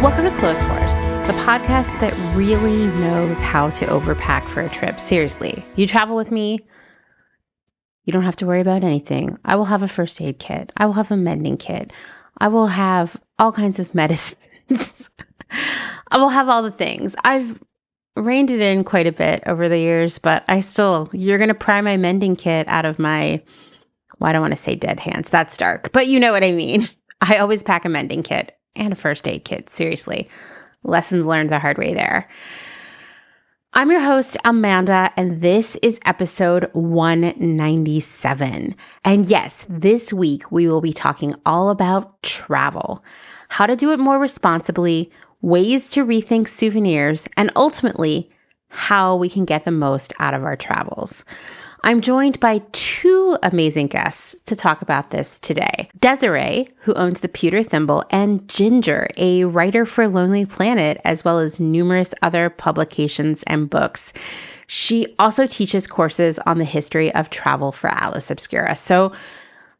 Welcome to Clotheshorse, the podcast that really knows how to overpack for a trip. Seriously, you travel with me, you don't have to worry about anything. I will have a first aid kit. I will have a mending kit. I will have all kinds of medicines. I will have all the things. I've reined it in quite a bit over the years, but you're going to pry my mending kit out of my, I don't want to say dead hands. That's dark, but you know what I mean. I always pack a mending kit and a first aid kit. Seriously. Lessons learned the hard way there. I'm your host, Amanda, and this is episode 197. And yes, this week we will be talking all about travel, how to do it more responsibly, ways to rethink souvenirs, and ultimately, how we can get the most out of our travels. I'm joined by two amazing guests to talk about this today. Desirée, who owns the Pewter Thimble, and Ginger, a writer for Lonely Planet, as well as numerous other publications and books. She also teaches courses on the history of travel for Atlas Obscura. So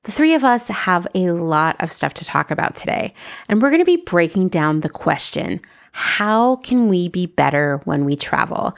the three of us have a lot of stuff to talk about today. And we're going to be breaking down the question, how can we be better when we travel?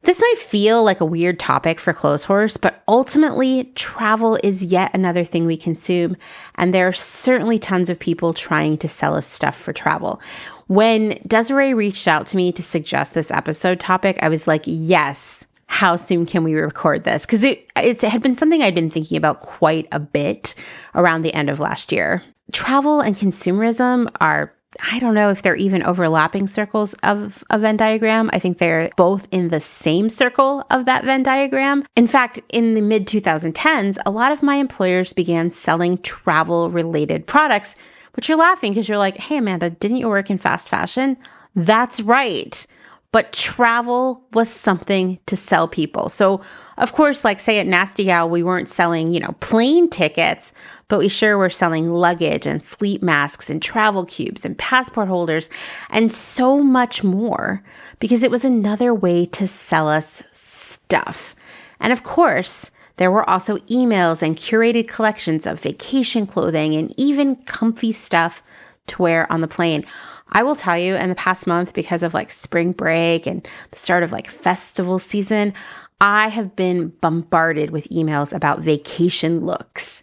This might feel like a weird topic for Clotheshorse, but ultimately, travel is yet another thing we consume, and there are certainly tons of people trying to sell us stuff for travel. When Desiree reached out to me to suggest this episode topic, I was like, yes, how soon can we record this? Because it had been something I'd been thinking about quite a bit around the end of last year. Travel and consumerism are, I don't know if they're even overlapping circles of a Venn diagram. I think they're both in the same circle of that Venn diagram. In fact, in the mid-2010s, a lot of my employers began selling travel-related products, but you're laughing because you're like, hey, Amanda, didn't you work in fast fashion? That's right. But travel was something to sell people. So, of course, like say at Nasty Gal, we weren't selling, plane tickets, but we sure were selling luggage and sleep masks and travel cubes and passport holders and so much more because it was another way to sell us stuff. And of course, there were also emails and curated collections of vacation clothing and even comfy stuff to wear on the plane. I will tell you, in the past month, because of spring break and the start of festival season, I have been bombarded with emails about vacation looks.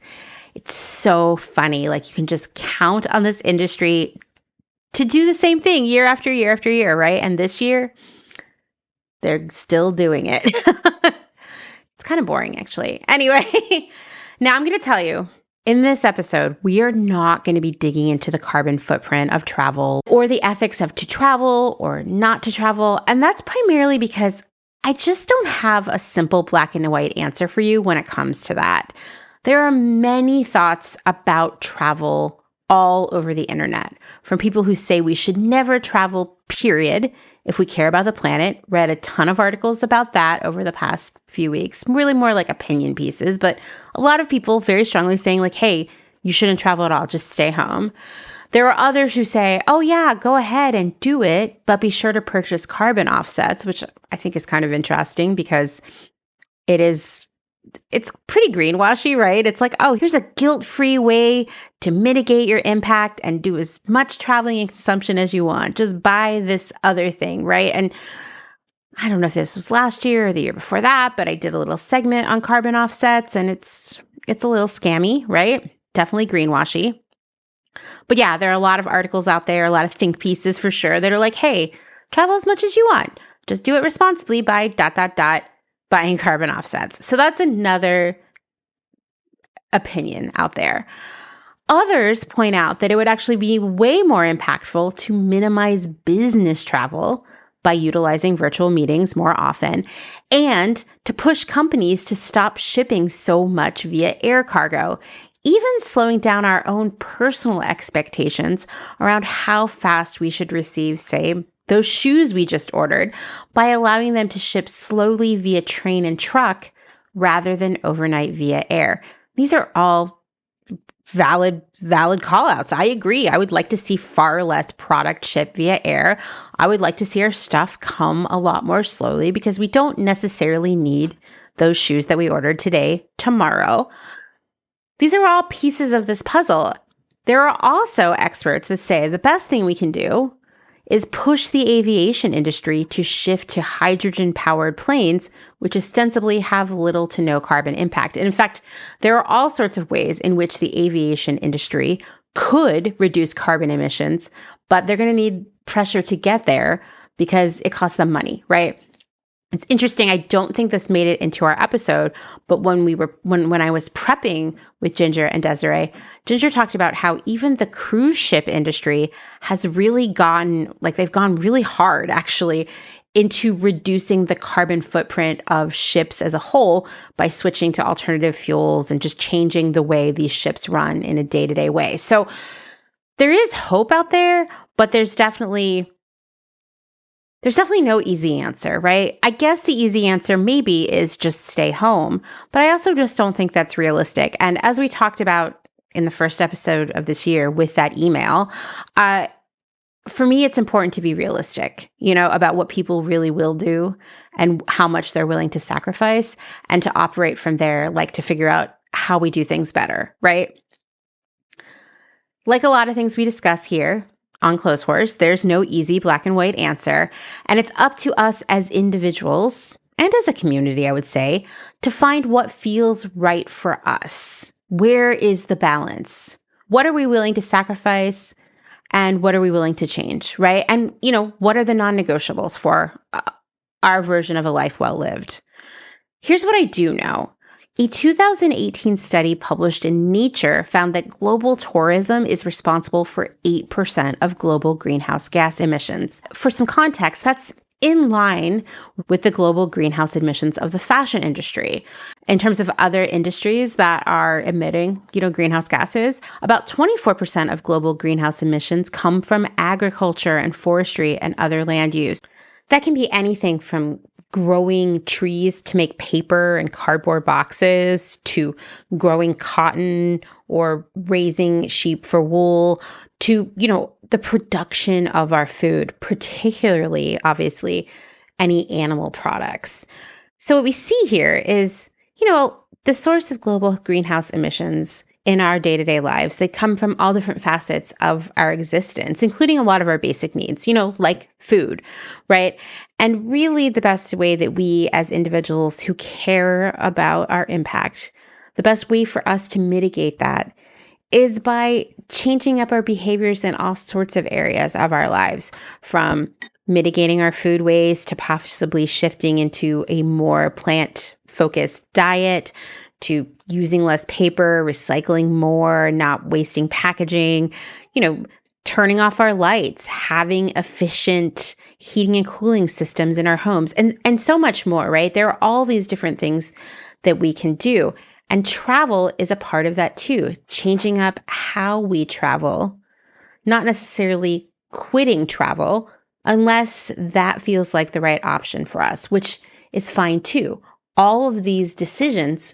It's so funny. You can just count on this industry to do the same thing year after year after year, right? And this year, they're still doing it. It's kind of boring, actually. Anyway, now I'm going to tell you, in this episode, we are not going to be digging into the carbon footprint of travel or the ethics of to travel or not to travel. And that's primarily because I just don't have a simple black and white answer for you when it comes to that. There are many thoughts about travel all over the internet, from people who say we should never travel, period, if we care about the planet. Read a ton of articles about that over the past few weeks, really more like opinion pieces, but a lot of people very strongly saying hey, you shouldn't travel at all, just stay home. There are others who say, oh yeah, go ahead and do it, but be sure to purchase carbon offsets, which I think is kind of interesting because it's pretty greenwashy, right? It's oh, here's a guilt-free way to mitigate your impact and do as much traveling and consumption as you want. Just buy this other thing, right? And I don't know if this was last year or the year before that, but I did a little segment on carbon offsets and it's a little scammy, right? Definitely greenwashy. But yeah, there are a lot of articles out there, a lot of think pieces for sure that are hey, travel as much as you want. Just do it responsibly by ... buying carbon offsets. So that's another opinion out there. Others point out that it would actually be way more impactful to minimize business travel by utilizing virtual meetings more often and to push companies to stop shipping so much via air cargo, even slowing down our own personal expectations around how fast we should receive, say, those shoes we just ordered by allowing them to ship slowly via train and truck rather than overnight via air. These are all valid call-outs. I agree. I would like to see far less product shipped via air. I would like to see our stuff come a lot more slowly because we don't necessarily need those shoes that we ordered today, tomorrow. These are all pieces of this puzzle. There are also experts that say the best thing we can do is push the aviation industry to shift to hydrogen-powered planes, which ostensibly have little to no carbon impact. And in fact, there are all sorts of ways in which the aviation industry could reduce carbon emissions, but they're going to need pressure to get there because it costs them money, right? It's interesting. I don't think this made it into our episode, but when I was prepping with Ginger and Desiree, Ginger talked about how even the cruise ship industry has really they've gone really hard actually into reducing the carbon footprint of ships as a whole by switching to alternative fuels and just changing the way these ships run in a day-to-day way. So there is hope out there, but there's definitely no easy answer, right? I guess the easy answer maybe is just stay home, but I also just don't think that's realistic. And as we talked about in the first episode of this year with that email, for me, it's important to be realistic, about what people really will do and how much they're willing to sacrifice, and to operate from there, like to figure out how we do things better, right? Like a lot of things we discuss here on Clotheshorse, there's no easy black and white answer, and it's up to us as individuals and as a community, I would say, to find what feels right for us. Where is the balance? What are we willing to sacrifice, and what are we willing to change, right? And, what are the non-negotiables for our version of a life well lived? Here's what I do know. A 2018 study published in Nature found that global tourism is responsible for 8% of global greenhouse gas emissions. For some context, that's in line with the global greenhouse emissions of the fashion industry. In terms of other industries that are emitting, greenhouse gases, about 24% of global greenhouse emissions come from agriculture and forestry and other land use. That can be anything from growing trees to make paper and cardboard boxes, to growing cotton or raising sheep for wool, to, the production of our food, particularly, obviously, any animal products. So what we see here is, the source of global greenhouse emissions in our day-to-day lives. They come from all different facets of our existence, including a lot of our basic needs, like food, right? And really the best way that we as individuals who care about our impact, the best way for us to mitigate that is by changing up our behaviors in all sorts of areas of our lives, from mitigating our food waste to possibly shifting into a more plant-focused diet, to using less paper, recycling more, not wasting packaging, turning off our lights, having efficient heating and cooling systems in our homes, and so much more, right? There are all these different things that we can do. And travel is a part of that too, changing up how we travel, not necessarily quitting travel unless that feels like the right option for us, which is fine too. All of these decisions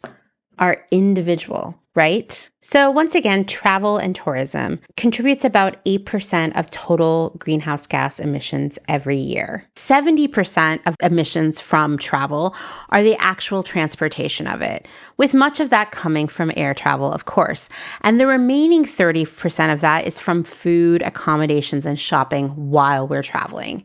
are individual, right? So once again, travel and tourism contributes about 8% of total greenhouse gas emissions every year. 70% of emissions from travel are the actual transportation of it, with much of that coming from air travel, of course. And the remaining 30% of that is from food, accommodations, and shopping while we're traveling.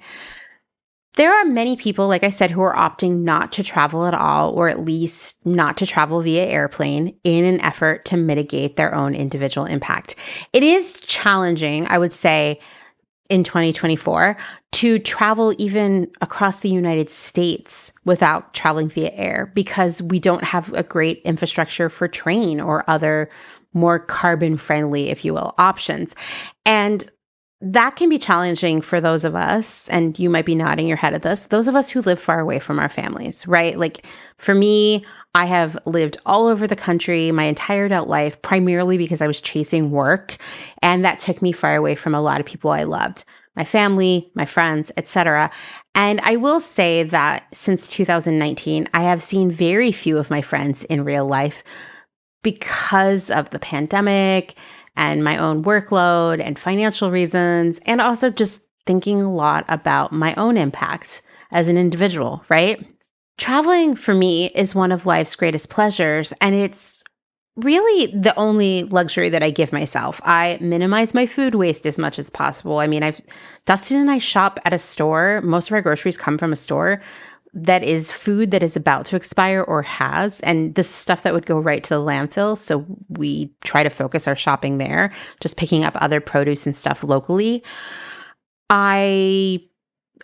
There are many people, like I said, who are opting not to travel at all, or at least not to travel via airplane in an effort to mitigate their own individual impact. It is challenging, I would say, in 2024 to travel even across the United States without traveling via air, because we don't have a great infrastructure for train or other more carbon-friendly, if you will, options. And that can be challenging for those of us, and you might be nodding your head at this, those of us who live far away from our families, right? Like for me, I have lived all over the country my entire adult life, primarily because I was chasing work, and that took me far away from a lot of people I loved, my family, my friends, etc. And I will say that since 2019, I have seen very few of my friends in real life because of the pandemic and my own workload and financial reasons, and also just thinking a lot about my own impact as an individual, right? Traveling for me is one of life's greatest pleasures, and it's really the only luxury that I give myself. I minimize my food waste as much as possible. I mean, Dustin and I shop at a store. Most of our groceries come from a store that is food that is about to expire or has, and this is stuff that would go right to the landfill. So we try to focus our shopping there, just picking up other produce and stuff locally. I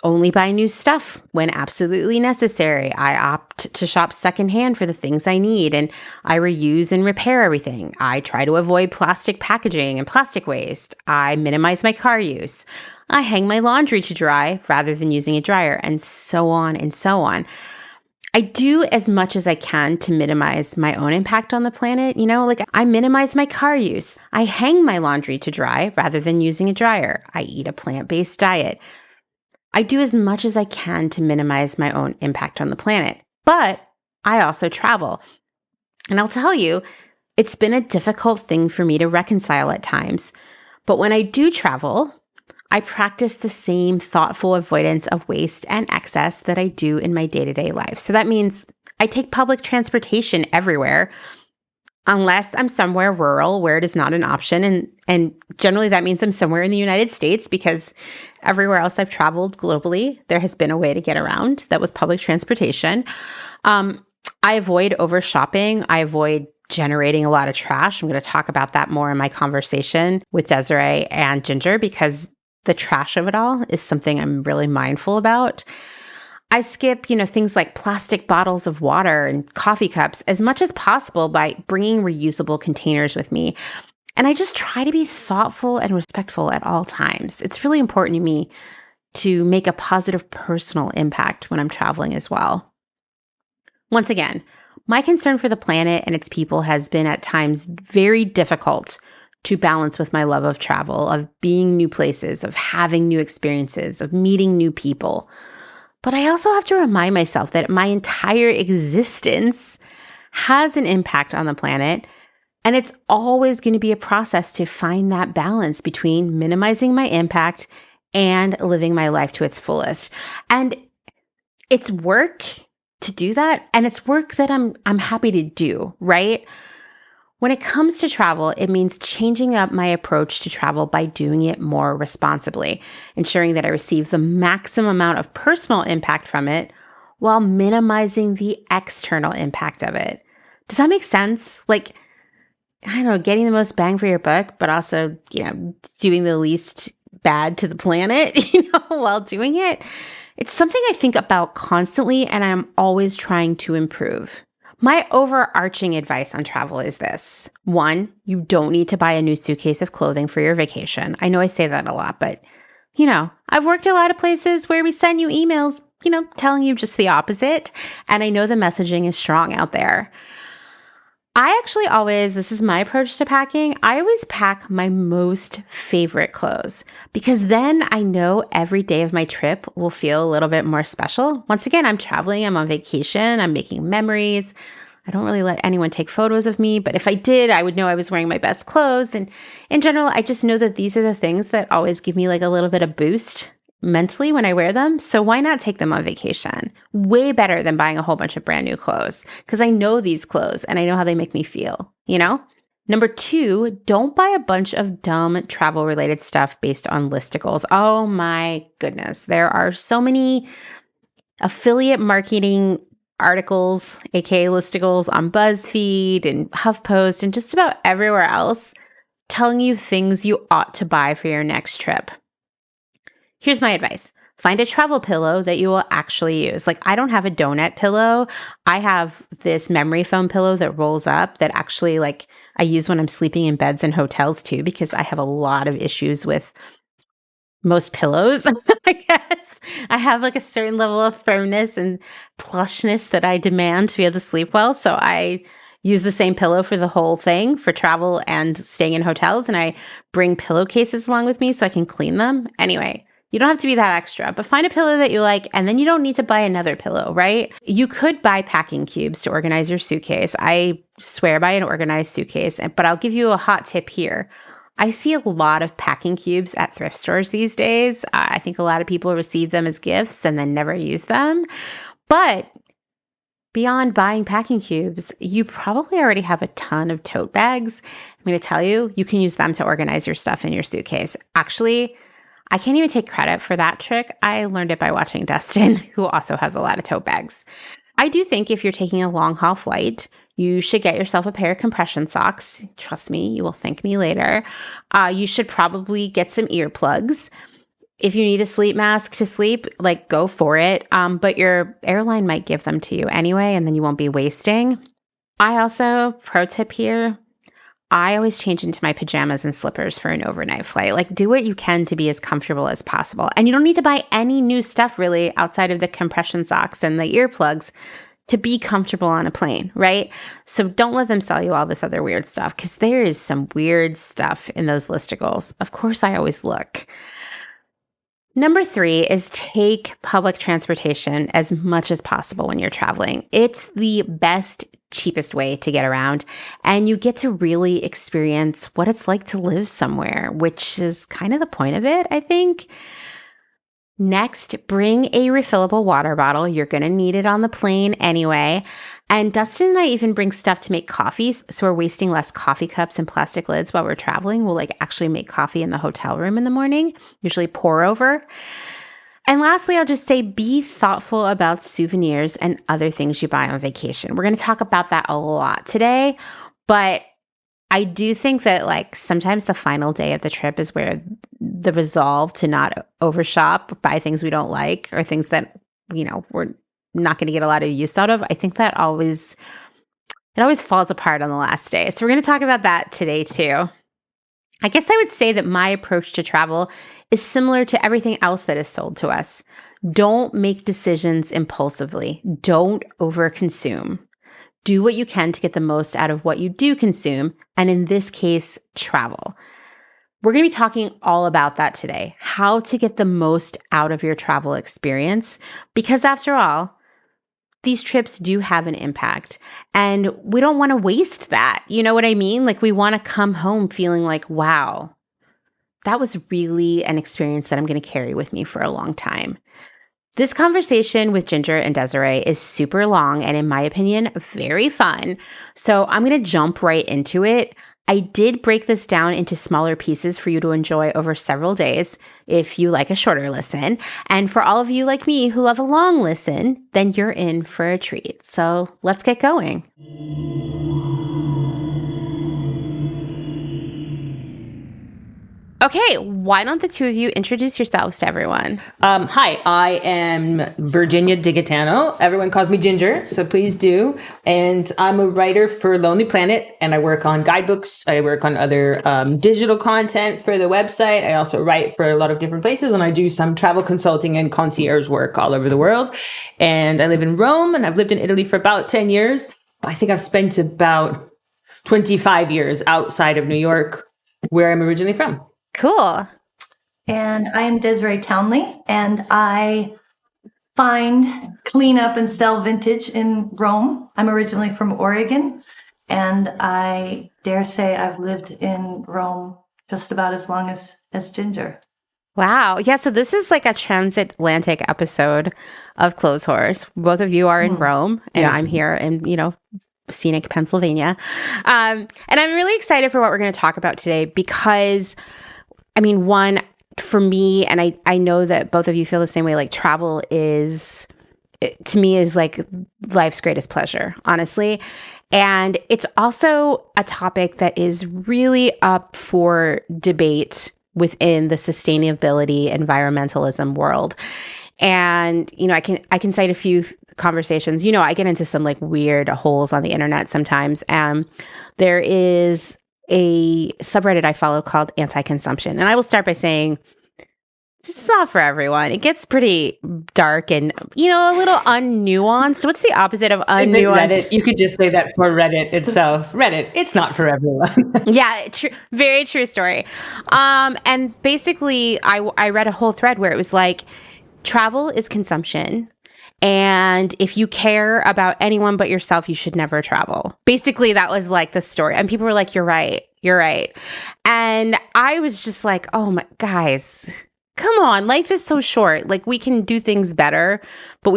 only buy new stuff when absolutely necessary. I opt to shop secondhand for the things I need, and I reuse and repair everything. I try to avoid plastic packaging and plastic waste. I minimize my car use. I hang my laundry to dry rather than using a dryer, and so on and so on. I do as much as I can to minimize my own impact on the planet. Like I minimize my car use. I hang my laundry to dry rather than using a dryer. I eat a plant-based diet. I do as much as I can to minimize my own impact on the planet, but I also travel. And I'll tell you, it's been a difficult thing for me to reconcile at times. But when I do travel, I practice the same thoughtful avoidance of waste and excess that I do in my day-to-day life. So that means I take public transportation everywhere, unless I'm somewhere rural where it is not an option. And generally that means I'm somewhere in the United States, because everywhere else I've traveled globally, there has been a way to get around that was public transportation. I avoid over shopping. I avoid generating a lot of trash. I'm going to talk about that more in my conversation with Desiree and Ginger, because the trash of it all is something I'm really mindful about. I skip, things like plastic bottles of water and coffee cups as much as possible by bringing reusable containers with me. And I just try to be thoughtful and respectful at all times. It's really important to me to make a positive personal impact when I'm traveling as well. Once again, my concern for the planet and its people has been at times very difficult to balance with my love of travel, of being new places, of having new experiences, of meeting new people. But I also have to remind myself that my entire existence has an impact on the planet, and it's always going to be a process to find that balance between minimizing my impact and living my life to its fullest. And it's work to do that, and it's work that I'm happy to do, right? When it comes to travel, it means changing up my approach to travel by doing it more responsibly, ensuring that I receive the maximum amount of personal impact from it while minimizing the external impact of it. Does that make sense? Like, I don't know, getting the most bang for your buck, but also, doing the least bad to the planet, while doing it. It's something I think about constantly, and I'm always trying to improve. My overarching advice on travel is this. 1, you don't need to buy a new suitcase of clothing for your vacation. I know I say that a lot, but, I've worked a lot of places where we send you emails, telling you just the opposite. And I know the messaging is strong out there. This is my approach to packing. I always pack my most favorite clothes, because then I know every day of my trip will feel a little bit more special. Once again, I'm traveling, I'm on vacation, I'm making memories. I don't really let anyone take photos of me, but if I did, I would know I was wearing my best clothes. And in general, I just know that these are the things that always give me like a little bit of boost mentally when I wear them. So why not take them on vacation? Way better than buying a whole bunch of brand new clothes, because I know these clothes and I know how they make me feel, Number 2, don't buy a bunch of dumb travel related stuff based on listicles. Oh my goodness. There are so many affiliate marketing articles, aka listicles, on BuzzFeed and HuffPost and just about everywhere else telling you things you ought to buy for your next trip. Here's my advice. Find a travel pillow that you will actually use. Like, I don't have a donut pillow. I have this memory foam pillow that rolls up that actually, I use when I'm sleeping in beds in hotels too, because I have a lot of issues with most pillows, I guess. I have a certain level of firmness and plushness that I demand to be able to sleep well. So I use the same pillow for the whole thing, for travel and staying in hotels. And I bring pillowcases along with me so I can clean them. Anyway, you don't have to be that extra, but find a pillow that you like, and then you don't need to buy another pillow, right? You could buy packing cubes to organize your suitcase. I swear by an organized suitcase, but I'll give you a hot tip here. I see a lot of packing cubes at thrift stores these days. I think a lot of people receive them as gifts and then never use them. But beyond buying packing cubes, you probably already have a ton of tote bags. I'm going to tell you, you can use them to organize your stuff in your suitcase. Actually, I can't even take credit for that trick. I learned it by watching Dustin, who also has a lot of tote bags. I do think if you're taking a long haul flight, you should get yourself a pair of compression socks. Trust me, you will thank me later. You should probably get some earplugs. If you need a sleep mask to sleep, like go for it. But your airline might give them to you anyway, and then you won't be wasting. I also, pro tip here, I always change into my pajamas and slippers for an overnight flight. Like, do what you can to be as comfortable as possible. And you don't need to buy any new stuff really outside of the compression socks and the earplugs to be comfortable on a plane, right? So don't let them sell you all this other weird stuff, because there is some weird stuff in those listicles. Of course, I always look. Number 3 is take public transportation as much as possible when you're traveling. It's the best, cheapest way to get around, and you get to really experience what it's like to live somewhere, which is kind of the point of it, I think. Next, bring a refillable water bottle. You're going to need it on the plane anyway. And Dustin and I even bring stuff to make coffee, so we're wasting less coffee cups and plastic lids while we're traveling. We'll actually make coffee in the hotel room in the morning, usually pour over. And lastly, I'll just say be thoughtful about souvenirs and other things you buy on vacation. We're going to talk about that a lot today, but I do think that sometimes the final day of the trip is where the resolve to not overshop, buy things we don't like, or things that, we're not going to get a lot of use out of. I think that it always falls apart on the last day. So we're going to talk about that today too. I guess I would say that my approach to travel is similar to everything else that is sold to us. Don't make decisions impulsively. Don't overconsume. Do what you can to get the most out of what you do consume, and in this case, travel. We're going to be talking all about that today, how to get the most out of your travel experience, because after all, these trips do have an impact, and we don't want to waste that. You know what I mean? We want to come home feeling like, wow, that was really an experience that I'm going to carry with me for a long time. This conversation with Ginger and Desiree is super long and, in my opinion, very fun. So I'm going to jump right into it. I did break this down into smaller pieces for you to enjoy over several days if you like a shorter listen. And for all of you like me who love a long listen, then you're in for a treat. So let's get going. Okay, why don't the two of you introduce yourselves to everyone? Hi, I am Virginia Digitano. Everyone calls me Ginger, so please do. And I'm a writer for Lonely Planet, and I work on guidebooks. I work on other digital content for the website. I also write for a lot of different places, and I do some travel consulting and concierge work all over the world. And I live in Rome, and I've lived in Italy for about 10 years. I think I've spent about 25 years outside of New York, where I'm originally from. Cool. And I'm Desiree Townley, and I find, clean up, and sell vintage in Rome. I'm originally from Oregon, and I dare say I've lived in Rome just about as long as Ginger. Wow. Yeah, so this is like a transatlantic episode of Clotheshorse. Both of you are in Rome, and I'm here in, scenic Pennsylvania. And I'm really excited for what we're going to talk about today because, one, for me, and I know that both of you feel the same way, travel to me is life's greatest pleasure, honestly. And it's also a topic that is really up for debate within the sustainability environmentalism world. And, I can cite a few conversations. I get into some weird holes on the internet sometimes. There is a subreddit I follow called Anti-Consumption. And I will start by saying, this is not for everyone. It gets pretty dark and, a little unnuanced. What's the opposite of unnuanced? Reddit, you could just say that for Reddit itself. Reddit, it's not for everyone. Yeah, very true story. And basically, I read a whole thread where it was travel is consumption. And if you care about anyone but yourself, you should never travel. Basically, that was the story. And people were like, you're right. And I was just oh my, guys, come on, life is so short. Like, we can do things better, but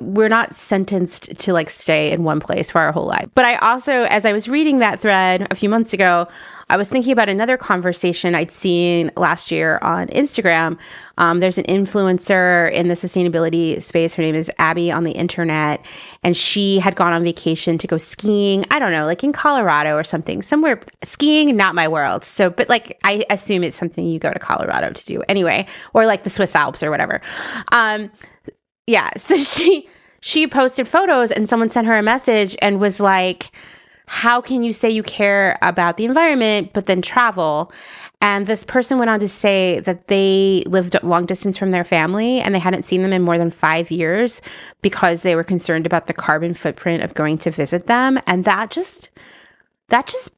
we're not sentenced to like stay in one place for our whole life. But I also, as I was reading that thread a few months ago, I was thinking about another conversation I'd seen last year on Instagram. There's an influencer in the sustainability space. Her name is Abby on the internet. And she had gone on vacation to go skiing. I don't know, like in Colorado or something, somewhere. Skiing, not my world. So, but like, I assume it's something you go to Colorado to do anyway, or like the Swiss Alps or whatever. Yeah. So she posted photos and someone sent her a message and was like, how can you say you care about the environment, but then travel? And this person went on to say that they lived long distance from their family and they hadn't seen them in more than 5 years because they were concerned about the carbon footprint of going to visit them. And that just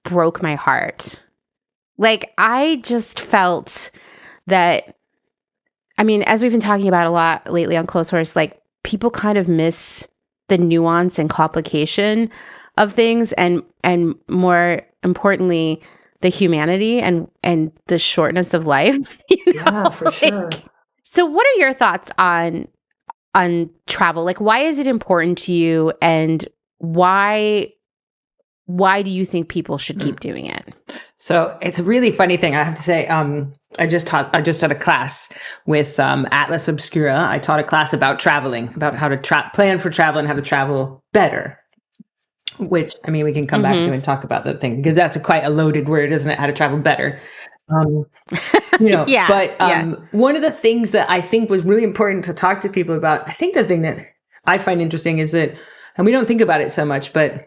broke my heart. Like, I just felt that, I mean, as we've been talking about a lot lately on Clotheshorse, like, people kind of miss the nuance and complication of things, and more importantly, the humanity and the shortness of life. Yeah, for sure. So what are your thoughts on travel? Like, why is it important to you, and why do you think people should keep doing it? So it's a really funny thing. I have to say, I just taught a class with Atlas Obscura. I taught a class about traveling, about how to plan for travel and how to travel better. Which, I mean, we can come back to and talk about that thing, because that's quite a loaded word, isn't it? How to travel better. One of the things that I think was really important to talk to people about, I think the thing that I find interesting is that, and we don't think about it so much, but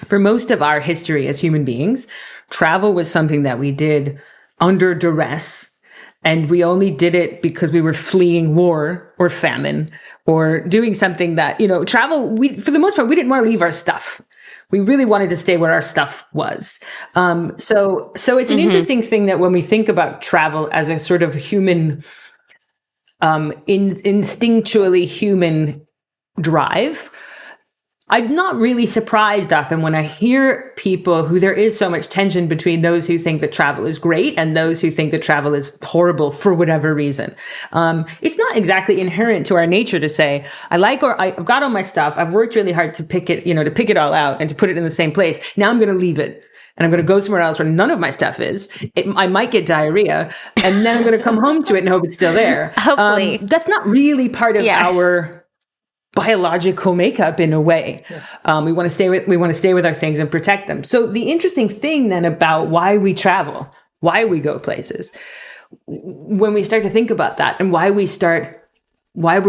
for most of our history as human beings, travel was something that we did under duress. And we only did it because we were fleeing war or famine or doing something that, travel, for the most part, we didn't want to leave our stuff. We really wanted to stay where our stuff was. So it's an interesting thing that when we think about travel as a sort of human, instinctually human drive, I'm not really surprised often when I hear people who there is so much tension between those who think that travel is great and those who think that travel is horrible for whatever reason. It's not exactly inherent to our nature to say, I've got all my stuff. I've worked really hard to pick it all out and to put it in the same place. Now I'm going to leave it. And I'm going to go somewhere else where none of my stuff is. I might get diarrhea, and then I'm going to come home to it and hope it's still there. Hopefully. That's not really part of our biological makeup in a way. Yeah. We want to stay with our things and protect them. So the interesting thing then about why we travel, why we go places, when we start to think about that, and why we're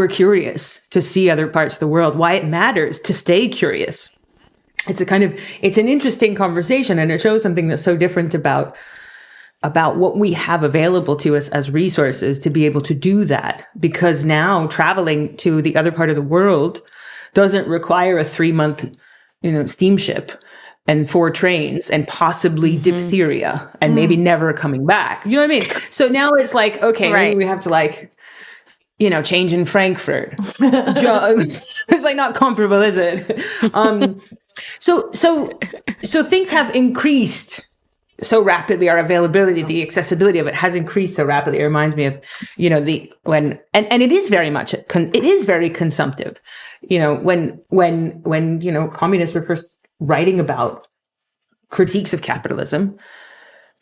curious to see other parts of the world, why it matters to stay curious. It's an interesting conversation, and it shows something that's so different about what we have available to us as resources to be able to do that. Because now traveling to the other part of the world doesn't require a 3-month, steamship and 4 trains and possibly diphtheria and maybe never coming back. You know what I mean? So now it's like, okay, maybe we have to change in Frankfurt. It's like not comparable, is it? So things have increased so rapidly. Our availability, the accessibility of it has increased so rapidly. It reminds me of, and it is very much, it is very consumptive. When communists were first writing about critiques of capitalism,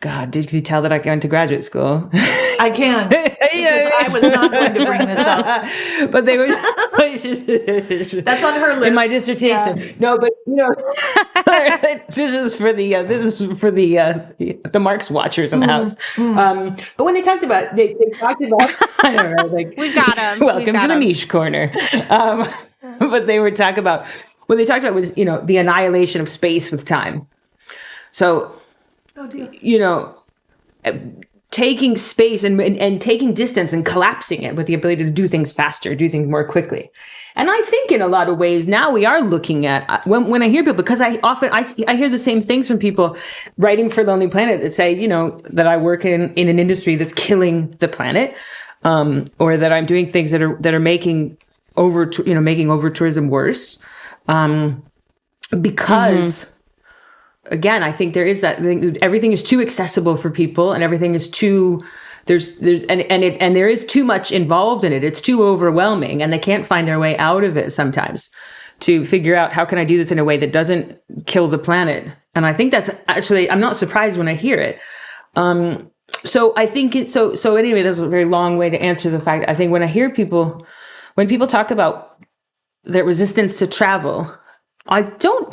God, did you tell that I went to graduate school? I can. Because I was not going to bring this up. But they were. That's on her list. In my dissertation. Yeah. No, but this is for the Marx watchers in the house. But when they talked about, I don't know, like, we've got them. Welcome to the niche corner. But they were talking about, what they talked about was, the annihilation of space with time. So, taking space and taking distance and collapsing it with the ability to do things faster, do things more quickly. And I think in a lot of ways now we are looking at, when I hear people, because I hear the same things from people writing for Lonely Planet that say, that I work in an industry that's killing the planet, or that I'm doing things that are making over tourism worse, because. Again, I think there is that thing. Everything is too accessible for people, and everything is too and there is too much involved in it. It's too overwhelming, and they can't find their way out of it sometimes to figure out, how can I do this in a way that doesn't kill the planet? And I think that's actually, I'm not surprised when I hear it. So I think so anyway, that was a very long way to answer the fact. I think when I hear when people talk about their resistance to travel, I can't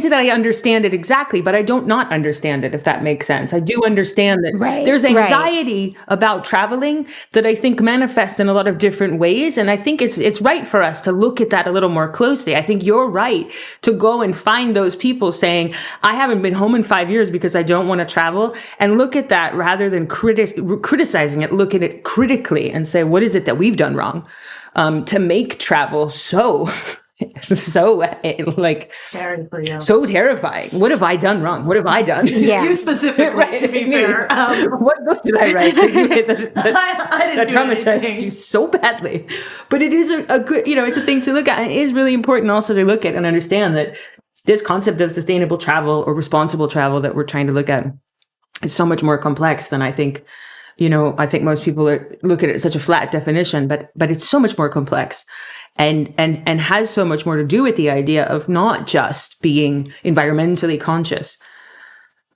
say that I understand it exactly, but I don't not understand it, if that makes sense. I do understand that there's anxiety about traveling that I think manifests in a lot of different ways. And I think it's right for us to look at that a little more closely. I think you're right to go and find those people saying, I haven't been home in 5 years because I don't want to travel, and look at that rather than criticizing it, look at it critically and say, what is it that we've done wrong to make travel so scary for you. So terrifying. What have I done wrong? What have I done? Yeah. You specifically, right, to be fair. What book did I write that traumatized you so badly? But it is a good, it's a thing to look at. And it is really important also to look at and understand that this concept of sustainable travel or responsible travel that we're trying to look at is so much more complex than I think. I think most people look at it as such a flat definition, but it's so much more complex. And has so much more to do with the idea of not just being environmentally conscious,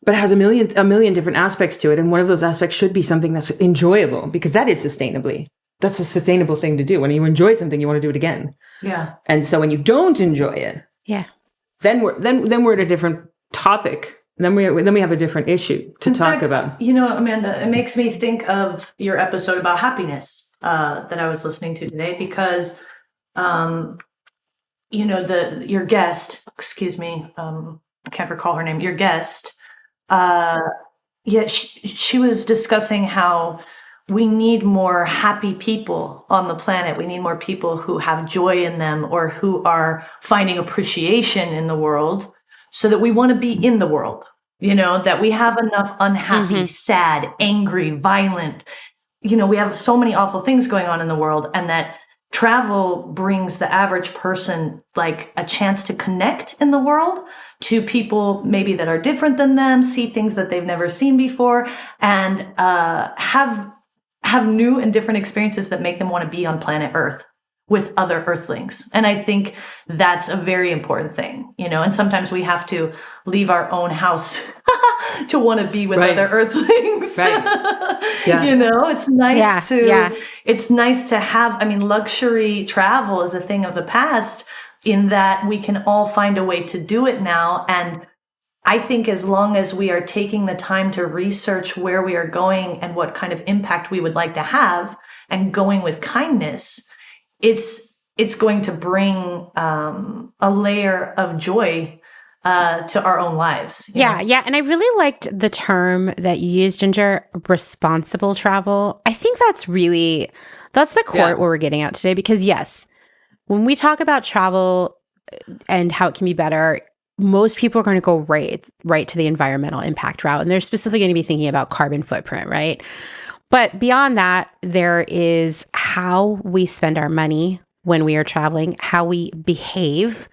but it has a million different aspects to it. And one of those aspects should be something that's enjoyable, because that's a sustainable thing to do. When you enjoy something, you want to do it again. Yeah. And so when you don't enjoy it, then we're at a different topic. Then we have a different issue to talk about. Amanda, it makes me think of your episode about happiness that I was listening to today, because your guest, excuse me, I can't recall her name, your guest, she was discussing how we need more happy people on the planet. We need more people who have joy in them, or who are finding appreciation in the world, so that we want to be in the world, that we have enough unhappy, sad, angry, violent, we have so many awful things going on in the world, and that travel brings the average person like a chance to connect in the world to people maybe that are different than them, see things that they've never seen before, and have new and different experiences that make them want to be on planet Earth with other Earthlings. And I think that's a very important thing, and sometimes we have to leave our own house to want to be with other Earthlings. Right. Yeah. It's nice it's nice to have, luxury travel is a thing of the past, in that we can all find a way to do it now. And I think as long as we are taking the time to research where we are going and what kind of impact we would like to have, and going with kindness, it's going to bring a layer of joy to our own lives. Yeah. And I really liked the term that you used, Ginger, responsible travel. I think that's the core what we're getting at today, because yes, when we talk about travel and how it can be better, most people are going to go right to the environmental impact route. And they're specifically going to be thinking about carbon footprint, right? But beyond that, there is how we spend our money when we are traveling, how we behave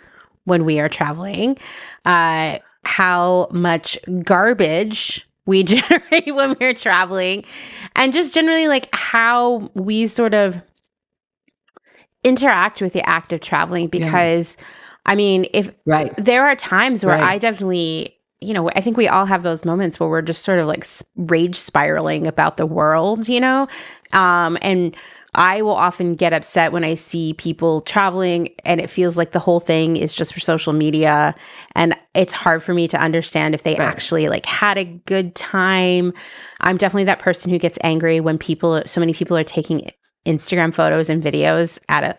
when we are traveling, how much garbage we generate when we're traveling, and just generally like how we sort of interact with the act of traveling. Because if there are times where I definitely, I think we all have those moments where we're just sort of like rage spiraling about the world, and I will often get upset when I see people traveling and it feels like the whole thing is just for social media. And it's hard for me to understand if they actually like had a good time. I'm definitely that person who gets angry when so many people are taking Instagram photos and videos at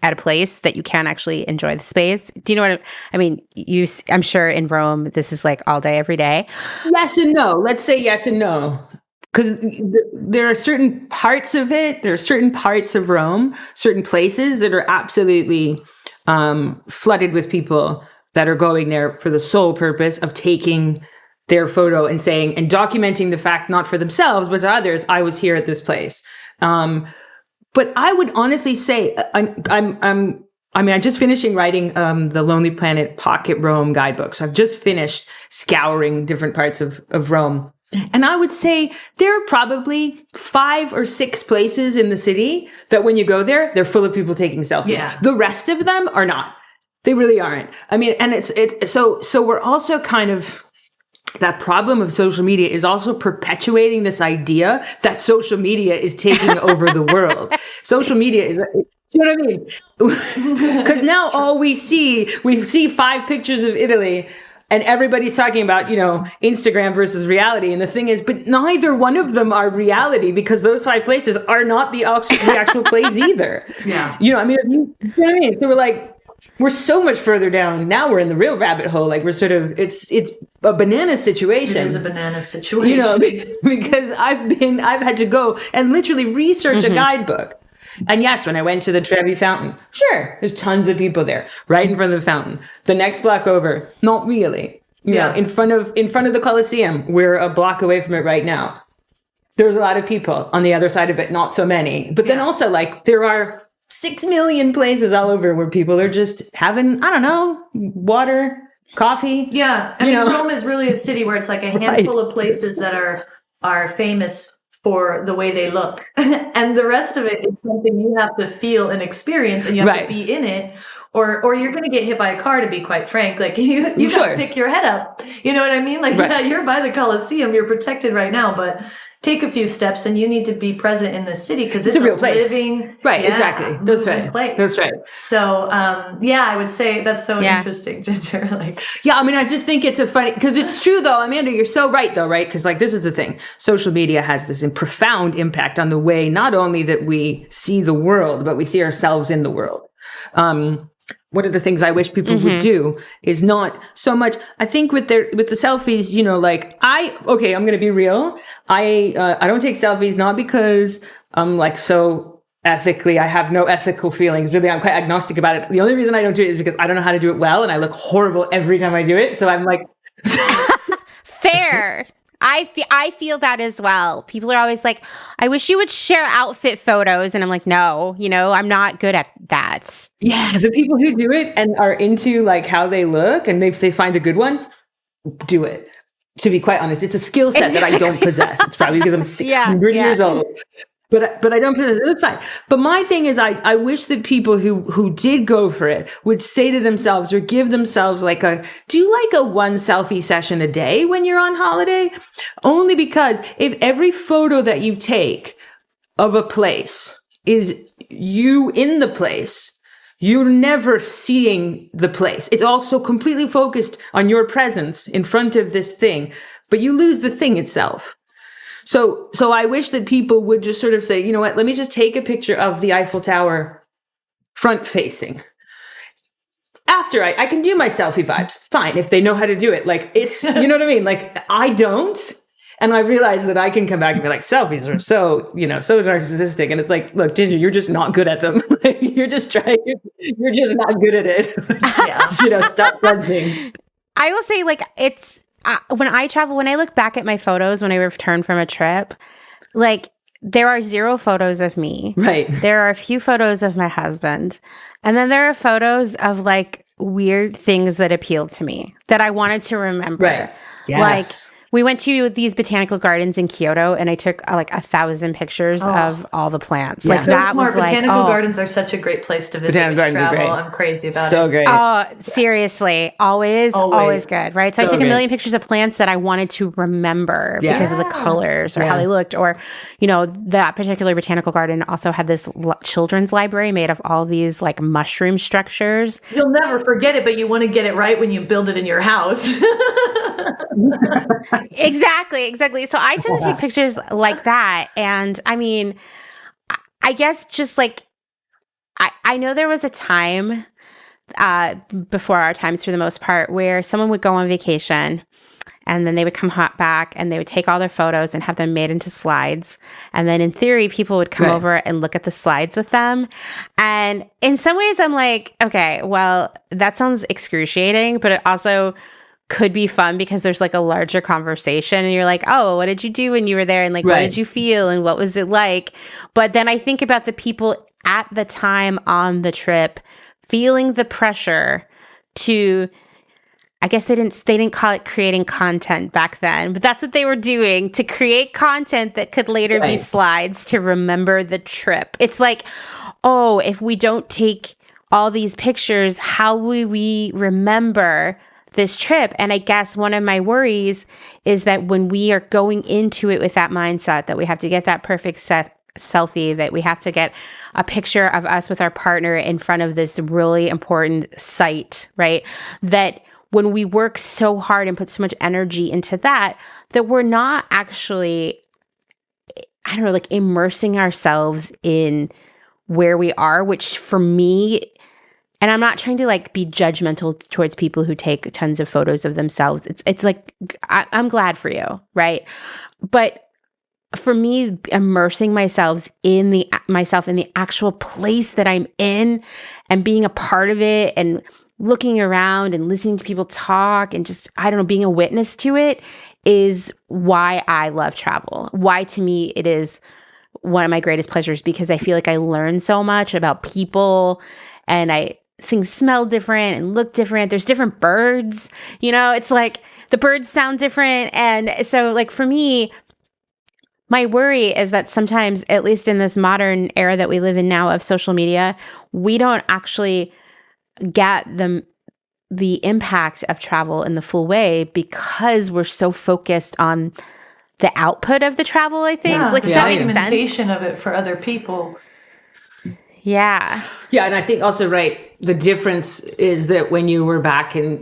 a place that you can't actually enjoy the space. Do you know what I mean? I'm sure in Rome, this is like all day, every day. Yes and no. Let's say yes and no. Because there are certain parts of it, there are certain parts of Rome, certain places that are absolutely flooded with people that are going there for the sole purpose of taking their photo and saying, and documenting the fact, not for themselves, but to others, I was here at this place. But I would honestly say, I mean, I'm just finishing writing the Lonely Planet Pocket Rome guidebook. So I've just finished scouring different parts of Rome. And I would say there are probably 5 or 6 places in the city that when you go there, they're full of people taking selfies. Yeah. The rest of them are not. They really aren't. I mean, and so we're also kind of, that problem of social media is also perpetuating this idea that social media is taking over the world. Social media is, do you know what I mean? Because now all we see 5 pictures of Italy and everybody's talking about, Instagram versus reality. And the thing is, but neither one of them are reality, because those 5 places are not the actual place either. Yeah. You know what I mean? So we're so much further down. Now we're in the real rabbit hole. Like we're sort of, it's a banana situation. It is a banana situation. Because I've had to go and literally research a guidebook. And yes, when I went to the Trevi Fountain, sure, there's tons of people there, right in front of the fountain. The next block over, not really. You know, in front of the Colosseum, we're a block away from it right now. There's a lot of people. On the other side of it, not so many. But then also, there are 6 million places all over where people are just having, I don't know, water, coffee. Yeah. I mean, Rome is really a city where it's like a handful of places that are famous for the way they look. And the rest of it is something you have to feel and experience, and you have to be in it, or you're going to get hit by a car, to be quite frank. Like you got to pick your head up. You know what I mean? Like, yeah, you're by the Colosseum, you're protected right now, but take a few steps and you need to be present in the city, because it's a real place. Living, exactly. That's right. Place. That's right. So, I would say that's so interesting, Ginger. I mean, I just think it's a funny, because it's true though, Amanda, you're so right though, right? Because this is the thing. Social media has this profound impact on the way, not only that we see the world, but we see ourselves in the world. One of the things I wish people would do is not so much, I think with the selfies, I'm going to be real. I don't take selfies, not because I'm so ethically, I have no ethical feelings. Really, I'm quite agnostic about it. The only reason I don't do it is because I don't know how to do it well, and I look horrible every time I do it. So I'm like, fair. I feel that as well. People are always like, I wish you would share outfit photos. And I'm like, no, I'm not good at that. Yeah, the people who do it and are into how they look, and if they find a good one, do it. To be quite honest, it's a skill set that I don't possess. It's probably because I'm 600 years old. But I don't possess it. It's fine. But my thing is, I wish that people who did go for it would say to themselves, or give themselves do you like a 1 selfie session a day when you're on holiday? Only because if every photo that you take of a place is you in the place, you're never seeing the place. It's also completely focused on your presence in front of this thing, but you lose the thing itself. So I wish that people would just sort of say, you know what, let me just take a picture of the Eiffel Tower front facing. After I can do my selfie vibes, fine, if they know how to do it. It's, you know what I mean? I don't. And I realize that I can come back and be like, selfies are so narcissistic. And it's like, look, Ginger, you're just not good at them. You're just not good at it. Stop judging. I will say, it's, when I travel, when I look back at my photos when I return from a trip, there are 0 photos of me. Right. There are a few photos of my husband. And then there are photos of weird things that appealed to me that I wanted to remember. Right. Yes. We went to these botanical gardens in Kyoto, and I took 1,000 pictures of all the plants. Yeah. That was botanical gardens are such a great place to visit. Botanical gardens travel. are great. I'm crazy about it. So great. Oh, seriously. Always good, right? So I took a million pictures of plants that I wanted to remember because of the colors or how they looked. Or, that particular botanical garden also had this children's library made of all these mushroom structures. You'll never forget it, but you want to get it right when you build it in your house. Exactly. So I tend to take pictures like that. And I mean, I guess just I know there was a time before our times for the most part where someone would go on vacation and then they would come back and they would take all their photos and have them made into slides. And then in theory, people would come over and look at the slides with them. And in some ways I'm like, okay, well, that sounds excruciating, but it also could be fun because there's a larger conversation and you're like, oh, what did you do when you were there? And what did you feel? And what was it like? But then I think about the people at the time on the trip feeling the pressure to, I guess they didn't call it creating content back then, but that's what they were doing, to create content that could later be slides to remember the trip. It's like, oh, if we don't take all these pictures, how will we remember this trip? And I guess one of my worries is that when we are going into it with that mindset that we have to get that perfect selfie, that we have to get a picture of us with our partner in front of this really important site, right? That when we work so hard and put so much energy into that, that we're not actually, I don't know, like immersing ourselves in where we are, which for me, and I'm not trying to like be judgmental towards people who take tons of photos of themselves. It's like, I'm glad for you, right? But for me, immersing myself in the actual place that I'm in and being a part of it and looking around and listening to people talk and just, I don't know, being a witness to it is why I love travel. Why to me it is one of my greatest pleasures, because I feel like I learn so much about people and things smell different and look different. There's different birds, it's like the birds sound different. And so like for me, my worry is that sometimes, at least in this modern era that we live in now of social media, we don't actually get the impact of travel in the full way because we're so focused on the output of the travel, I think. Yeah, like, the that makes documentation sense. of it for other people. Yeah. Yeah, and I think also, right, the difference is that when you were back in,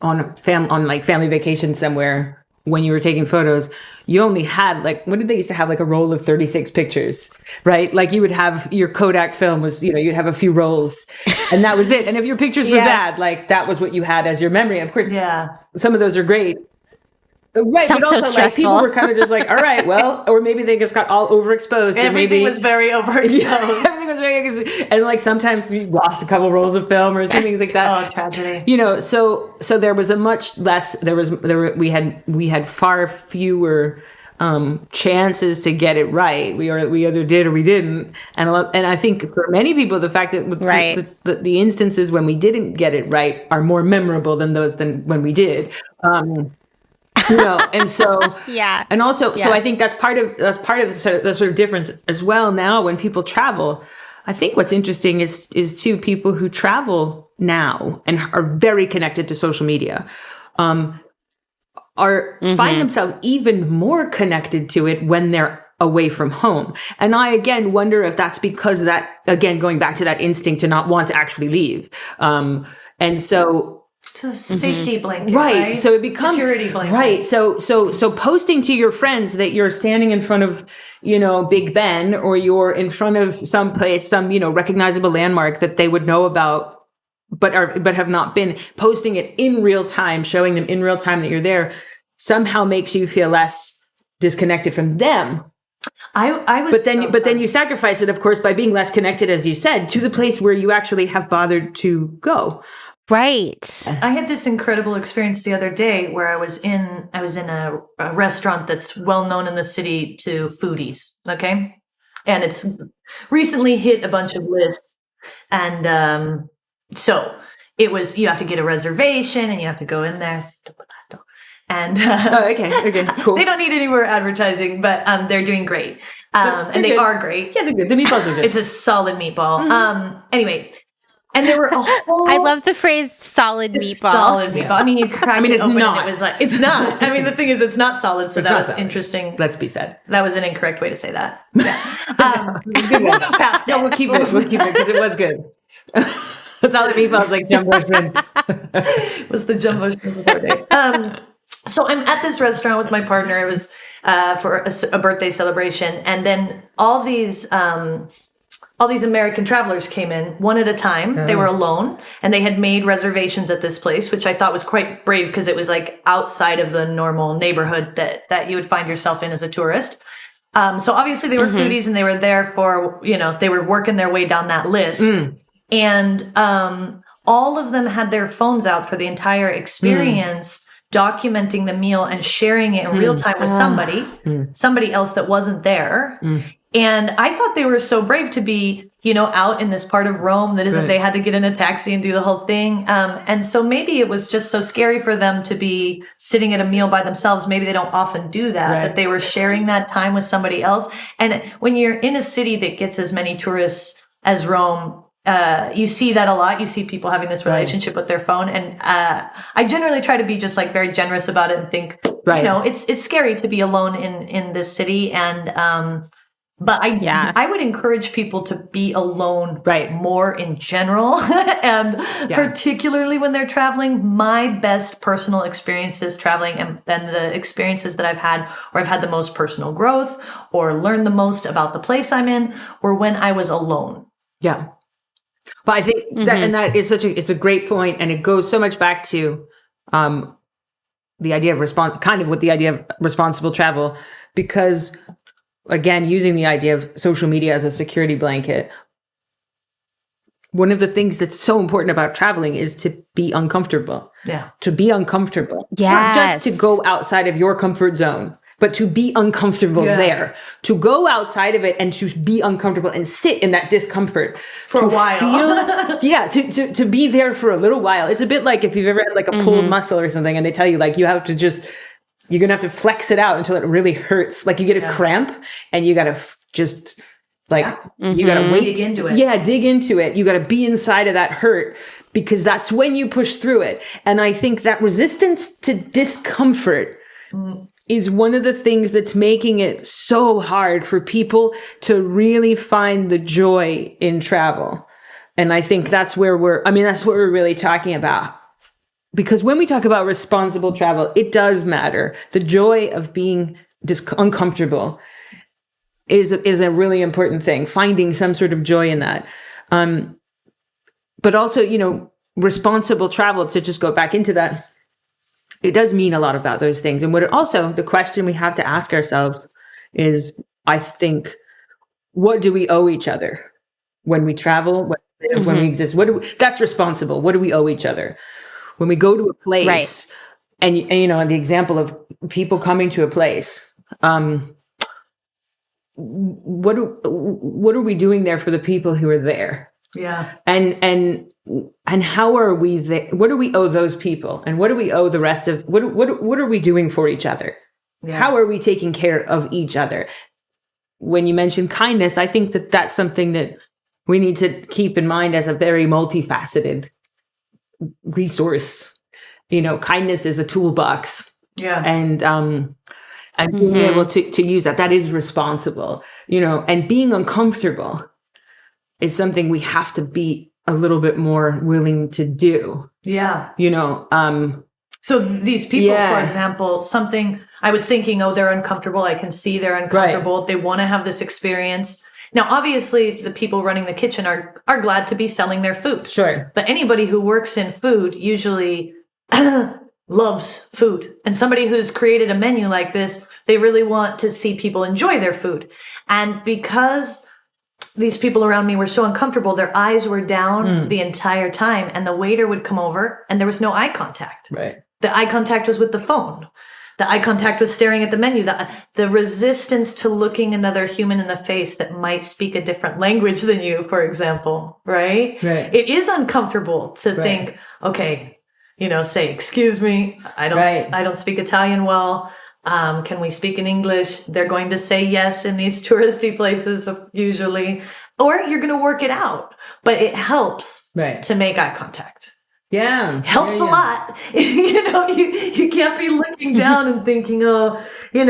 on like family vacation somewhere, when you were taking photos, you only had like, what did they used to have, like a roll of 36 pictures, right? Like you would have your Kodak film was, you'd have a few rolls and that was it. And if your pictures were bad, like that was what you had as your memory. Of course, some of those are great. Right, sounds but also so like people stressful. were kind of just like, all right, well, or maybe they just got all overexposed. Everything was very overexposed. Everything was very, and like sometimes we lost a couple rolls of film or things like that. Oh, tragedy. So there was a much less. We had far fewer chances to get it right. We either did or we didn't. And I think for many people, the fact that the instances when we didn't get it right are more memorable than when we did. And so and also so I think that's part of the sort of difference as well. Now when people travel, I think what's interesting is too, people who travel now and are very connected to social media find themselves even more connected to it when they're away from home. And I again wonder if that's because of that, again going back to that instinct to not want to actually leave, and so it's a safety blanket, right? So it becomes security blanket, right? So posting to your friends that you're standing in front of, Big Ben, or you're in front of some place, some recognizable landmark that they would know about, but have not been, posting it in real time, showing them in real time that you're there, somehow makes you feel less disconnected from them. I was, but then you sacrifice it, of course, by being less connected, as you said, to the place where you actually have bothered to go. Right. I had this incredible experience the other day where I was in a restaurant that's well known in the city to foodies. Okay. And it's recently hit a bunch of lists. And so it was, you have to get a reservation and you have to go in there. And okay, cool. They don't need any more advertising, but they're doing great. And they are great. Yeah, they're good. The meatballs are good. It's a solid meatball. Anyway. And there were a whole... I love the phrase solid meatball. Solid meatball. I mean, you crack it it's open not. and it was like... It's not. I mean, the thing is, it's not solid, so that was solid. Interesting. Let's be said. That was an incorrect way to say that. Yeah. We'll go past No, we'll keep it because it was good. Solid meatballs like jumbo shrimp. It was the jumbo shrimp of our day. So I'm at this restaurant with my partner. It was for a birthday celebration. And then all these American travelers came in one at a time. They were alone and they had made reservations at this place, which I thought was quite brave because it was like outside of the normal neighborhood that you would find yourself in as a tourist. So obviously they were foodies and they were there for, they were working their way down that list. And all of them had their phones out for the entire experience, documenting the meal and sharing it in real time with somebody else that wasn't there. And I thought they were so brave to be, out in this part of Rome that isn't, Right. they had to get in a taxi and do the whole thing. And so maybe it was just so scary for them to be sitting at a meal by themselves. Maybe they don't often do that, Right. that they were sharing that time with somebody else. And when you're in a city that gets as many tourists as Rome, you see that a lot. You see people having this relationship with their phone. And I generally try to be just like very generous about it and think, Right. it's scary to be alone in this city. And, but I would encourage people to be alone Right. more in general. And particularly when they're traveling. My best personal experiences traveling and the experiences that I've had where I've had the most personal growth or learned the most about the place I'm in were when I was alone. Yeah. But I think that is it's a great point, and it goes so much back to the idea of the idea of responsible travel, because again, using the idea of social media as a security blanket, one of the things that's so important about traveling is to be uncomfortable. Yeah. To be uncomfortable. Yes. Not just to go outside of your comfort zone, but to be uncomfortable there. To go outside of it and to be uncomfortable and sit in that discomfort. For a while. To be there for a little while. It's a bit like if you've ever had like a pulled muscle or something and they tell you like you have to you're going to have to flex it out until it really hurts. Like you get a cramp and you got to just like, you got to wait. Dig into it. Yeah, dig into it. You got to be inside of that hurt because that's when you push through it. And I think that resistance to discomfort is one of the things that's making it so hard for people to really find the joy in travel. And I think that's where that's what we're really talking about. Because when we talk about responsible travel, it does matter. The joy of being uncomfortable is a really important thing. Finding some sort of joy in that. But also, responsible travel, to just go back into that, it does mean a lot about those things. And the question we have to ask ourselves is, I think, what do we owe each other when we travel, when we exist? That's responsible. What do we owe each other? When we go to a place, and the example of people coming to a place, what are we doing there for the people who are there? Yeah. And how are we there? What do we owe those people? And what do we owe the rest of, what are we doing for each other? Yeah. How are we taking care of each other? When you mention kindness, I think that that's something that we need to keep in mind as a very multifaceted resource. Kindness is a toolbox. Yeah. And being able to use that is responsible, and being uncomfortable is something we have to be a little bit more willing to do. Yeah. So these people, for example, something I was thinking, they're uncomfortable. I can see they're uncomfortable. Right. They want to have this experience. Now, obviously, the people running the kitchen are glad to be selling their food. Sure. But anybody who works in food usually loves food. And somebody who's created a menu like this, they really want to see people enjoy their food. And because these people around me were so uncomfortable, their eyes were down the entire time, and the waiter would come over and there was no eye contact. Right. The eye contact was with the phone. The eye contact was staring at the menu. The resistance to looking another human in the face that might speak a different language than you, for example, right? Right. It is uncomfortable to think, okay, say, excuse me, I don't speak Italian well. Can we speak in English? They're going to say yes in these touristy places usually, or you're going to work it out, but it helps to make eye contact. Yeah. Helps a lot. You can't be looking down and thinking, you're going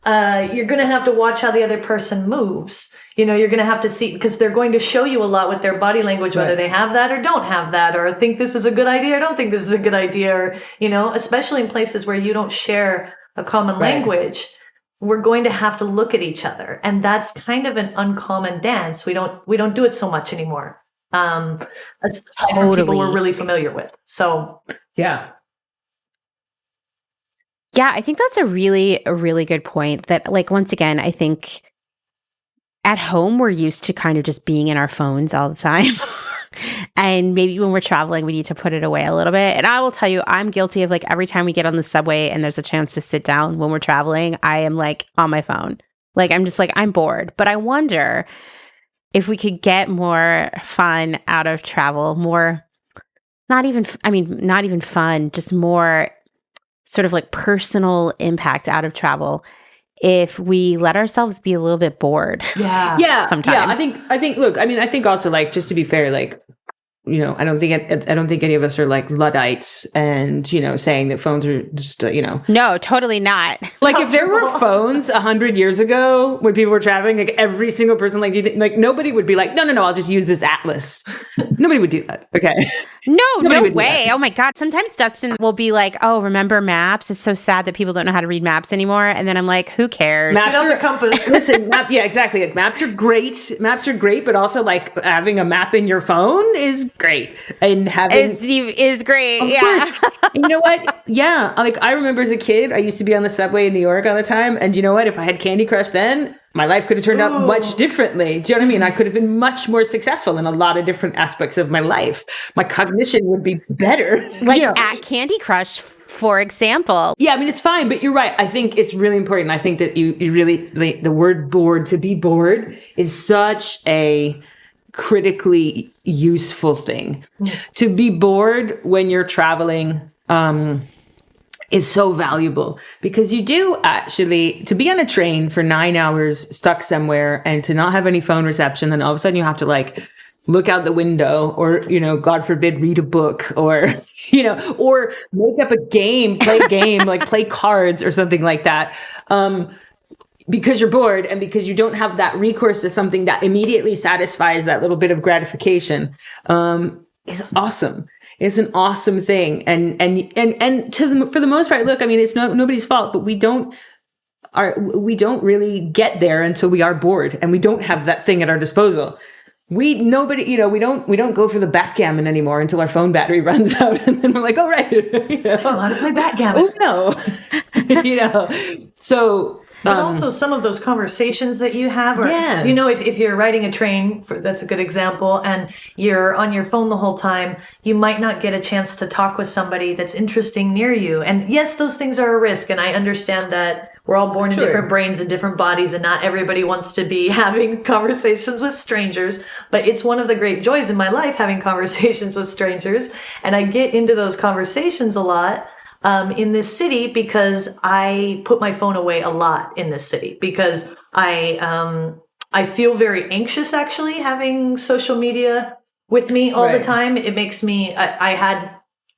to have to watch how the other person moves. You're going to have to see, because they're going to show you a lot with their body language, whether they have that or don't have that, or think this is a good idea or don't think this is a good idea, or, especially in places where you don't share a common language, we're going to have to look at each other. And that's kind of an uncommon dance. We don't do it so much anymore. That's for people we're really familiar with. So yeah, I think that's a really good point. That, like, once again, I think at home we're used to kind of just being in our phones all the time. And maybe when we're traveling, we need to put it away a little bit. And I will tell you, I'm guilty of, like, every time we get on the subway and there's a chance to sit down when we're traveling, I am like on my phone. Like, I'm just like, I'm bored. But I wonder, if we could get more fun out of travel, more, not even fun, just more sort of like personal impact out of travel, if we let ourselves be a little bit bored. Yeah. Sometimes. Yeah. I think, look, I mean, I think also, like, just to be fair, like, you know, I don't think any of us are like Luddites and, you know, saying that phones are just, you know. No, totally not. Like, if there were phones 100 years ago when people were traveling, like every single person, like, do you think, like, nobody would be like, no, I'll just use this atlas. Nobody would do that. Okay. No way. Oh my God. Sometimes Dustin will be like, oh, remember maps? It's so sad that people don't know how to read maps anymore. And then I'm like, who cares? Maps are the compass. Listen, yeah, exactly. Like, maps are great. Maps are great, but also, like, having a map in your phone is great. And having is great. Of Yeah. course. You know what? Yeah. Like, I remember as a kid, I used to be on the subway in New York all the time. And you know what? If I had Candy Crush then, my life could have turned out much differently. Do you know what I mean? I could have been much more successful in a lot of different aspects of my life. My cognition would be better. Like at Candy Crush, for example. Yeah, I mean, it's fine, but you're right. I think it's really important. I think that you really, like, the word bored, to be bored, is such a critically useful thing. To be bored when you're traveling is so valuable, because you do actually, to be on a train for 9 hours stuck somewhere and to not have any phone reception, then all of a sudden you have to, like, look out the window, or, you know, God forbid, read a book, or, you know, or make up a game, play a game, like play cards or something like that. Because you're bored and because you don't have that recourse to something that immediately satisfies that little bit of gratification, is awesome. It's an awesome thing. And for the most part, look, I mean, it's nobody's fault, but we don't really get there until we are bored and we don't have that thing at our disposal. We don't go for the backgammon anymore until our phone battery runs out, and then we're like, oh, right. You know, I want to play backgammon. Oh, no. You know, so. But also some of those conversations that you have, or, you know, if you're riding a train, that's a good example, and you're on your phone the whole time, you might not get a chance to talk with somebody that's interesting near you. And yes, those things are a risk. And I understand that we're all born in different brains and different bodies, and not everybody wants to be having conversations with strangers. But it's one of the great joys in my life, having conversations with strangers. And I get into those conversations a lot in this city because I put my phone away a lot in this city, because I feel very anxious actually having social media with me all the time. It makes me, I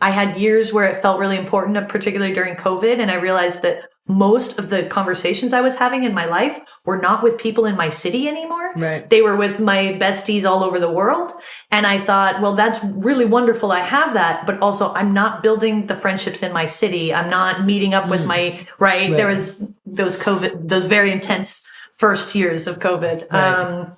had years where it felt really important, particularly during COVID. And I realized that most of the conversations I was having in my life were not with people in my city anymore. Right. They were with my besties all over the world. And I thought, well, that's really wonderful. I have that, but also I'm not building the friendships in my city. I'm not meeting up with my, right? There was those very intense first years of COVID. Right.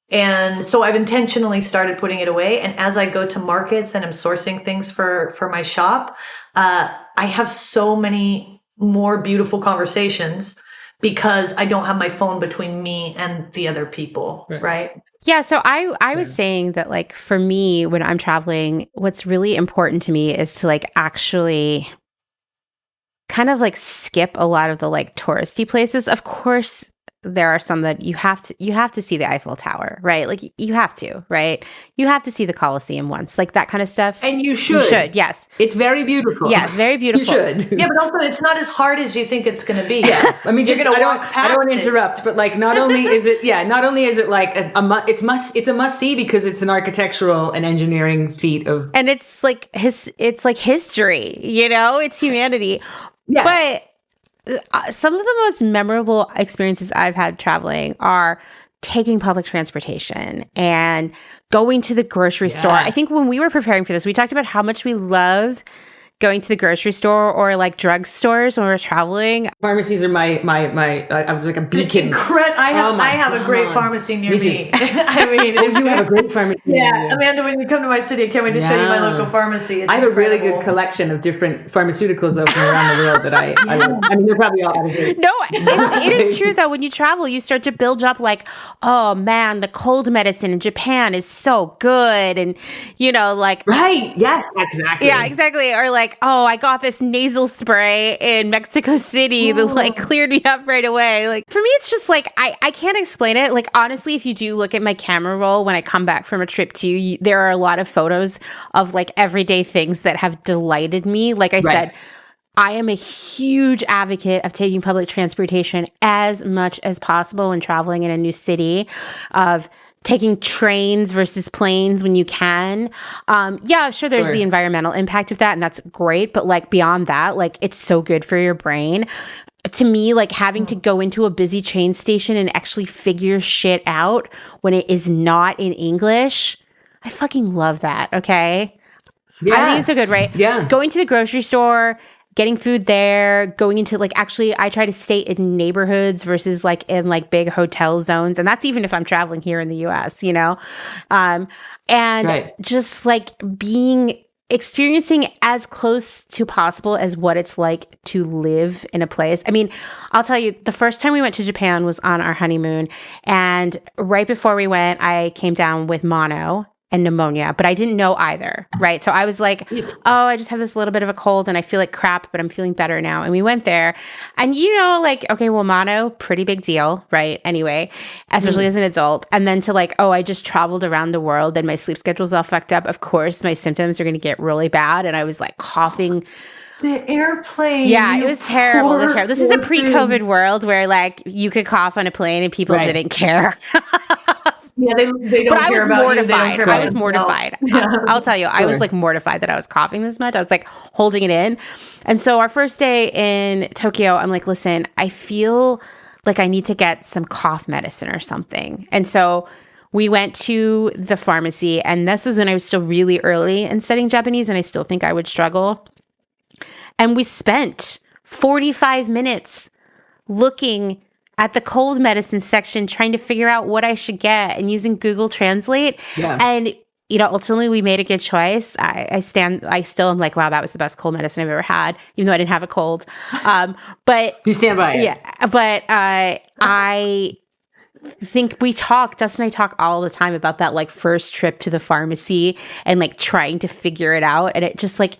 And so I've intentionally started putting it away. And as I go to markets and I'm sourcing things for my shop, I have so many more beautiful conversations because I don't have my phone between me and the other people, right? Yeah, so I was saying that, like, for me, when I'm traveling, what's really important to me is to, like, actually kind of, like, skip a lot of the, like, touristy places. Of course, there are some that you have to see the Eiffel Tower, right? Like, you have to, right? You have to see the Colosseum once, like that kind of stuff. And you should. Yes. It's very beautiful. Yeah, very beautiful. You should. Yeah, but also it's not as hard as you think it's going to be. Yeah. I mean, you're going to walk I don't want to interrupt, but, like, not only is it like it's a must see because it's an architectural and engineering feat of, and it's like history, you know, it's humanity. Yeah. But some of the most memorable experiences I've had traveling are taking public transportation and going to the grocery store. I think when we were preparing for this, we talked about how much we love going to the grocery store or, like, drugstores when we're traveling. Pharmacies are my I was like a beacon. I have a great pharmacy near me. I mean, you have a great pharmacy. Yeah, Amanda, when you come to my city, I can't wait to show you my local pharmacy. It's I have incredible. a really good collection of different pharmaceuticals though from around the world that I love. I mean, they're probably all out of date. No, it is true though. When you travel, you start to build up, like, oh man, the cold medicine in Japan is so good, and, you know, like, right, yes, exactly, yeah, exactly, or like, like, oh, I got this nasal spray in Mexico City that like cleared me up right away. Like for me, it's just like, I can't explain it. Like, honestly, if you do look at my camera roll when I come back from a trip too, there are a lot of photos of like everyday things that have delighted me. Like I said, I am a huge advocate of taking public transportation as much as possible when traveling in a new city, of taking trains versus planes when you can. Yeah, sure, there's the environmental impact of that, and that's great. But like beyond that, like it's so good for your brain. To me, like having to go into a busy train station and actually figure shit out when it is not in English, I fucking love that, okay? Yeah. I think it's so good, right? Yeah. Going to the grocery store, getting food there, going into like, actually, I try to stay in neighborhoods versus like in like big hotel zones. And that's even if I'm traveling here in the US, you know? And just like experiencing as close to possible as what it's like to live in a place. I mean, I'll tell you, the first time we went to Japan was on our honeymoon. And right before we went, I came down with mono and pneumonia, but I didn't know either, right? So I was like, oh, I just have this little bit of a cold and I feel like crap, but I'm feeling better now. And we went there and, you know, like, okay, well, mono, pretty big deal, right? Anyway, especially as an adult. And then to like, oh, I just traveled around the world and my sleep schedule's all fucked up. Of course, my symptoms are going to get really bad. And I was like coughing. The airplane. Yeah, it was terrible. This is a pre-COVID world where like you could cough on a plane and people didn't care. Yeah, they don't care about you. They don't care about I was mortified. I'll tell you, I was like mortified that I was coughing this much. I was like holding it in. And so our first day in Tokyo, I'm like, listen, I feel like I need to get some cough medicine or something. And so we went to the pharmacy, and this was when I was still really early in studying Japanese, and I still think I would struggle. And we spent 45 minutes looking at the cold medicine section, trying to figure out what I should get and using Google Translate. Yeah. And, you know, ultimately we made a good choice. I still am like, wow, that was the best cold medicine I've ever had, even though I didn't have a cold. But you stand by it. Yeah. But I think Dustin and I talk all the time about that like first trip to the pharmacy and like trying to figure it out. And it just like,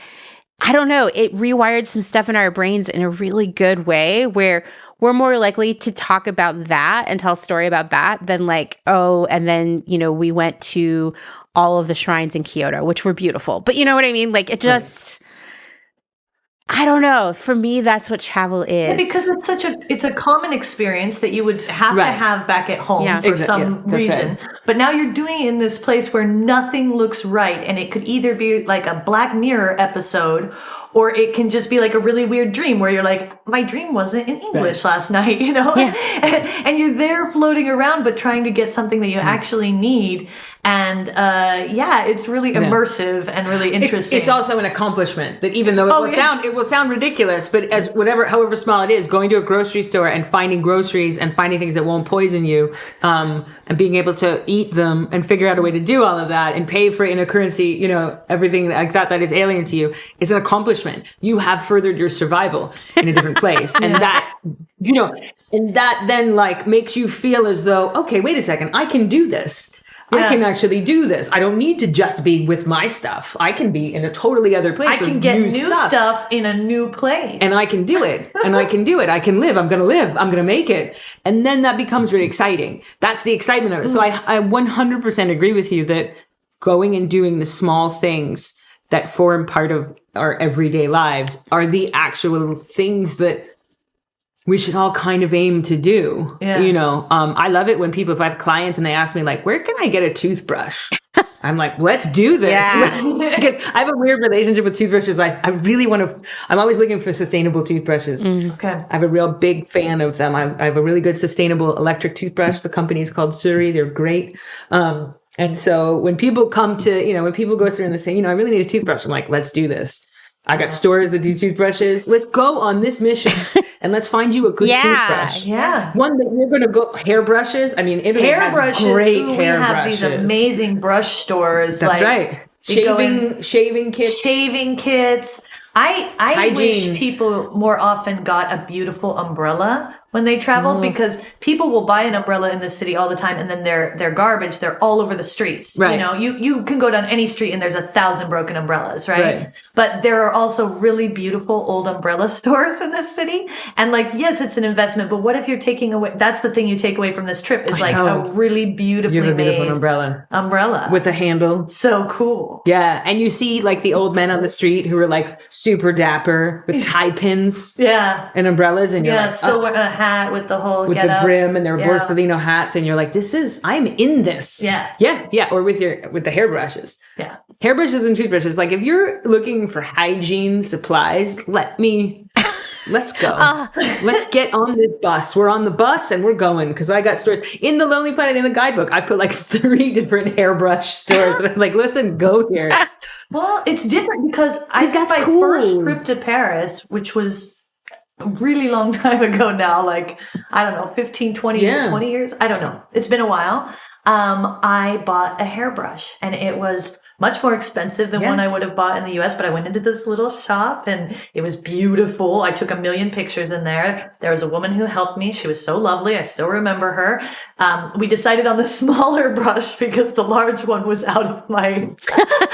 I don't know, it rewired some stuff in our brains in a really good way where we're more likely to talk about that and tell a story about that than like, oh, and then, you know, we went to all of the shrines in Kyoto, which were beautiful. But you know what I mean? Like it just, I don't know. For me, that's what travel is. Yeah, because it's a common experience that you would have to have back at home for some reason. Right. But now you're doing it in this place where nothing looks right. And it could either be like a Black Mirror episode, or it can just be like a really weird dream where you're like, my dream wasn't in English last night, you know? Yeah. And you're there floating around, but trying to get something that you actually need. And it's really immersive and really interesting. It's also an accomplishment that even though it will sound ridiculous, but as however small it is, going to a grocery store and finding groceries and finding things that won't poison you, and being able to eat them and figure out a way to do all of that and pay for it in a currency, you know, everything like that is alien to you, is an accomplishment. You have furthered your survival in a different place. And that, you know, and that then like makes you feel as though, okay, wait a second, I can do this. Yeah. I can actually do this. I don't need to just be with my stuff. I can be in a totally other place. I can get new stuff in a new place. And I can do it. And I can do it. I can live. I'm going to live. I'm going to make it. And then that becomes really exciting. That's the excitement of it. So I 100% agree with you that going and doing the small things that form part of our everyday lives are the actual things that we should all kind of aim to do. Yeah. You know, I love it when if I have clients and they ask me like, where can I get a toothbrush? I'm like, let's do this. Yeah. I have a weird relationship with toothbrushes. I really I'm always looking for sustainable toothbrushes. Okay. I have a real big fan of them. I have a really good sustainable electric toothbrush. The company is called Desirée. They're great. And so when people come to, when people go through and they say, I really need a toothbrush, I'm like, let's do this. I got stores that do toothbrushes. Let's go on this mission and let's find you a good toothbrush. Yeah. One that we're going to go, hairbrushes. I mean, Italy has great hairbrushes. We have these amazing brush stores. That's right. Shaving kits. I wish people more often got a beautiful umbrella when they travel, because people will buy an umbrella in the city all the time, and then their garbage, they're all over the streets. Right. You know, you can go down any street and there's 1,000 broken umbrellas, right? But there are also really beautiful old umbrella stores in this city. And like, yes, it's an investment, but what if you're taking away, that's the thing you take away from this trip is like a really beautifully made umbrella with a handle. So cool. Yeah. And you see like the old men on the street who are like super dapper with tie pins. And umbrellas, and you're like, still wearing a hat with the whole with the brim and their Borsalino hats, and you're like, I'm in this. Yeah. Or with the hairbrushes. Yeah. Hairbrushes and toothbrushes. Like if you're looking for hygiene supplies, let's go. Let's get on this bus. We're on the bus and we're going, because I got stores in the Lonely Planet. In the guidebook, I put like 3 different hairbrush stores, and I'm like, listen, go here. Well, it's different because I did my first trip to Paris, which was a really long time ago now, like, I don't know, 15, 20 years. I don't know. It's been a while. I bought a hairbrush, and it was much more expensive than one I would have bought in the US, but I went into this little shop and it was beautiful. I took 1,000,000 pictures in there. There was a woman who helped me. She was so lovely. I still remember her. We decided on the smaller brush because the large one was out of my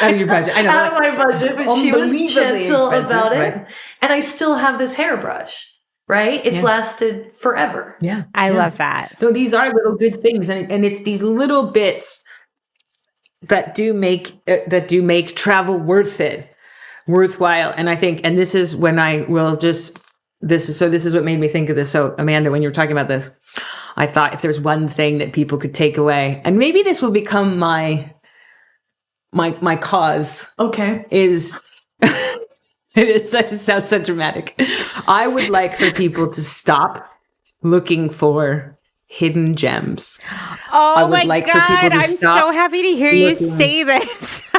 budget. I know, out of my budget, but she was gentle about it. Right? And I still have this hairbrush. Right? It's lasted forever. Yeah. I love that. So these are little good things. And it's these little bits that do make travel worthwhile. And I think, and this is when I will just, this is what made me think of this. So Amanda, when you were talking about this, I thought if there's one thing that people could take away, and maybe this will become my cause. Okay. It sounds so dramatic. I would like for people to stop looking for hidden gems. Oh my God, I'm so happy to hear you say this.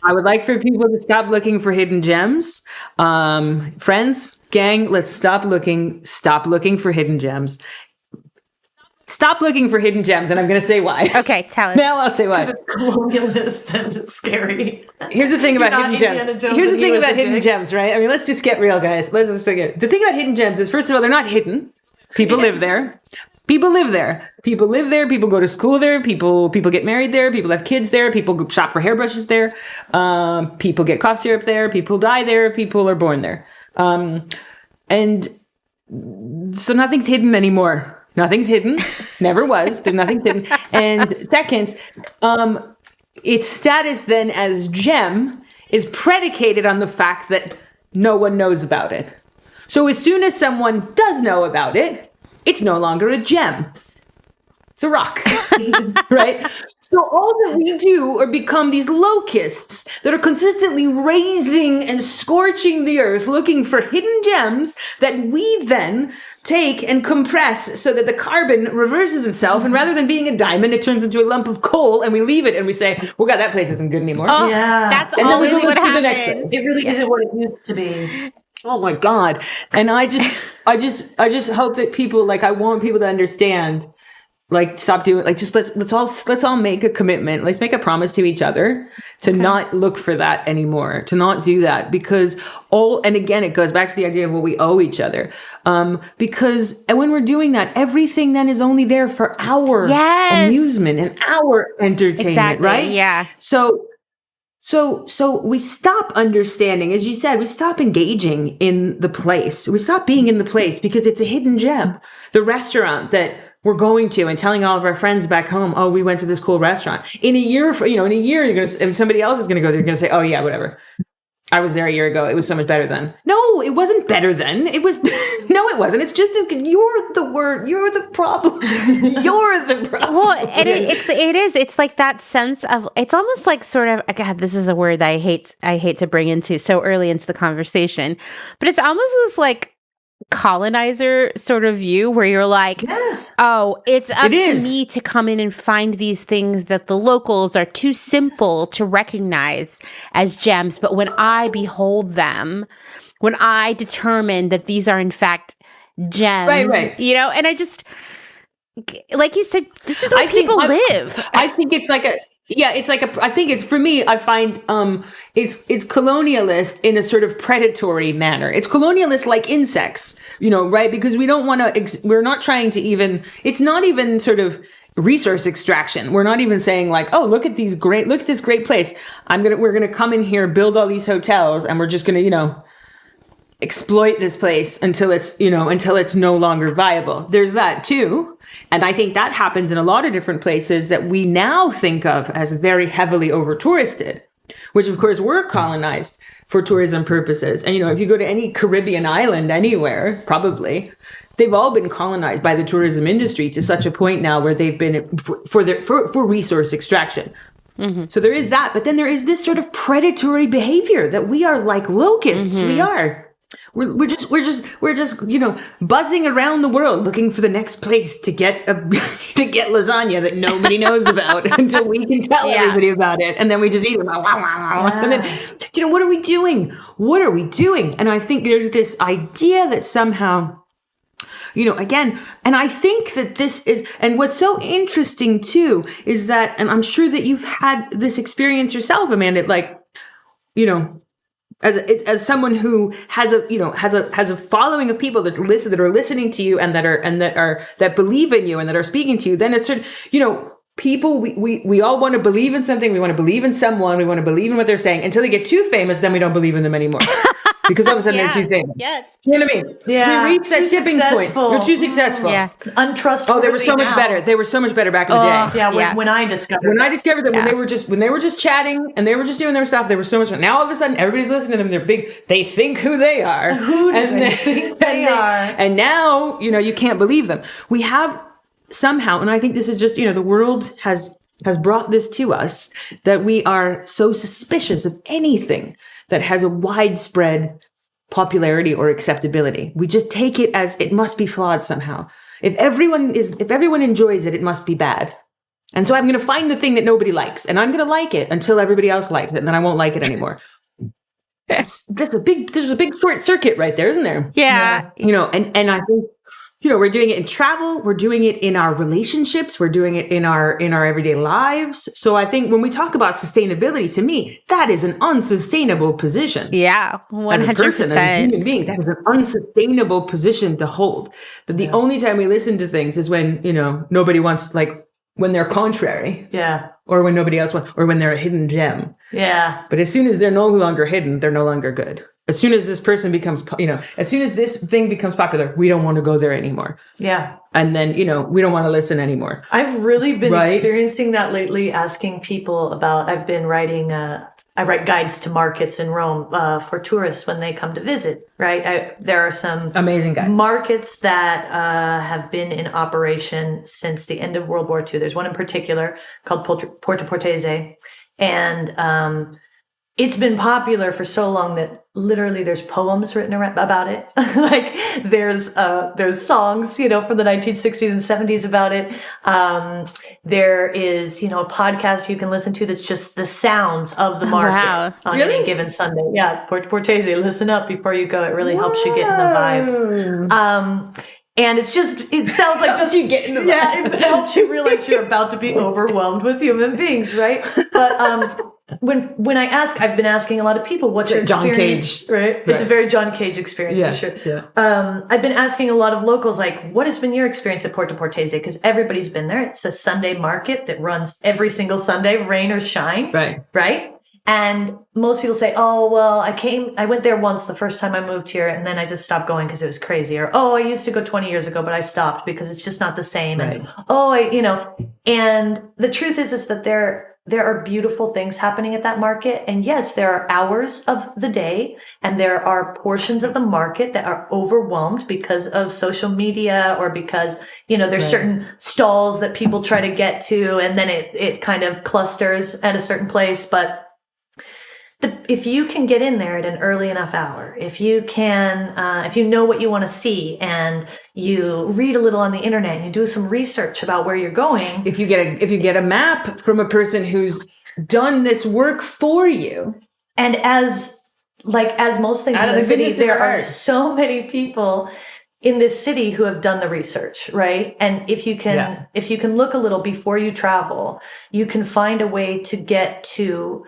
I would like for people to stop looking for hidden gems. Friends, gang, let's stop looking for hidden gems. Stop looking for hidden gems, and I'm going to say why. Okay, tell us. Now I'll say why. It's colonialist and it's scary. Here's the thing about hidden gems. Here's the thing about hidden gems, right? I mean, let's just get real, guys. Let's just get it. The thing about hidden gems is, first of all, they're not hidden. People live there. People live there. People live there. People go to school there. People get married there. People have kids there. People shop for hairbrushes there. People get cough syrup there. People die there. People are born there. And so nothing's hidden anymore. Nothing's hidden. Never was. Nothing's hidden. And second, its status then as gem is predicated on the fact that no one knows about it. So as soon as someone does know about it, it's no longer a gem. It's a rock, right? So all that we do are become these locusts that are consistently raising and scorching the earth, looking for hidden gems that we then take and compress so that the carbon reverses itself. And rather than being a diamond, it turns into a lump of coal, and we leave it and we say, well, God, that place isn't good anymore. Oh, that's and always then we go what to the happens. next place. It really isn't what it used to be. Oh my God. And I just hope that people, like, I want people to understand, like, stop doing, like, just let's all make a commitment. Let's make a promise to each other to not look for that anymore, to not do that, because and again, it goes back to the idea of what we owe each other. Because when we're doing that, everything then is only there for our amusement and our entertainment, right? Yeah. So we stop understanding, as you said, we stop engaging in the place. We stop being in the place because it's a hidden gem. The restaurant that we're going to and telling all of our friends back home, oh, we went to this cool restaurant. In a year, you're going to, and somebody else is going to go there, you're going to say, oh yeah, whatever. I was there a year ago. It was so much better then. No, it wasn't better then. It was, no, it wasn't. It's just as good. You're the word. You're the problem. You're the problem. Well, and it's like that sense of, it's almost like sort of, God, this is a word that I hate to bring into so early into the conversation, but it's almost this like colonizer sort of view where you're like, oh, it's up to me to come in and find these things that the locals are too simple to recognize as gems. But when I behold them, when I determine that these are in fact gems, right. And I just, like you said, this is where people live. I think it's like Yeah, it's like I think it's, for me, I find it's colonialist in a sort of predatory manner. It's colonialist like insects, right? Because we don't want to, we're not trying to even, it's not even sort of resource extraction. We're not even saying like, oh, look at this great place. We're going to come in here, build all these hotels, and we're just going to, exploit this place until it's no longer viable. There's that too. And I think that happens in a lot of different places that we now think of as very heavily over touristed, which of course were colonized for tourism purposes. And, if you go to any Caribbean island anywhere, probably they've all been colonized by the tourism industry to such a point now where they've been for resource extraction. Mm-hmm. So there is that, but then there is this sort of predatory behavior that we are like locusts. Mm-hmm. We are. We're just buzzing around the world looking for the next place to get lasagna that nobody knows about until we can tell everybody about it, and then we just eat it. Yeah. And then, what are we doing? What are we doing? And I think there's this idea that somehow, again, and I think that this is, and what's so interesting too is that, and I'm sure that you've had this experience yourself, Amanda, like, as someone who has a following of people that are listening to you and that believe in you and that are speaking to you, then it's sort of, people, we all want to believe in something. We want to believe in someone. We want to believe in what they're saying until they get too famous. Then we don't believe in them anymore. Because all of a sudden they're too famous. Yes. You know what I mean? Yeah. We reach that tipping point. You're too successful. Yeah. Untrustworthy. Oh, they were so much better. They were so much better back in the day. Yeah. When I discovered them, when they were just chatting and they were just doing their stuff, they were so much fun. Now all of a sudden everybody's listening to them. They're big. They think who they are. Who do they think they are? And now, you can't believe them. We have somehow, and I think this is just, the world has brought this to us, that we are so suspicious of anything that has a widespread popularity or acceptability. We just take it as it must be flawed somehow. If everyone enjoys it, it must be bad. And so I'm going to find the thing that nobody likes, and I'm going to like it until everybody else likes it, and then I won't like it anymore. There's a big short circuit right there, isn't there? Yeah. And I think, we're doing it in travel, we're doing it in our relationships, we're doing it in our everyday lives. So I think when we talk about sustainability, to me, that is an unsustainable position. Yeah, 100%. As a person, as a human being, that is an unsustainable position to hold. That the only time we listen to things is when, nobody wants, like, when they're contrary. Yeah. Or when nobody else wants, or when they're a hidden gem. Yeah. But as soon as they're no longer hidden, they're no longer good. As soon as this person becomes, as soon as this thing becomes popular, we don't want to go there anymore. Yeah. And then, we don't want to listen anymore. I've really been experiencing that lately, asking people about, I've been writing, I write guides to markets in Rome for tourists when they come to visit, right? There are some amazing guides. Markets that have been in operation since the end of World War II. There's one in particular called Porto Portese. And it's been popular for so long that literally there's poems written about it. Like there's songs, from the 1960s and 70s about it. There is, a podcast you can listen to that's just the sounds of the market on any given Sunday. Yeah. Porto Portese, listen up before you go. It really helps you get in the vibe. And it sounds like just you get in the vibe. Yeah, it helps you realize you're about to be overwhelmed with human beings, right? But, when I've been asking a lot of people, what's your experience? John Cage, right? It's a very John Cage experience for sure. Yeah. I've been asking a lot of locals, like, what has been your experience at Porto Portese? Because everybody's been there. It's a Sunday market that runs every single Sunday, rain or shine. Right. And most people say, oh, well, I went there once the first time I moved here, and then I just stopped going because it was crazy. Or, oh, I used to go 20 years ago, but I stopped because it's just not the same. Right. And, and the truth is that there are beautiful things happening at that market. And yes, there are hours of the day and there are portions of the market that are overwhelmed because of social media or because, there's certain stalls that people try to get to and then it kind of clusters at a certain place. But if you can get in there at an early enough hour, if you can, if you know what you want to see and you read a little on the internet and you do some research about where you're going. If you get a map from a person who's done this work for you. And as most things in the city, there are so many people in this city who have done the research, right? And if you can look a little before you travel, you can find a way to get to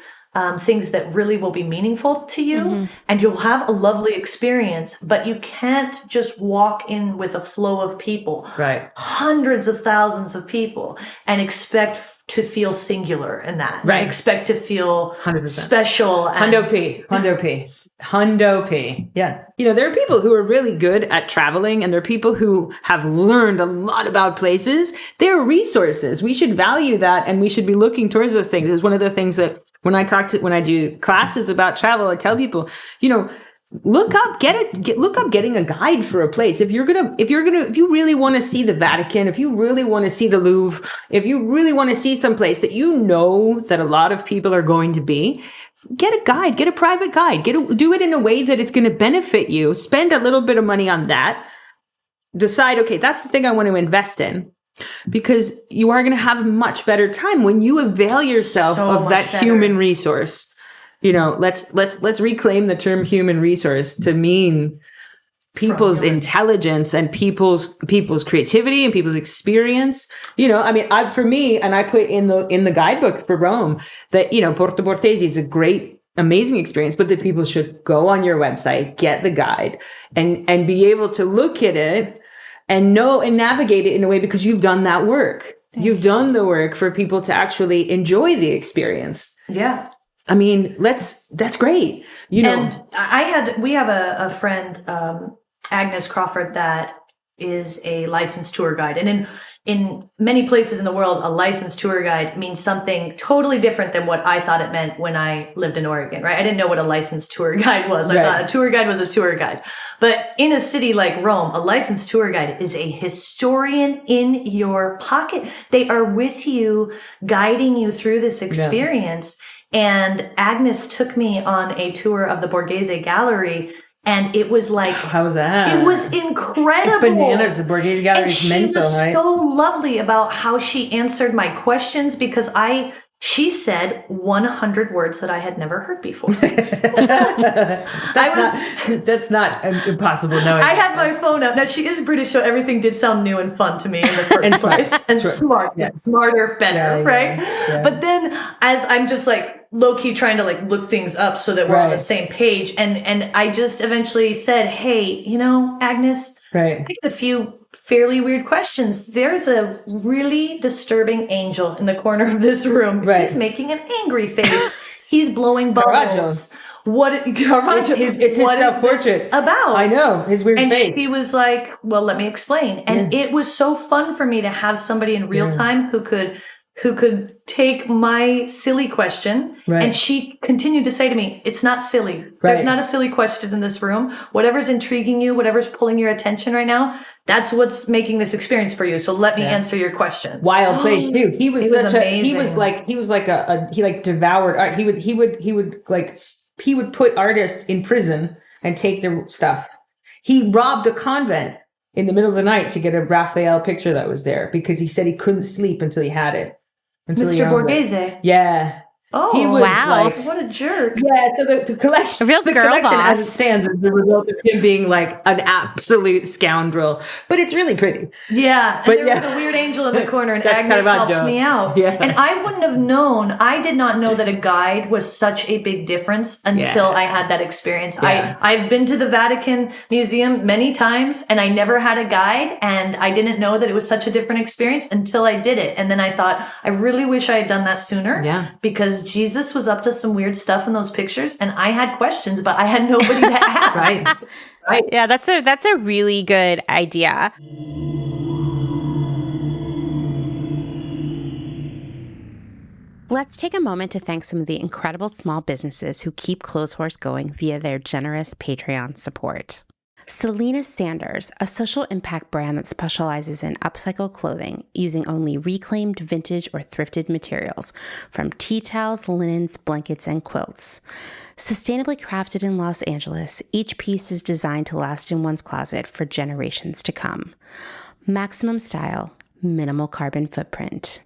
things that really will be meaningful to you, and you'll have a lovely experience, but you can't just walk in with a flow of people, Right. hundreds of thousands of people, and expect to feel singular in that. Right. Expect to feel 100%. special. Hundo P. Yeah. There are people who are really good at traveling, and there are people who have learned a lot about places. They're resources. We should value that, and we should be looking towards those things. It's one of the things that when I do classes about travel, I tell people, look up getting a guide for a place. If you really want to see the Vatican, if you really want to see the Louvre, if you really want to see some place that that a lot of people are going to be, get a guide, get a private guide, do it in a way that it's going to benefit you. Spend a little bit of money on that. Decide, okay, that's the thing I want to invest in. Because you are going to have a much better time when you avail yourself of that human resource. Let's reclaim the term human resource to mean people's intelligence and people's creativity and people's experience. For me, and I put in the guidebook for Rome that, Porto Borghese is a great, amazing experience, but that people should go on your website, get the guide and be able to look at it and know and navigate it in a way, because you've done that work. You've done the work for people to actually enjoy the experience. Yeah. I mean, that's great. And we have a friend, Agnes Crawford, that is a licensed tour guide. And in many places in the world, a licensed tour guide means something totally different than what I thought it meant when I lived in Oregon, right? I didn't know what a licensed tour guide was. I thought a tour guide was a tour guide. But in a city like Rome, a licensed tour guide is a historian in your pocket. They are with you, guiding you through this experience. Yeah. And Agnes took me on a tour of the Borghese Gallery. And it was like, how was that? It was incredible. It's bananas. The Borghese Gallery is mental, right? She was so lovely about how she answered my questions, because she said 100 words that I had never heard before. That's not impossible. No, I had my phone up. Now, she is British, so everything did sound new and fun to me in the first place. And smart. Yeah. Smarter, better, right? Yeah. But then as I'm just low-key trying to look things up so that we're on the same page. And I just eventually said, hey, Agnes, I get a few fairly weird questions. There's a really disturbing angel in the corner of this room. Right. He's making an angry face. He's blowing bubbles. It's his self-portrait about? I know, his weird face. And she was like, well, let me explain. And it was so fun for me to have somebody in real time who could take my silly question. Right. And she continued to say to me, it's not silly. Right. There's not a silly question in this room. Whatever's intriguing you, whatever's pulling your attention right now, that's what's making this experience for you. So let me answer your questions. Wild place too. He was amazing. He devoured art. He would put artists in prison and take their stuff. He robbed a convent in the middle of the night to get a Raphael picture that was there, because he said he couldn't sleep until he had it. Mr. Borghese. Yeah. Oh, he was what a jerk. Yeah, so the collection, as it stands is the result of him being an absolute scoundrel. But it's really pretty. Yeah, and there was a weird angel in the corner, and Agnes helped me out. Yeah. And I wouldn't have known, I did not know that a guide was such a big difference until I had that experience. Yeah. I've been to the Vatican Museum many times, and I never had a guide, and I didn't know that it was such a different experience until I did it. And then I thought, I really wish I had done that sooner. Yeah. Because Jesus was up to some weird stuff in those pictures, and I had questions, but I had nobody to ask. Right. Yeah, that's a really good idea. Let's take a moment to thank some of the incredible small businesses who keep Clotheshorse going via their generous Patreon support. Selena Sanders, a social impact brand that specializes in upcycled clothing using only reclaimed vintage or thrifted materials, from tea towels, linens, blankets, and quilts. Sustainably crafted in Los Angeles, each piece is designed to last in one's closet for generations to come. Maximum style, minimal carbon footprint.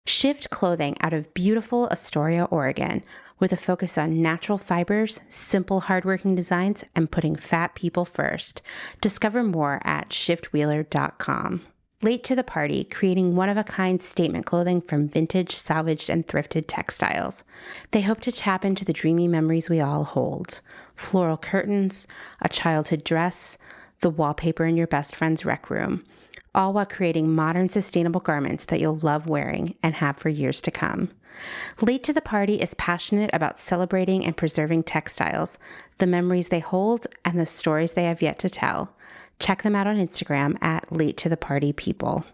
Shift Clothing out of beautiful Astoria, Oregon, with a focus on natural fibers, simple, hardworking designs, and putting fat people first. Discover more at shiftwheeler.com. Late to the party, creating one-of-a-kind statement clothing from vintage, salvaged, and thrifted textiles. They hope to tap into the dreamy memories we all hold. Floral curtains, a childhood dress, the wallpaper in your best friend's rec room. All while creating modern, sustainable garments that you'll love wearing and have for years to come. Late to the Party is passionate about celebrating and preserving textiles, the memories they hold, and the stories they have yet to tell. Check them out on Instagram at Late to the Party People.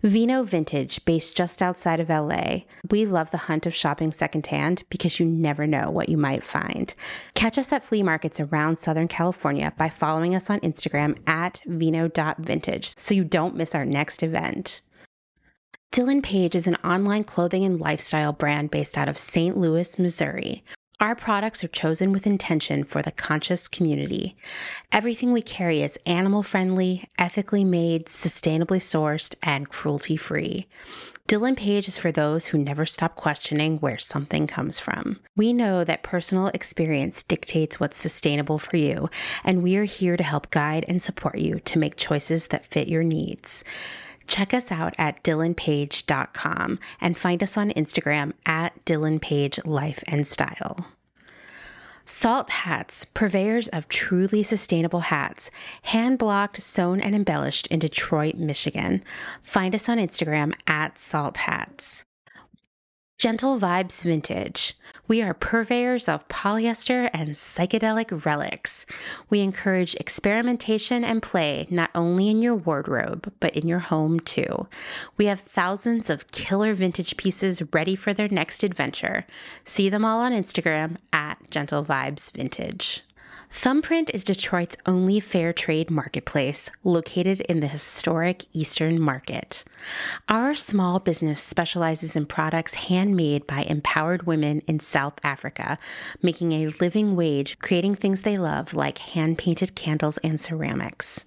Vino Vintage, based just outside of LA. We love the hunt of shopping secondhand because you never know what you might find. Catch us at flea markets around Southern California by following us on Instagram at vino.vintage so you don't miss our next event. Dylan Page is an online clothing and lifestyle brand based out of St. Louis, Missouri. Our products are chosen with intention for the conscious community. Everything we carry is animal-friendly, ethically made, sustainably sourced, and cruelty-free. Dylan Page is for those who never stop questioning where something comes from. We know that personal experience dictates what's sustainable for you, and we are here to help guide and support you to make choices that fit your needs. Check us out at dylanpage.com and find us on Instagram at dylanpagelifeandstyle. Salt Hats, purveyors of truly sustainable hats, hand-blocked, sewn, and embellished in Detroit, Michigan. Find us on Instagram at Salt Hats. Gentle Vibes Vintage. We are purveyors of polyester and psychedelic relics. We encourage experimentation and play not only in your wardrobe, but in your home too. We have thousands of killer vintage pieces ready for their next adventure. See them all on Instagram at Gentle Vibes Vintage. Thumbprint is Detroit's only fair trade marketplace, located in the historic Eastern Market. Our small business specializes in products handmade by empowered women in South Africa, making a living wage, creating things they love like hand-painted candles and ceramics.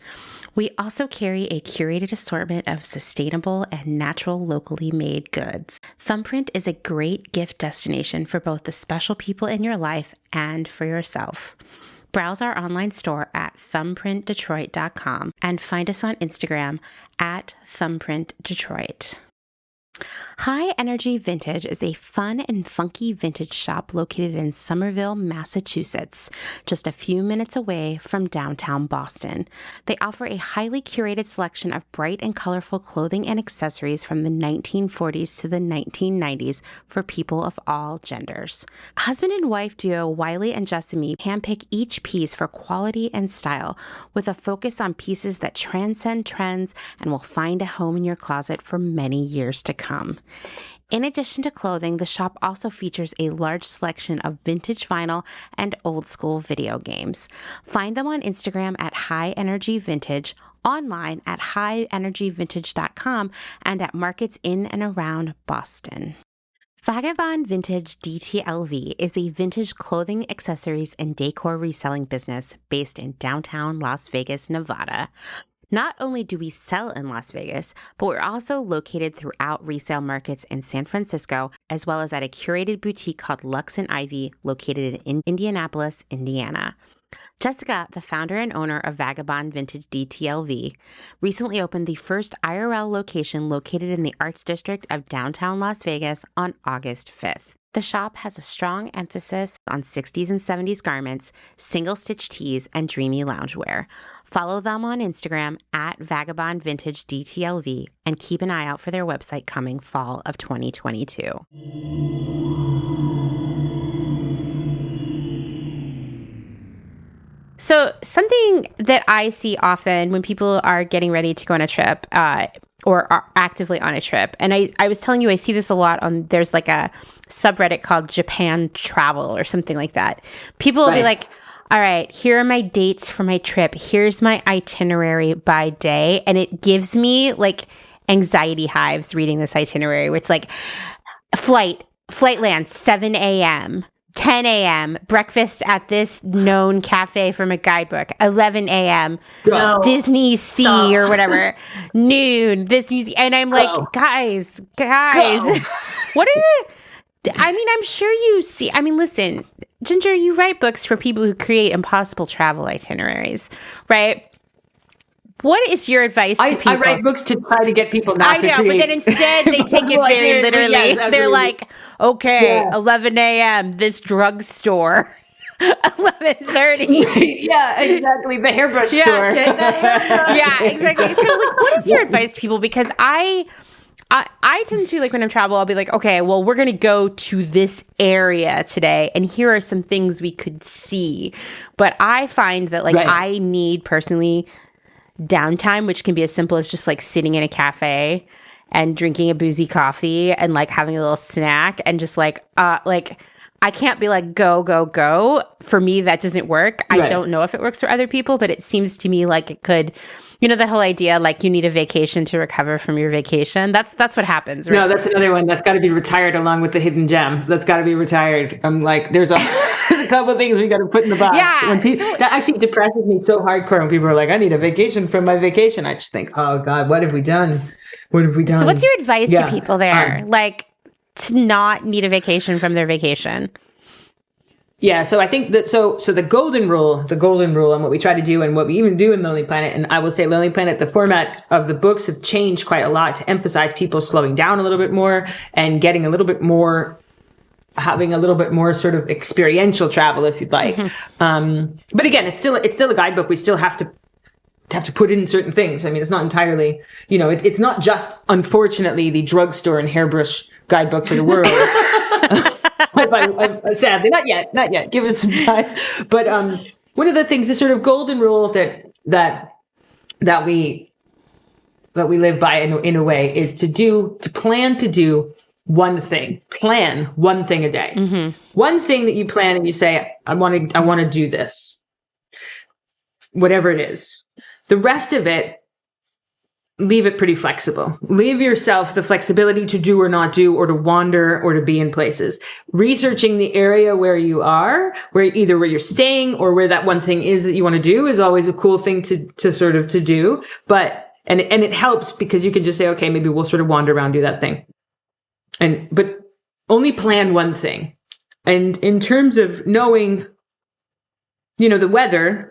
We also carry a curated assortment of sustainable and natural locally made goods. Thumbprint is a great gift destination for both the special people in your life and for yourself. Browse our online store at thumbprintdetroit.com and find us on Instagram at thumbprintdetroit. High Energy Vintage is a fun and funky vintage shop located in Somerville, Massachusetts, just a few minutes away from downtown Boston. They offer a highly curated selection of bright and colorful clothing and accessories from the 1940s to the 1990s for people of all genders. Husband and wife duo Wiley and Jessamy handpick each piece for quality and style, with a focus on pieces that transcend trends and will find a home in your closet for many years to come. In addition to clothing, the shop also features a large selection of vintage vinyl and old school video games. Find them on Instagram at High Energy Vintage, online at highenergyvintage.com, and at markets in and around Boston. Vagabond Vintage DTLV is a vintage clothing, accessories, and decor reselling business based in downtown Las Vegas, Nevada. Not only do we sell in Las Vegas, but we're also located throughout resale markets in San Francisco, as well as at a curated boutique called Lux and Ivy, located in Indianapolis, Indiana. Jessica, the founder and owner of Vagabond Vintage DTLV, recently opened the first IRL location located in the Arts District of downtown Las Vegas on August 5th. The shop has a strong emphasis on 60s and 70s garments, single-stitch tees, and dreamy loungewear. Follow them on Instagram at Vagabond Vintage DTLV and keep an eye out for their website coming fall of 2022. So something that I see often when people are getting ready to go on a trip or are actively on a trip, and I was telling you I see this a lot on, there's like a subreddit called Japan Travel or something like that. People will be like, all right, here are my dates for my trip. Here's my itinerary by day. And it gives me like anxiety hives reading this itinerary where it's like flight land, 7 a.m., 10 a.m., breakfast at this known cafe from a guidebook, 11 a.m., Disney Sea or whatever, noon, this music. And I'm like, guys, what are you? I mean, I'm sure you see. I mean, listen, Ginger, you write books for people who create impossible travel itineraries, right? What is your advice to people? I write books to try to get people not to create. I know, but then instead they take it very literally. Yes, they're like, okay, 11 a.m., this drugstore. 11:30. Yeah, exactly. The hairbrush store. Yeah, exactly. So, like, what is your advice to people? Because I tend to, like, when I travel, I'll be like, okay, well, we're going to go to this area today, and here are some things we could see. But I find that, like, I need personally downtime, which can be as simple as just, like, sitting in a cafe and drinking a boozy coffee and, like, having a little snack and just, like, I can't be like, go, go, go. For me, that doesn't work. I don't know if it works for other people, but it seems to me like it could, you know, that whole idea, like you need a vacation to recover from your vacation. That's what happens, right? No, that's another one. That's got to be retired along with the hidden gem. That's got to be retired. I'm like, there's a couple of things we got to put in the box. Yeah. That actually depresses me so hardcore when people are like, I need a vacation from my vacation. I just think, oh God, what have we done? What have we done? So what's your advice to people there? Like, to not need a vacation from their vacation? Yeah, so I think that so the golden rule and what we try to do and what we even do in Lonely Planet, and I will say Lonely Planet, the format of the books have changed quite a lot to emphasize people slowing down a little bit more and getting a little bit more, having a little bit more sort of experiential travel, if you'd like. But again, it's still a guidebook. We still have to put in certain things. I mean, it's not entirely, you know, it's not just, unfortunately, the drugstore and hairbrush guidebook for the world. Sadly, not yet. Give us some time. But one of the things, the sort of golden rule that we live by in a way is to plan to do one thing. Plan one thing a day. Mm-hmm. One thing that you plan and you say, I want to do this. Whatever it is. The rest of it, leave it pretty flexible. Leave yourself the flexibility to do or not do, or to wander, or to be in places. Researching the area where you are, where you're staying, or where that one thing is that you want to do, is always a cool thing to do. But and it helps because you can just say, okay, maybe we'll sort of wander around, do that thing, but only plan one thing. And in terms of knowing, you know, the weather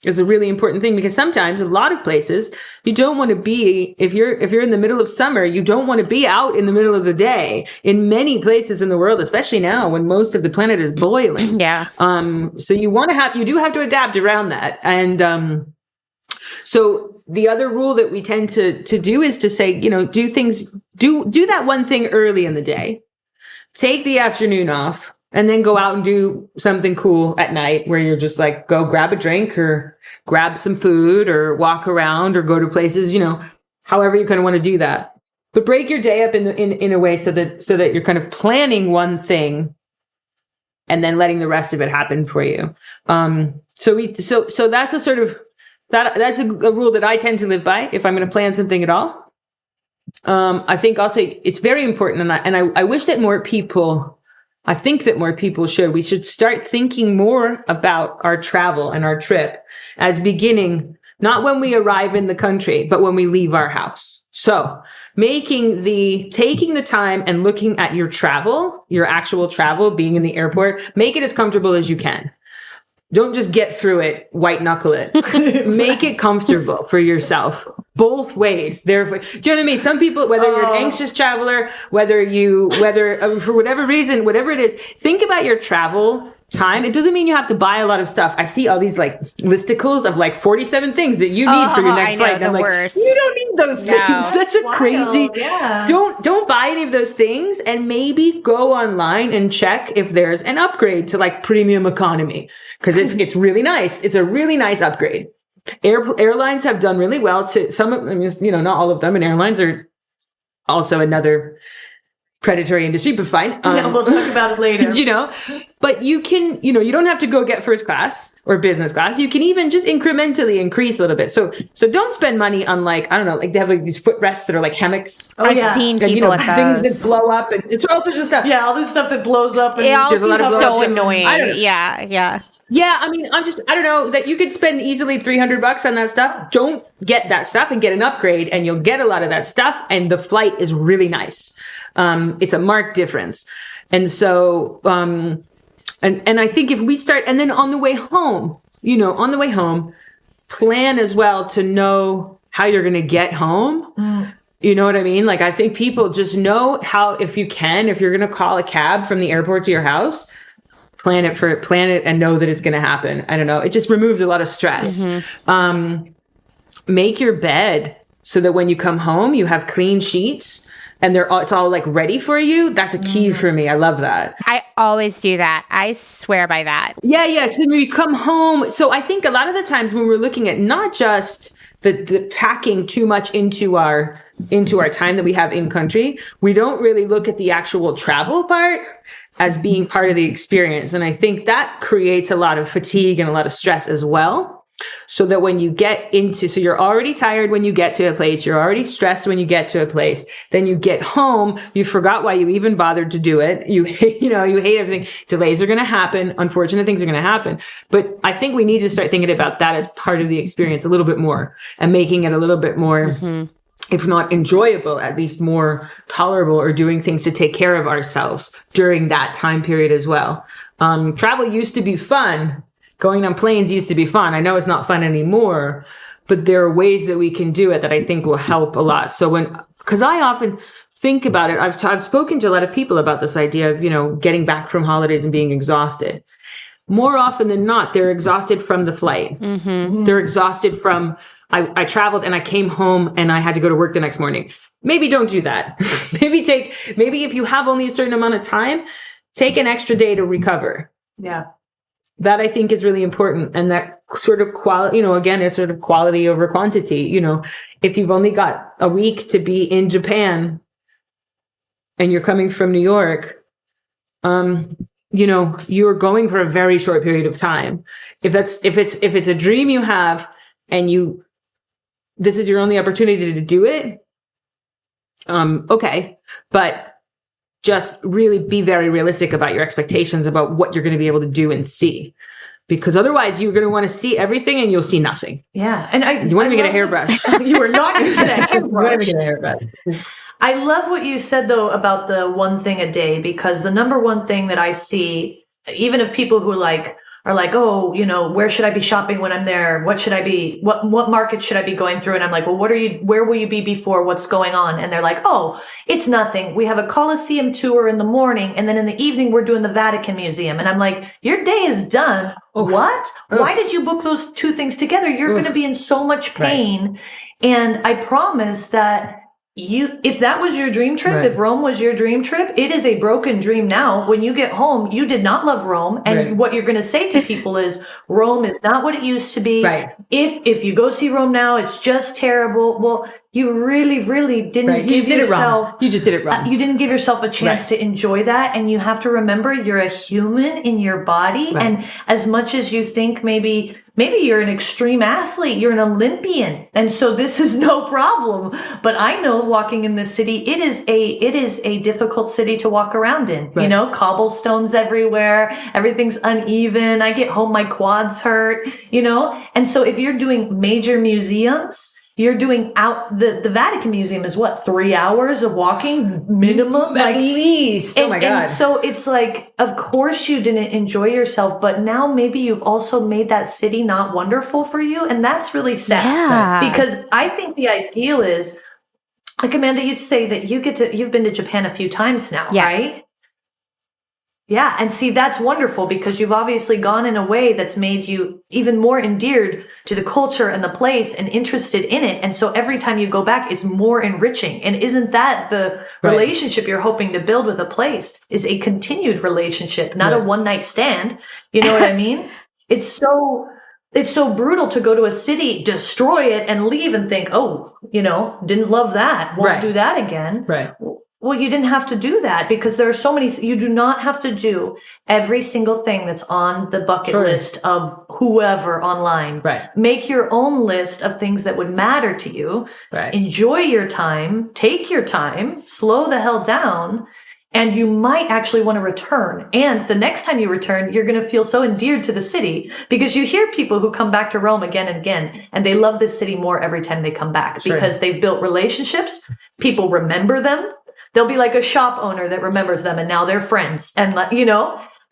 is a really important thing, because sometimes a lot of places you don't want to be, if you're in the middle of summer, you don't want to be out in the middle of the day in many places in the world, especially now when most of the planet is boiling. Yeah. So you do have to adapt around that. And so the other rule that we tend to do is to say, you know, do that one thing early in the day, take the afternoon off, and then go out and do something cool at night where you're just like, go grab a drink or grab some food or walk around or go to places, you know, however you kind of want to do that. But break your day up in a way so that you're kind of planning one thing and then letting the rest of it happen for you. So that's a sort of, that's a rule that I tend to live by if I'm going to plan something at all. I think also it's very important, and I wish that more people, I think that more people should. We should start thinking more about our travel and our trip as beginning, not when we arrive in the country, but when we leave our house. So taking the time and looking at your travel, your actual travel, being in the airport, make it as comfortable as you can. Don't just get through it, white knuckle it. Make it comfortable for yourself. Both ways. Do you know what I mean? Some people, whether you're an anxious traveler, whether for whatever reason, whatever it is, think about your travel time. It doesn't mean you have to buy a lot of stuff. I see all these like listicles of like 47 things that you need for your next flight. And I'm like, worst. You don't need those things. That's wild. Crazy. Yeah. Don't buy any of those things, and maybe go online and check if there's an upgrade to like premium economy, because it's really nice. It's a really nice upgrade. Airlines have done really well to some of, I mean, you know, not all of them, and airlines are also another predatory industry, but fine. We'll talk about it later. You know, but you can, you know, you don't have to go get first class or business class. You can even just incrementally increase a little bit. So don't spend money on like, I don't know, like they have like these footrests that are like hammocks. I've seen people, and, you know, with things those. that blow up, and it's all sorts of stuff. Yeah, all this stuff that blows up. And It all there's a lot seems of so blow-up. annoying. I don't know. Yeah. Yeah, I mean, I don't know that you could spend easily $300 on that stuff. Don't get that stuff and get an upgrade, and you'll get a lot of that stuff. And the flight is really nice. It's a marked difference. And so, and I think if we start, and then on the way home, plan as well to know how you're going to get home. You know what I mean? Like, I think people just know how, if you're going to call a cab from the airport to your house, plan it and know that it's going to happen. I don't know. It just removes a lot of stress. Make your bed so that when you come home, you have clean sheets and it's all like ready for you. That's a key for me. I love that. I always do that. I swear by that. Yeah. Because when you come home, so I think a lot of the times when we're looking at not just the packing too much into our time that we have in country, we don't really look at the actual travel part as being part of the experience. And I think that creates a lot of fatigue and a lot of stress as well. So that when you so you're already tired when you get to a place, you're already stressed when you get to a place, then you get home, you forgot why you even bothered to do it. You hate everything. Delays are going to happen. Unfortunate things are going to happen. But I think we need to start thinking about that as part of the experience a little bit more and making it a little bit more, if not enjoyable, at least more tolerable, or doing things to take care of ourselves during that time period as well. Travel used to be fun. Going on planes used to be fun. I know it's not fun anymore, but there are ways that we can do it that I think will help a lot. So because I often think about it, I've spoken to a lot of people about this idea of, getting back from holidays and being exhausted. More often than not, they're exhausted from the flight. They're exhausted from, I traveled and I came home and I had to go to work the next morning. Maybe don't do that. Maybe if you have only a certain amount of time, take an extra day to recover. Yeah. That I think is really important. And that sort of quality, again, is sort of quality over quantity. If you've only got a week to be in Japan and you're coming from New York, you're going for a very short period of time. If it's a dream you have and this is your only opportunity to do it, okay. But just really be very realistic about your expectations about what you're going to be able to do and see. Because otherwise you're going to want to see everything and you'll see nothing. Yeah. And you want to get a hairbrush. You are not going to get a hairbrush. You want to get a hairbrush. I love what you said, though, about the one thing a day, because the number one thing that I see, even of people who are like, oh, where should I be shopping when I'm there? What market should I be going through? And I'm like, well, where will you be before? What's going on? And they're like, oh, it's nothing. We have a Colosseum tour in the morning. And then in the evening, we're doing the Vatican Museum. And I'm like, your day is done. Oof. What? Oof. Why did you book those two things together? You're going to be in so much pain. Right. And I promise that if that was your dream trip, right. If Rome was your dream trip, it is a broken dream now. When you get home, you did not love Rome. And right. What you're going to say to people is Rome is not what it used to be. Right. If you go see Rome now, it's just terrible. Well, you really, really didn't right. give yourself. You just did it wrong. You didn't give yourself a chance right. to enjoy that. And you have to remember you're a human in your body. Right. And as much as you think maybe you're an extreme athlete, you're an Olympian. And so this is no problem. But I know walking in this city, it is a difficult city to walk around in, right. Cobblestones everywhere. Everything's uneven. I get home, my quads hurt, And so if you're doing major museums, you're doing the Vatican Museum is 3 hours of walking minimum? At least. Oh my God. And so it's like, of course you didn't enjoy yourself, but now maybe you've also made that city not wonderful for you. And that's really sad. Yeah. Because I think the ideal is, like Amanda, you'd say that you've been to Japan a few times now, yes. Right? Yeah. And see, that's wonderful because you've obviously gone in a way that's made you even more endeared to the culture and the place and interested in it. And so every time you go back, it's more enriching. And isn't that the right. relationship you're hoping to build with a place is a continued relationship, not right. a one night stand. You know what I mean? It's so brutal to go to a city, destroy it and leave and think, oh, didn't love that. Won't right. do that again. Right. Well, you didn't have to do that because there are so many, you do not have to do every single thing that's on the bucket sure. list of whoever online. Right. Make your own list of things that would matter to you. Right. Enjoy your time, take your time, slow the hell down, And you might actually want to return. And the next time you return, you're going to feel so endeared to the city because you hear people who come back to Rome again and again, and they love this city more every time they come back because they've built relationships. People remember them. They'll be like a shop owner that remembers them and now they're friends. And,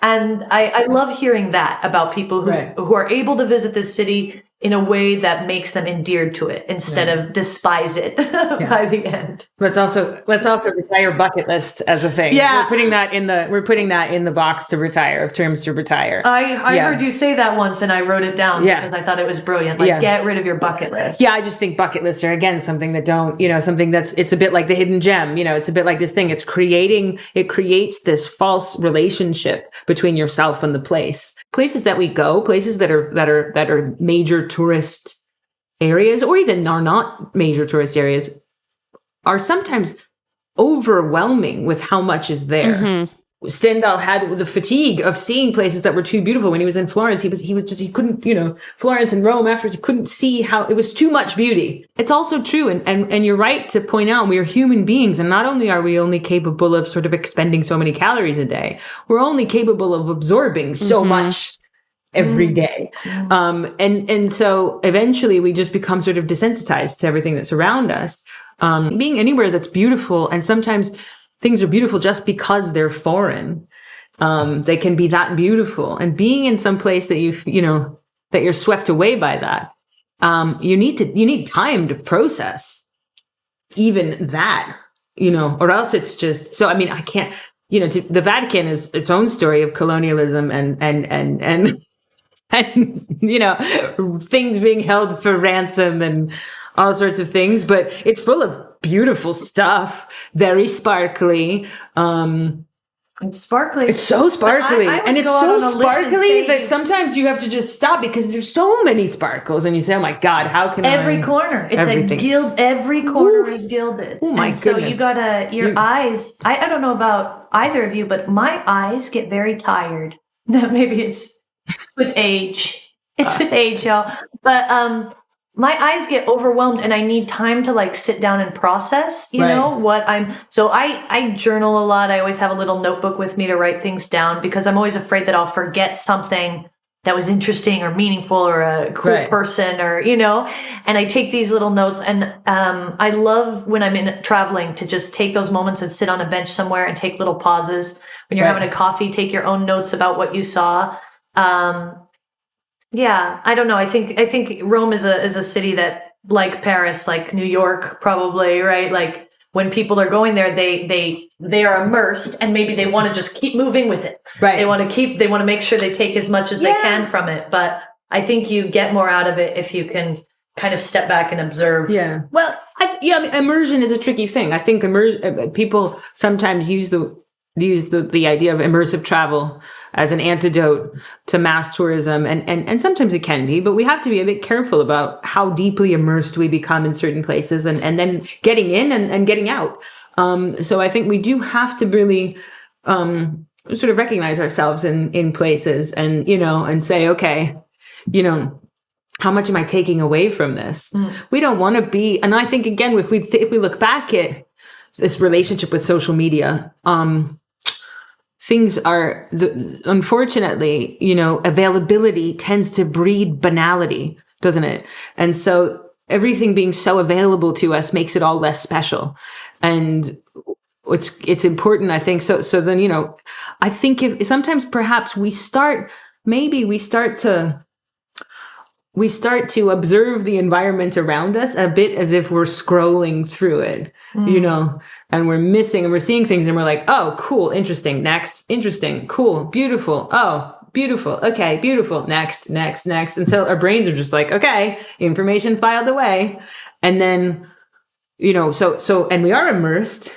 and I love hearing that about people who are able to visit this city in a way that makes them endeared to it instead of despise it by the end. Let's also retire bucket list as a thing. Yeah. We're putting that in the box to retire, of terms to retire. I heard you say that once and I wrote it down because I thought it was brilliant. Get rid of your bucket list. Yeah. I just think bucket lists are, again, something that something that's, it's a bit like the hidden gem, it's a bit like this thing. It creates this false relationship between yourself and the place. Places that we go, places that are major tourist areas, or even are not major tourist areas, are sometimes overwhelming with how much is there. Mm-hmm. Stendhal had the fatigue of seeing places that were too beautiful. When he was in Florence, he couldn't, Florence and Rome afterwards, he couldn't see how it was too much beauty. It's also true. And you're right to point out we are human beings. And not only are we only capable of sort of expending so many calories a day, we're only capable of absorbing so much every day. And so eventually we just become sort of desensitized to everything that's around us. Being anywhere that's beautiful, and sometimes things are beautiful just because they're foreign. They can be that beautiful, and being in some place that that you're swept away by that. You need time to process even that, or else it's just, so, I can't, the Vatican is its own story of colonialism and things being held for ransom and all sorts of things, but it's full of beautiful stuff, very sparkly. It's sparkly. It's so sparkly. And it's so sparkly that sometimes you have to just stop because there's so many sparkles and you say, oh my God, how can every corner. It's every corner is gilded. Oh my goodness. So you gotta, your eyes, I don't know about either of you, but my eyes get very tired. Maybe it's with age. It's with age, y'all. But, my eyes get overwhelmed and I need time to sit down and process, what I journal a lot. I always have a little notebook with me to write things down because I'm always afraid that I'll forget something that was interesting or meaningful or a cool person or, and I take these little notes and, I love when I'm traveling to just take those moments and sit on a bench somewhere and take little pauses. When you're having a coffee, take your own notes about what you saw. Yeah, I don't know. I think Rome is a city that, like Paris, like New York, probably, right? Like when people are going there, they are immersed and maybe they want to just keep moving with it. Right. They want to make sure they take as much as they can from it. But I think you get more out of it if you can kind of step back and observe. Yeah. Well, immersion is a tricky thing. I think people sometimes use the idea of immersive travel as an antidote to mass tourism. And sometimes it can be, but we have to be a bit careful about how deeply immersed we become in certain places and then getting in and getting out. So I think we do have to really, sort of recognize ourselves in places and, and say, okay, how much am I taking away from this? We don't want to be, and I think again, if we look back at this relationship with social media, things are, unfortunately, availability tends to breed banality, doesn't it? And so everything being so available to us makes it all less special. And it's important, I think. So then, I think if sometimes perhaps we start to observe the environment around us a bit as if we're scrolling through it, and we're seeing things and we're like, oh, cool, interesting, next, interesting, cool, beautiful, oh, beautiful, okay, beautiful, next. Until our brains are just like, okay, information filed away. And then, and we are immersed,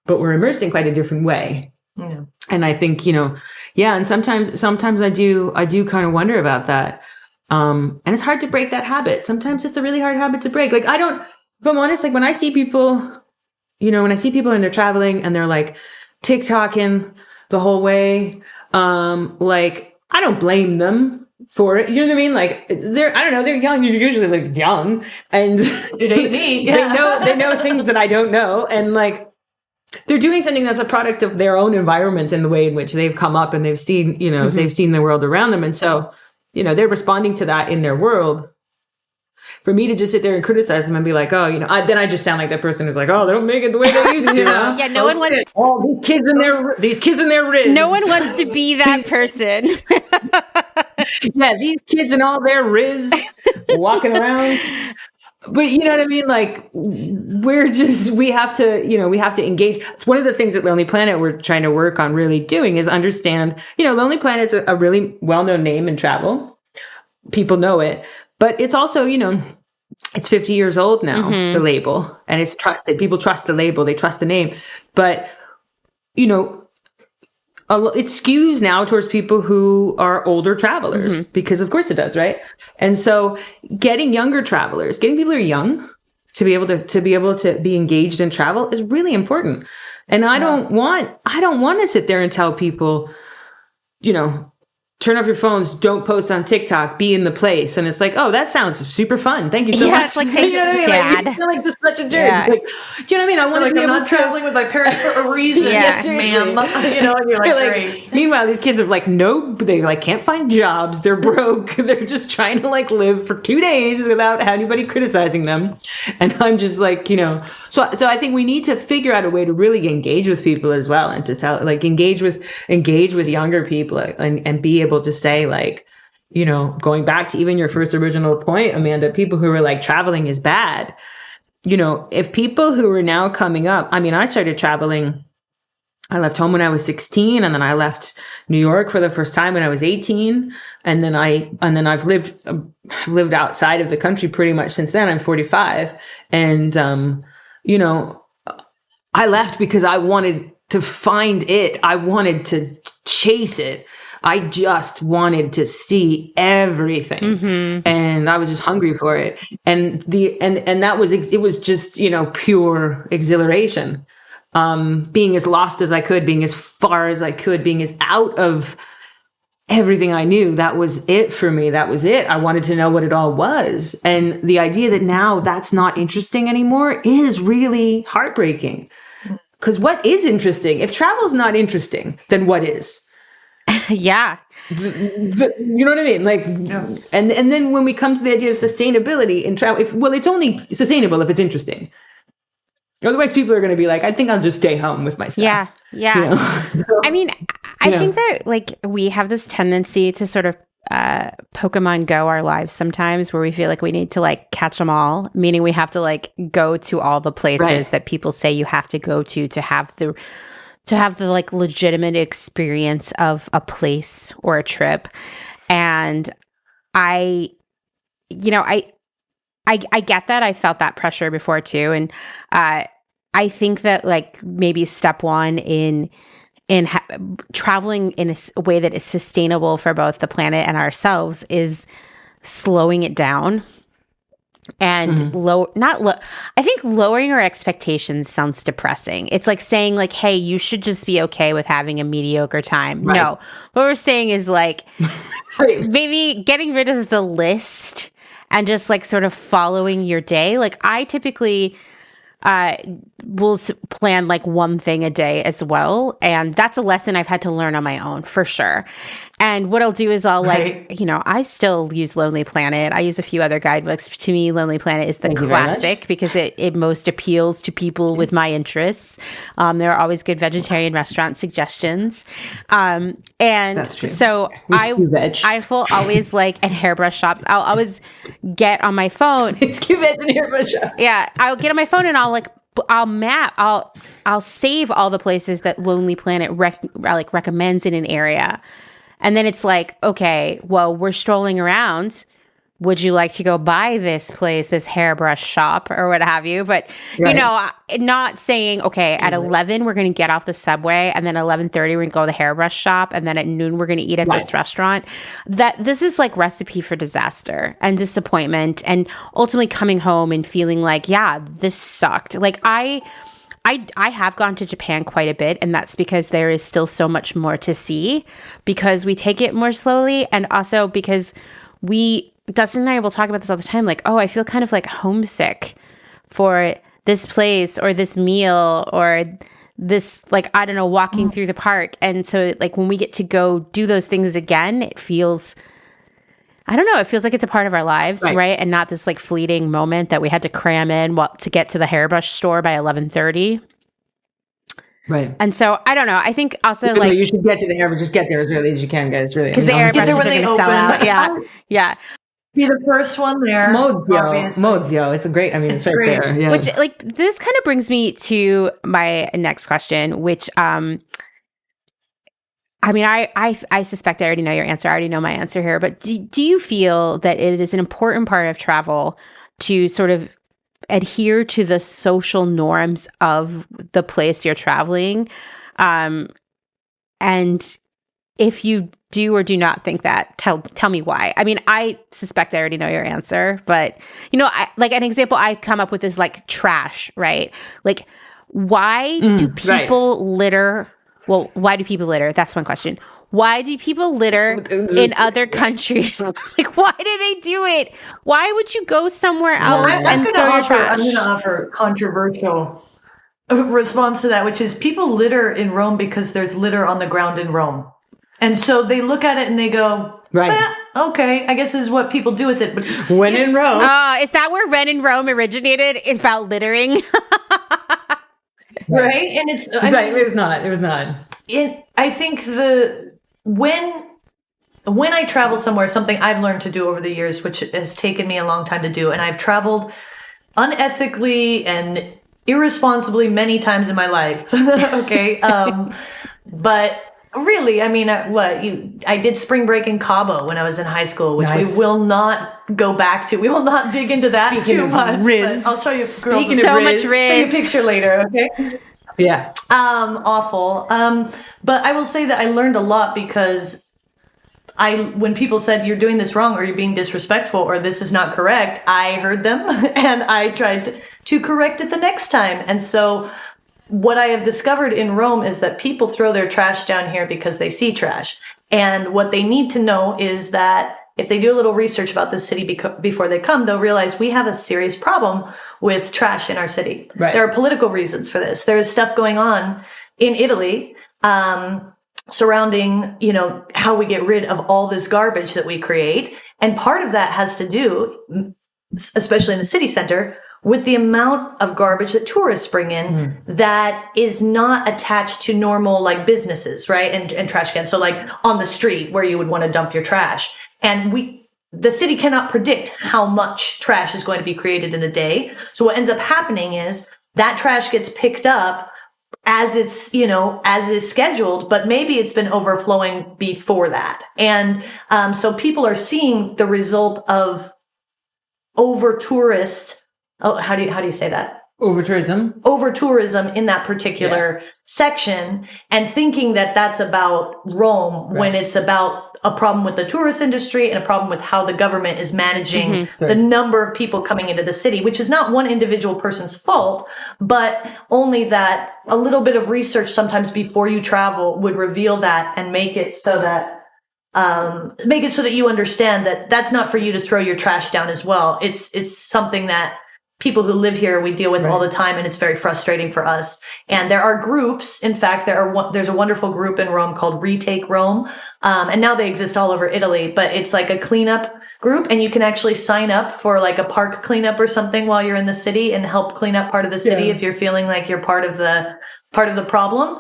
but we're immersed in quite a different way. Yeah. And I think, and sometimes I do kind of wonder about that. And it's hard to break that habit. Sometimes it's a really hard habit to break. Like, if I'm honest, like when I see people, and they're traveling and they're like TikToking the whole way, I don't blame them for it. You know what I mean? Like they're young. You're usually like young and it ain't me. Yeah. they know things that I don't know. And they're doing something that's a product of their own environment and the way in which they've come up and they've seen, they've seen the world around them. And so, they're responding to that in their world. For me to just sit there and criticize them and be like, oh, then I just sound like that person who's like, oh, they don't make it the way they used to. Yeah, no one wants all these kids in their Riz. No one wants to be that person. Yeah, these kids in all their Riz walking around. But you know what I mean? Like, we have to engage. It's one of the things that Lonely Planet we're trying to work on really doing is understand, Lonely Planet's a really well-known name in travel. People know it. But it's also, it's 50 years old now, the label, and it's trusted. People trust the label. They trust the name. But, it skews now towards people who are older travelers because of course it does. Right. And so getting younger travelers, getting people who are young to be able to be engaged in travel is really important. And I don't want to sit there and tell people, turn off your phones, don't post on TikTok, be in the place. And it's like, oh, that sounds super fun. Thank you so much. It's like, thanks, you know what I mean? Dad. Like, you feel like just such a jerk. Yeah. Like, do you know what I mean? I want to be I'm able not to traveling with my parents for a reason. Yeah, seriously. ma'am. And you're like, great. Meanwhile, these kids are like, no, they like can't find jobs. They're broke. They're just trying to like live for 2 days without anybody criticizing them. And I'm just like, so I think we need to figure out a way to really engage with people as well, and to tell, like, engage with younger people, and be able to say, like, going back to even your first original point, Amanda, people who are like, traveling is bad. If people who are now coming up, I mean, I started traveling, I left home when I was 16, and then I left New York for the first time when I was 18. And then I've lived outside of the country pretty much since then. I'm 45. And, I left because I wanted to find it. I wanted to chase it. I just wanted to see everything, and I was just hungry for it. And it was just, pure exhilaration. Being as lost as I could, being as far as I could, being as out of everything I knew. That was it for me. That was it. I wanted to know what it all was. And the idea that now that's not interesting anymore is really heartbreaking. Because what is interesting? If travel is not interesting, then what is? Yeah. You know what I mean? Like, and then when we come to the idea of sustainability in travel, it's only sustainable if it's interesting. Otherwise, people are going to be like, I think I'll just stay home with myself. Yeah. Yeah. So, I mean, I think that, like, we have this tendency to sort of Pokemon Go our lives sometimes, where we feel like we need to, like, catch them all, meaning we have to, like, go to all the places that people say you have to go to have the like legitimate experience of a place or a trip. And I get that. I felt that pressure before too. And I think that, like, maybe step one in traveling in a way that is sustainable for both the planet and ourselves is slowing it down. And I think lowering our expectations sounds depressing. It's like saying, like, hey, you should just be okay with having a mediocre time. Right. No, what we're saying is, like, maybe getting rid of the list and just, like, sort of following your day. Like, I typically will plan, like, one thing a day as well. And that's a lesson I've had to learn on my own, for sure. And what I'll do is I'll I still use Lonely Planet. I use a few other guidebooks. To me, Lonely Planet is the classic because it most appeals to people with my interests. There are always good vegetarian restaurant suggestions. And that's true. So I will always, like, at hairbrush shops, I'll always get on my phone. It's cute veg and hairbrush shops. Yeah. I'll get on my phone and I'll save all the places that Lonely Planet recommends in an area. And then it's like, okay, well, we're strolling around. Would you like to go by this place, this hairbrush shop or what have you? But, not saying, okay, at 11, we're going to get off the subway, and then 11:30, we're going to go to the hairbrush shop, and then at noon, we're going to eat at this restaurant. This is like recipe for disaster and disappointment, and ultimately coming home and feeling like, yeah, this sucked. Like, I have gone to Japan quite a bit, and that's because there is still so much more to see because we take it more slowly, and also because Dustin and I will talk about this all the time, like, oh, I feel kind of like homesick for this place or this meal or this, like, I don't know, walking through the park. And so like when we get to go do those things again, it feels, I don't know, it feels like it's a part of our lives, right? And not this like fleeting moment that we had to cram in to get to the hairbrush store by 11:30. Right. And so I don't know. I think also like you should get to the airbrush, just get there as early as you can, guys. Really, because the airbrushes are going to sell out. Yeah. Be the first one there. Modio. It's a great. I mean, it's right great. There. Yeah. Which like this kind of brings me to my next question, which I mean, I suspect I already know your answer. I already know my answer here. But do you feel that it is an important part of travel to sort of adhere to the social norms of the place you're traveling? And if you do or do not think that, tell me why. I mean, I suspect I already know your answer, but you know, like an example I come up with is like trash, right? Like, why do people litter? Well, why do people litter? That's one question. Why do people litter in other countries? Like, why do they do it? Why would you go somewhere else and throw your trash? I'm going to offer controversial response to that, which is people litter in Rome because there's litter on the ground in Rome. And so they look at it and they go, okay, I guess this is what people do with it. But when in Rome. Is that where when in Rome originated? It's about littering. Right. And it's it was not. I think when I travel somewhere, something I've learned to do over the years, which has taken me a long time to do, and I've traveled unethically and irresponsibly many times in my life. Okay. But really, I mean, I did spring break in Cabo when I was in high school, which we will not go back to. We will not dig into that too much. Riz. I'll show you girls. Speaking so much Riz. Show you a picture later, okay? Yeah. Awful. But I will say that I learned a lot because when people said you're doing this wrong or you're being disrespectful or this is not correct, I heard them and I tried to correct it the next time. And so what I have discovered in Rome is that people throw their trash down here because they see trash. And what they need to know is that if they do a little research about this city before they come, they'll realize we have a serious problem with trash in our city. Right. There are political reasons for this. There is stuff going on in Italy surrounding, how we get rid of all this garbage that we create. And part of that has to do, especially in the city center, with the amount of garbage that tourists bring in that is not attached to normal like businesses, right? And trash cans. So like on the street where you would want to dump your trash. And the city cannot predict how much trash is going to be created in a day. So what ends up happening is that trash gets picked up as it's, as is scheduled, but maybe it's been overflowing before that. And so people are seeing the result of over tourist. Oh, how do you say that? Over tourism in that particular section, and thinking that that's about Rome when it's about a problem with the tourist industry and a problem with how the government is managing the number of people coming into the city, which is not one individual person's fault, but only that a little bit of research sometimes before you travel would reveal that and make it so that you understand that that's not for you to throw your trash down as well. It's something that people who live here, we deal with all the time, and it's very frustrating for us. And there are groups. In fact, there's a wonderful group in Rome called Retake Rome. And now they exist all over Italy, but it's like a cleanup group, and you can actually sign up for like a park cleanup or something while you're in the city and help clean up part of the city if you're feeling like you're part of the problem.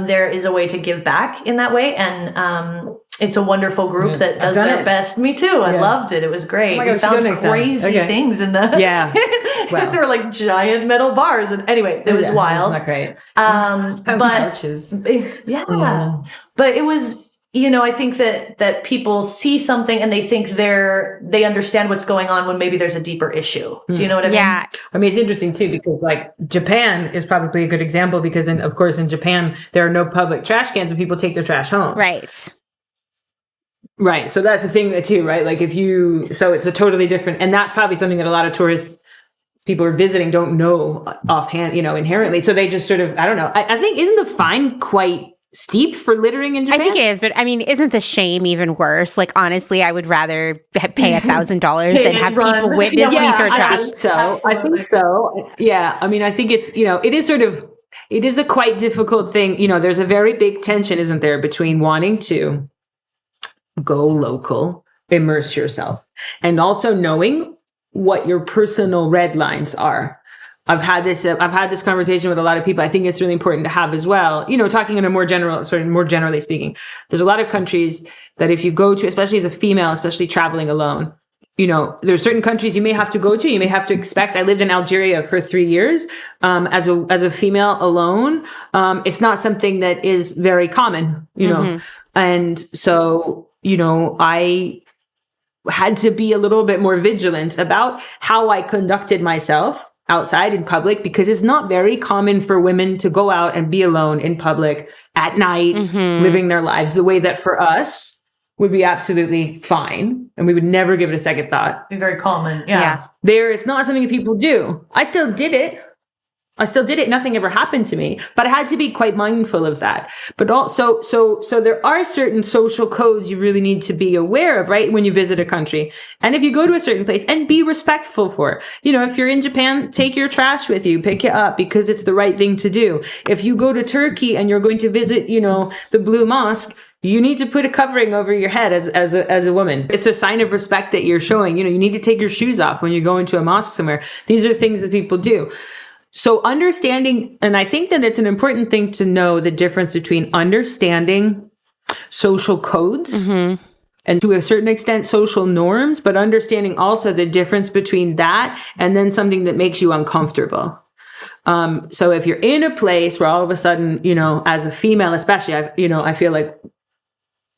There is a way to give back in that way. And it's a wonderful group that does their best. Me too. I loved it. It was great. We found crazy things in the... Yeah. Wow. There were like giant metal bars. And anyway, it was wild. It's not great. But it was... I think that people see something and they think they understand what's going on when maybe there's a deeper issue. Do you know what I mean? Yeah. I mean, it's interesting too, because like Japan is probably a good example because of course in Japan, there are no public trash cans and people take their trash home. Right. Right. So that's the thing too, right? Like so it's a totally different, and that's probably something that a lot of tourists, people are visiting don't know offhand, inherently. So they just sort of, I don't know. I think, isn't the fine quite steep for littering in Japan? I think it is, but I mean, isn't the shame even worse? Like, honestly, I would rather pay $1,000 than have people witness me throw trash. I think so. Yeah. I mean, I think it's, it is sort of, it is a quite difficult thing. You know, there's a very big tension, isn't there, between wanting to go local, immerse yourself, and also knowing what your personal red lines are. I've had this conversation with a lot of people. I think it's really important to have as well. You know, talking in a more generally speaking, there's a lot of countries that if you go to, especially as a female, especially traveling alone, you know, there's certain countries you may have to go to. You may have to expect. I lived in Algeria for 3 years as a female alone. It's not something that is very common, you know, and so, you know, I had to be a little bit more vigilant about how I conducted myself outside in public, because it's not very common for women to go out and be alone in public at night, living their lives the way that for us would be absolutely fine. And we would never give it a second thought. Be very common. Yeah. It's not something that people do. I still did it. Nothing ever happened to me, but I had to be quite mindful of that. But also, so there are certain social codes you really need to be aware of, right? When you visit a country, and if you go to a certain place, and be respectful for it. You know, if you're in Japan, take your trash with you, pick it up, because it's the right thing to do. If you go to Turkey and you're going to visit, you know, the Blue Mosque, you need to put a covering over your head as a woman. It's a sign of respect that you're showing. You know, you need to take your shoes off when you go into a mosque somewhere. These are things that people do. So understanding, and I think that it's an important thing to know the difference between understanding social codes and to a certain extent social norms, but understanding also the difference between that and then something that makes you uncomfortable. So if you're in a place where all of a sudden, you know, as a female, especially, I feel like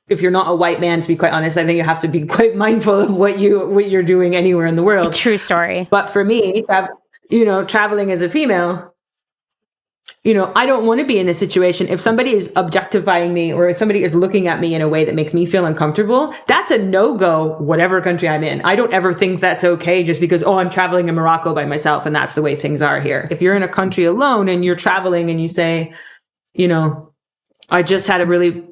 if you're not a white man, to be quite honest, I think you have to be quite mindful of what you're doing anywhere in the world. True story. But for me, traveling as a female, you know, I don't want to be in a situation if somebody is objectifying me or if somebody is looking at me in a way that makes me feel uncomfortable. That's a no-go, whatever country I'm in. I don't ever think that's okay just because, I'm traveling in Morocco by myself and that's the way things are here. If you're in a country alone and you're traveling and you say, you know, I just had a really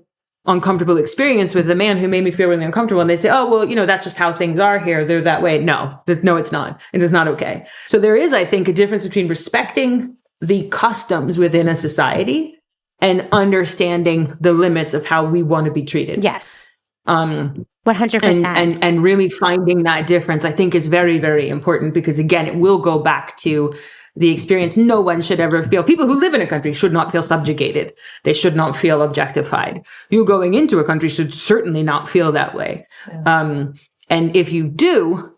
uncomfortable experience with a man who made me feel really uncomfortable. And they say, that's just how things are here. They're that way. No, it's not. It is not okay. So there is, I think, a difference between respecting the customs within a society and understanding the limits of how we want to be treated. Yes. 100%. And really finding that difference, I think, is very, very important, because again, it will go back to the experience. No one should ever feel, people who live in a country should not feel subjugated. They should not feel objectified. You going into a country should certainly not feel that way. Yeah. And if you do,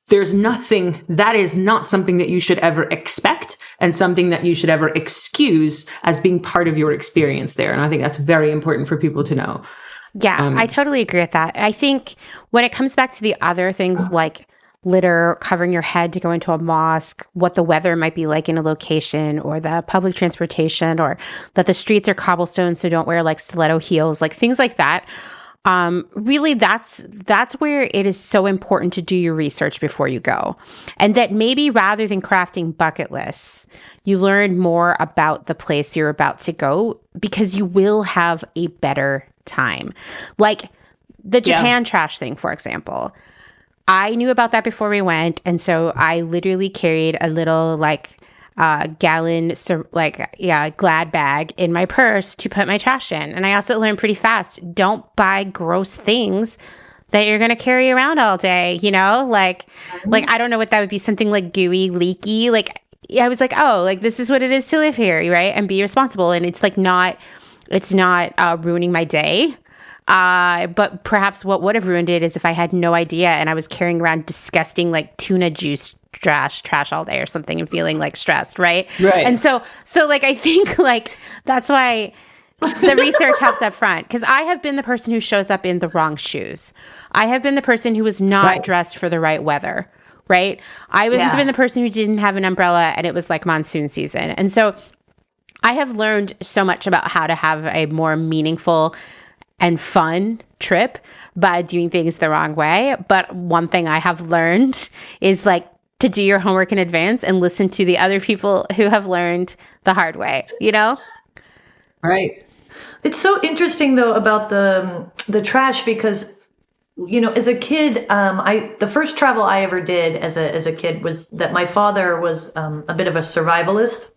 that is not something that you should ever expect and something that you should ever excuse as being part of your experience there. And I think that's very important for people to know. Yeah, I totally agree with that. I think when it comes back to the other things like litter, covering your head to go into a mosque, what the weather might be like in a location, or the public transportation, or that the streets are cobblestone, so don't wear like stiletto heels, like things like that. Really, that's where it is so important to do your research before you go. And that maybe rather than crafting bucket lists, you learn more about the place you're about to go, because you will have a better time. Like the Japan trash thing, for example. I knew about that before we went, and so I literally carried a little gallon Glad bag in my purse to put my trash in. And I also learned pretty fast, don't buy gross things that you're going to carry around all day, you know? Like I don't know what that would be, something like gooey, leaky. Like I was like, this is what it is to live here, right? And be responsible. And it's not ruining my day. But perhaps what would have ruined it is if I had no idea and I was carrying around disgusting like tuna juice trash all day or something and feeling like stressed, right? Right. And so like I think like that's why the research helps up front, because I have been the person who shows up in the wrong shoes. I have been the person who was not dressed for the right weather, right? I have been the person who didn't have an umbrella and it was like monsoon season. And so I have learned so much about how to have a more meaningful and fun trip by doing things the wrong way. But one thing I have learned is like to do your homework in advance and listen to the other people who have learned the hard way, you know? Right. It's so interesting though about the trash, because, you know, as a kid, the first travel I ever did as a kid was that my father was a bit of a survivalist.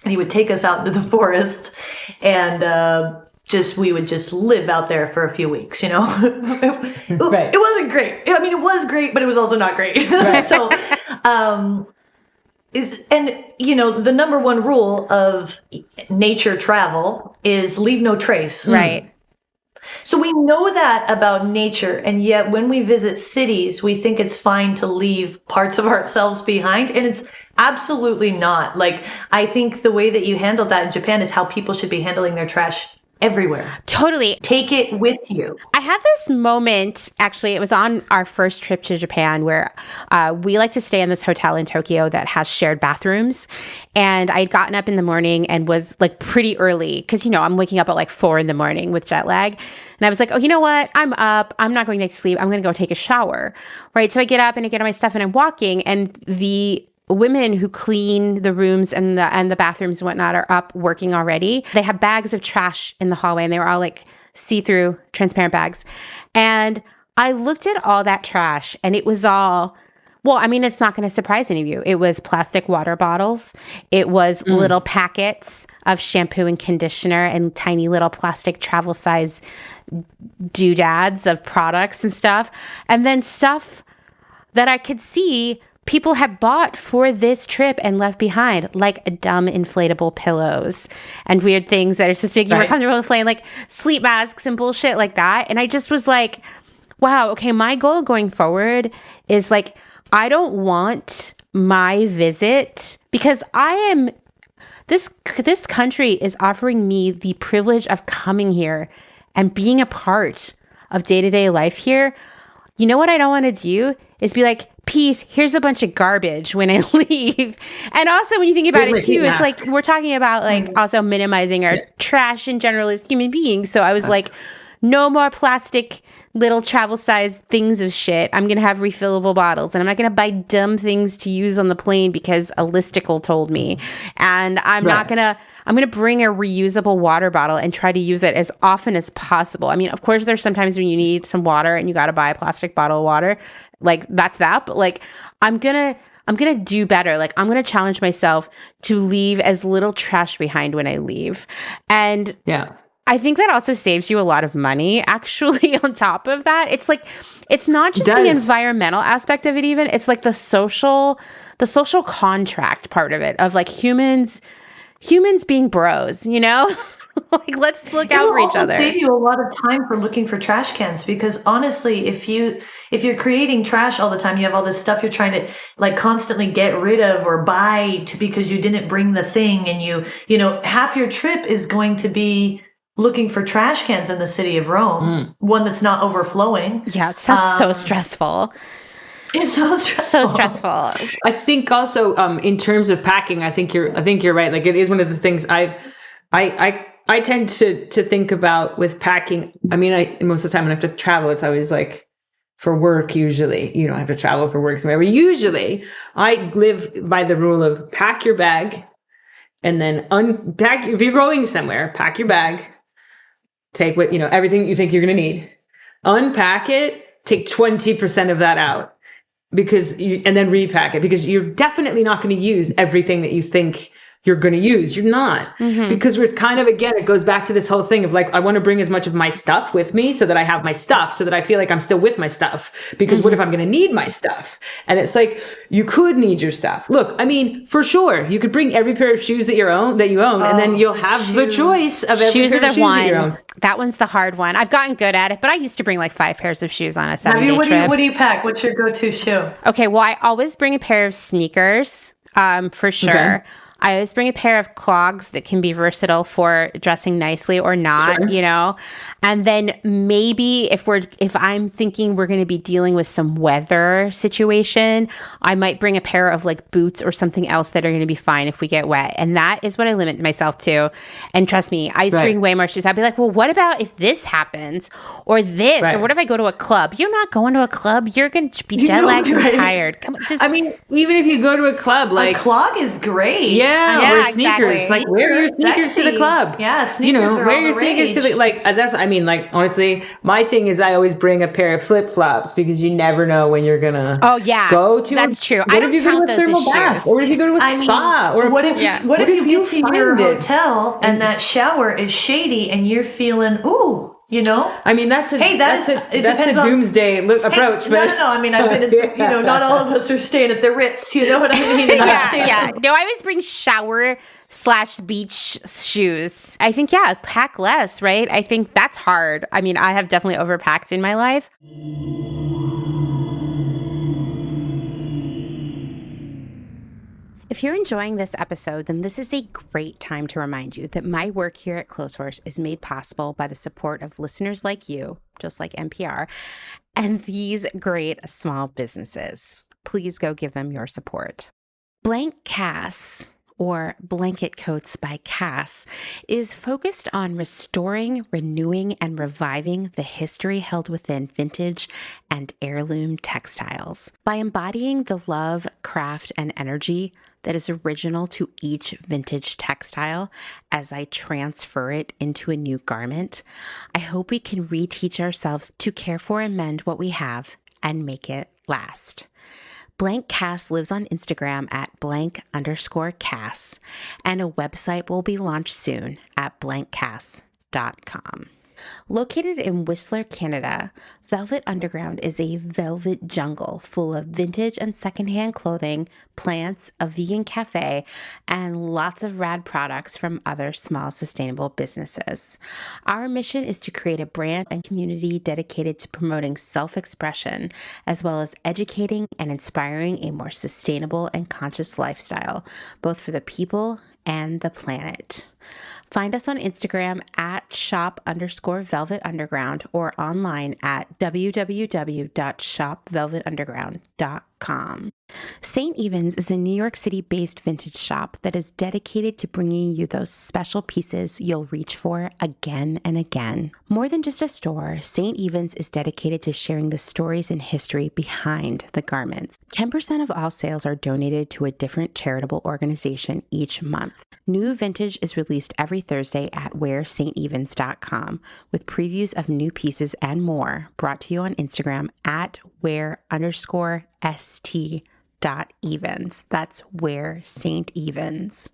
And he would take us out into the forest, and we would just live out there for a few weeks, you know. Right. It wasn't great. I mean, it was great, but it was also not great. Right. So, the number one rule of nature travel is leave no trace. Right. So we know that about nature, and yet when we visit cities, we think it's fine to leave parts of ourselves behind, and it's absolutely not. Like, I think the way that you handled that in Japan is how people should be handling their trash everywhere. Totally. Take it with you. I had this moment, actually, it was on our first trip to Japan, where we like to stay in this hotel in Tokyo that has shared bathrooms. And I had gotten up in the morning and was like pretty early because, you know, I'm waking up at like 4 a.m. with jet lag. And I was like, oh, you know what? I'm up. I'm not going back to sleep. I'm going to go take a shower. Right. So I get up and I get on my stuff and I'm walking, and the women who clean the rooms and the bathrooms and whatnot are up working already. They have bags of trash in the hallway, and they were all like see-through transparent bags. And I looked at all that trash, and it was all, well, I mean, it's not going to surprise any of you. It was plastic water bottles. It was little packets of shampoo and conditioner and tiny little plastic travel size doodads of products and stuff. And then stuff that I could see people had bought for this trip and left behind, like dumb inflatable pillows and weird things that are supposed to make you more comfortable with flying, like sleep masks and bullshit like that. And I just was like, wow, okay, my goal going forward is like, I don't want my visit, because this country is offering me the privilege of coming here and being a part of day-to-day life here. You know what I don't want to do is be like, peace, here's a bunch of garbage when I leave. And also when you think about it too, it's like we're talking about like also minimizing our trash in general as human beings. So I was like, no more plastic little travel size things of shit. I'm going to have refillable bottles, and I'm not going to buy dumb things to use on the plane because a listicle told me. And I'm going to bring a reusable water bottle and try to use it as often as possible. I mean, of course, there's sometimes when you need some water and you got to buy a plastic bottle of water. Like that's that. But like, I'm going to do better. Like I'm going to challenge myself to leave as little trash behind when I leave. And I think that also saves you a lot of money, actually, on top of that. It's like, it's not just the environmental aspect of it even. It's like the social contract part of it, of like humans being bros, you know? Like, let's look out for each other. It will save you a lot of time for looking for trash cans, because honestly, if you're creating trash all the time, you have all this stuff you're trying to like constantly get rid of or buy because you didn't bring the thing, and you know, half your trip is going to be looking for trash cans in the city of Rome, one that's not overflowing. Yeah, it sounds so stressful. It's so stressful. So stressful. I think also in terms of packing, I think you're right. Like it is one of the things I tend to think about with packing. I mean, most of the time when I have to travel, it's always like for work. Usually, you don't have to travel for work somewhere. But usually, I live by the rule of pack your bag, and then unpack. If you're going somewhere, pack your bag. Take what, you know, everything you think you're going to need, unpack it, take 20% of that out and then repack it, because you're definitely not going to use everything that you think you're going to use. You're not, because we're kind of, again, it goes back to this whole thing of like, I want to bring as much of my stuff with me so that I have my stuff, so that I feel like I'm still with my stuff, because what if I'm going to need my stuff? And it's like, you could need your stuff. Look, I mean, for sure, you could bring every pair of shoes that you own, and then you'll have the choice of every shoes pair of shoes that you own. That one's the hard one. I've gotten good at it, but I used to bring like 5 pairs of shoes on a 7-day trip. What do you pack? What's your go-to shoe? Okay, well, I always bring a pair of sneakers, for sure. Okay. I always bring a pair of clogs that can be versatile for dressing nicely or not, you know? And then maybe if I'm thinking we're going to be dealing with some weather situation, I might bring a pair of like boots or something else that are going to be fine if we get wet. And that is what I limit myself to. And trust me, I used to bring way more shoes. I'd be like, well, what about if this happens or this, or what if I go to a club? You're not going to a club. You're going to be jet lagged and tired. Come on, I mean, even if you go to a club, like a clog is great. Yeah, or sneakers. exactly. Like, wear your sneakers to the Sexy. club. Yeah, sneakers are wear all your the sneakers to the, rage. like, that's, I mean, like, honestly, my thing is I always bring a pair of flip-flops because you never know when you're gonna go to that's true. What I if don't you go count to a those as thermal bath? shoes. Or what if you go to a spa? Or what if Yeah. what if you get to your find it? hotel and that shower is shady and you're feeling I mean, that's a Hey, that's it a depends on- doomsday approach. No, But no. I mean, I've been in some, not all of us are staying at the Ritz. You know what I mean? And I'm staying at No, I always bring shower/beach shoes. I think, pack less, right? I think that's hard. I mean, I have definitely overpacked in my life. If you're enjoying this episode, then this is a great time to remind you that my work here at Clotheshorse is made possible by the support of listeners like you, just like NPR, and these great small businesses. Please go give them your support. Blank Cass, or Blanket Coats by Cass, is focused on restoring, renewing, and reviving the history held within vintage and heirloom textiles. By embodying the love, craft, and energy that is original to each vintage textile as I transfer it into a new garment, I hope we can reteach ourselves to care for and mend what we have and make it last. Blank Cass lives on Instagram at _Cass, and a website will be launched soon at blankcass.com. Located in Whistler, Canada, Velvet Underground is a velvet jungle full of vintage and secondhand clothing, plants, a vegan cafe, and lots of rad products from other small sustainable businesses. Our mission is to create a brand and community dedicated to promoting self-expression, as well as educating and inspiring a more sustainable and conscious lifestyle, both for the people and the planet. Find us on Instagram at shop_Velvet Underground or online at www.shopvelvetunderground.com. St. Evens is a New York City-based vintage shop that is dedicated to bringing you those special pieces you'll reach for again and again. More than just a store, St. Evens is dedicated to sharing the stories and history behind the garments. 10% of all sales are donated to a different charitable organization each month. New vintage is released every Thursday at wearstevens.com with previews of new pieces and more, brought to you on Instagram at wear_st.evens. That's Wear St. Evens.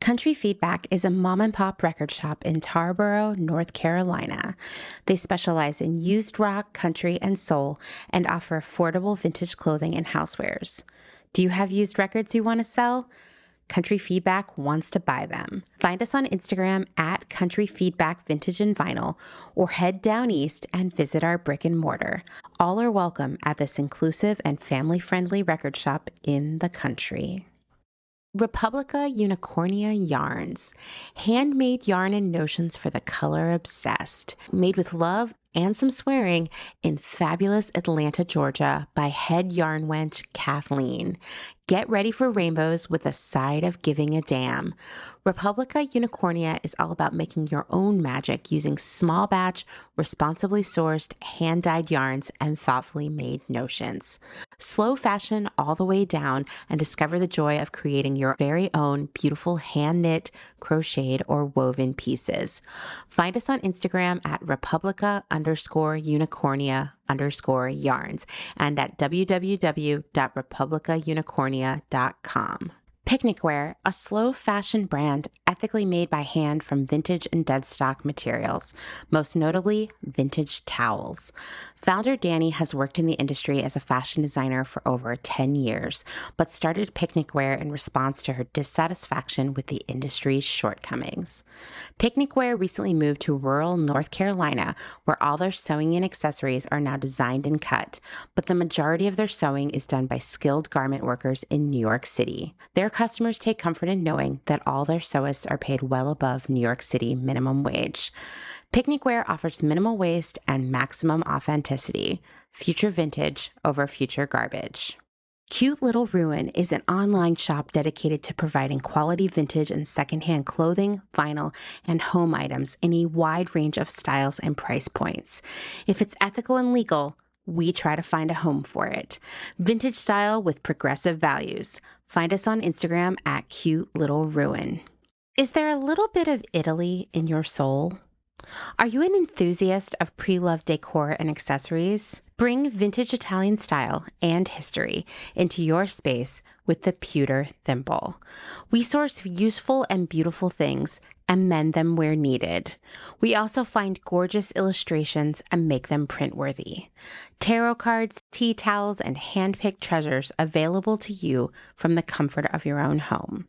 Country Feedback is a mom and pop record shop in Tarboro, North Carolina. They specialize in used rock, country, and soul and offer affordable vintage clothing and housewares. Do you have used records you want to sell? Country Feedback wants to buy them. Find us on Instagram at Country Feedback Vintage and Vinyl, or head down east and visit our brick and mortar. All are welcome at this inclusive and family-friendly record shop in the country. Republica Unicornia Yarns, handmade yarn and notions for the color obsessed, made with love and some swearing in fabulous Atlanta, Georgia by head yarn wench Kathleen. Get ready for rainbows with a side of giving a damn. Republica Unicornia is all about making your own magic using small batch, responsibly sourced, hand-dyed yarns and thoughtfully made notions. Slow fashion all the way down and discover the joy of creating your very own beautiful hand-knit, crocheted, or woven pieces. Find us on Instagram at Republica_Unicornia_yarns and at www.republicaunicornia.com. Picnic Wear, a slow fashion brand ethically made by hand from vintage and dead stock materials, most notably vintage towels. Founder Danny has worked in the industry as a fashion designer for over 10 years, but started Picnic Wear in response to her dissatisfaction with the industry's shortcomings. Picnic Wear recently moved to rural North Carolina, where all their sewing and accessories are now designed and cut, but the majority of their sewing is done by skilled garment workers in New York City. Their customers take comfort in knowing that all their sewists are paid well above New York City minimum wage. Picnic Wear offers minimal waste and maximum authenticity. Future vintage over future garbage. Cute Little Ruin is an online shop dedicated to providing quality vintage and secondhand clothing, vinyl, and home items in a wide range of styles and price points. If it's ethical and legal, we try to find a home for it. Vintage style with progressive values. Find us on Instagram at Cute Little Ruin. Is there a little bit of Italy in your soul? Are you an enthusiast of pre-loved decor and accessories? Bring vintage Italian style and history into your space with the Pewter Thimble. We source useful and beautiful things and mend them where needed. We also find gorgeous illustrations and make them print-worthy. Tarot cards, tea towels, and hand-picked treasures available to you from the comfort of your own home.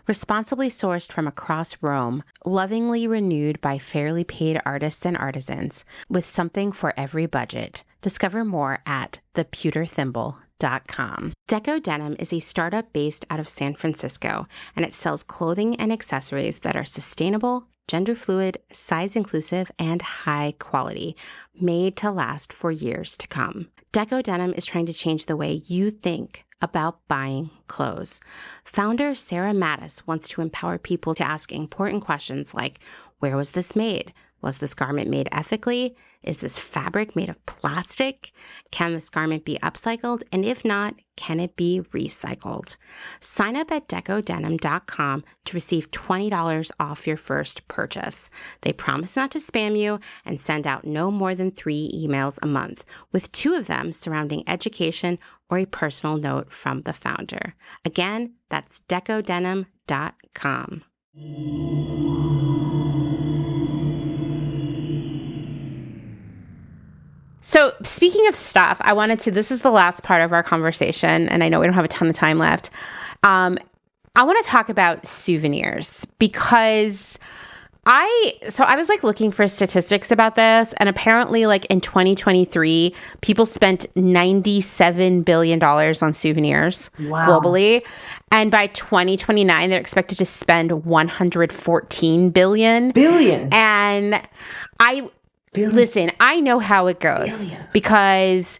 Responsibly sourced from across Rome, lovingly renewed by fairly paid artists and artisans, with something for every budget. Discover more at thepewterthimble.com. Deco Denim is a startup based out of San Francisco, and it sells clothing and accessories that are sustainable, gender fluid, size inclusive, and high quality, made to last for years to come. Deco Denim is trying to change the way you think about buying clothes. Founder Sarah Mattis wants to empower people to ask important questions like, where was this made? Was this garment made ethically? Is this fabric made of plastic? Can this garment be upcycled? And if not, can it be recycled? Sign up at decodenim.com to receive $20 off your first purchase. They promise not to spam you and send out no more than 3 emails a month, with 2 of them surrounding education or a personal note from the founder. Again, that's decodenim.com. So speaking of stuff, this is the last part of our conversation, and I know we don't have a ton of time left. I want to talk about souvenirs because I was like looking for statistics about this, and apparently like in 2023, people spent $97 billion on souvenirs globally. And by 2029, they're expected to spend $114 billion. And listen, I know how it goes because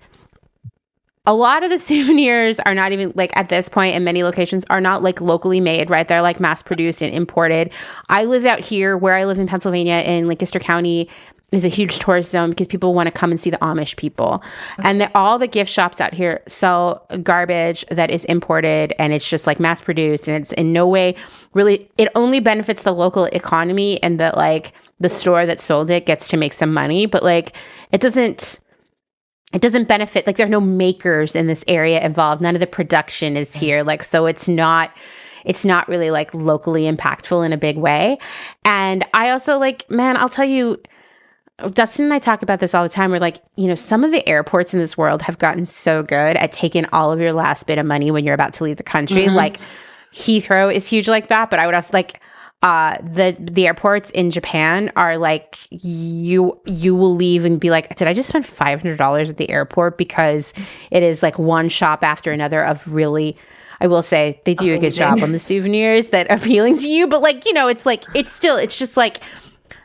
a lot of the souvenirs are not even like at this point in many locations are not like locally made, right? They're like mass produced and imported. I live out here where I live in Pennsylvania in Lancaster County is a huge tourist zone because people want to come and see the Amish people. And all the gift shops out here sell garbage that is imported and it's just like mass produced and it's in no way really, it only benefits the local economy and that like the store that sold it gets to make some money, but like it doesn't benefit, like there are no makers in this area involved. None of the production is here. Like, so it's not really like locally impactful in a big way. And I also like, man, I'll tell you, Dustin and I talk about this all the time. We're like, you know, some of the airports in this world have gotten so good at taking all of your last bit of money when you're about to leave the country. Mm-hmm. Like Heathrow is huge like that, but I would also like, the airports in Japan are like you will leave and be like, did I just spend $500 at the airport? Because it is like one shop after another of really, I will say they do a good job on the souvenirs that are appealing to you, but like, you know, it's like it's just like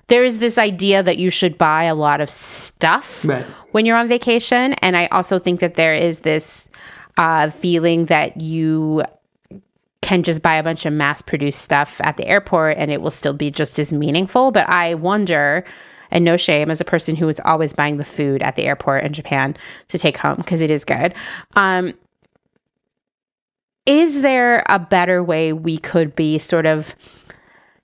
there is this idea that you should buy a lot of stuff when you're on vacation, and I also think that there is this feeling that you can just buy a bunch of mass-produced stuff at the airport and it will still be just as meaningful. But I wonder, and no shame as a person who is always buying the food at the airport in Japan to take home because it is good. Is there a better way we could be sort of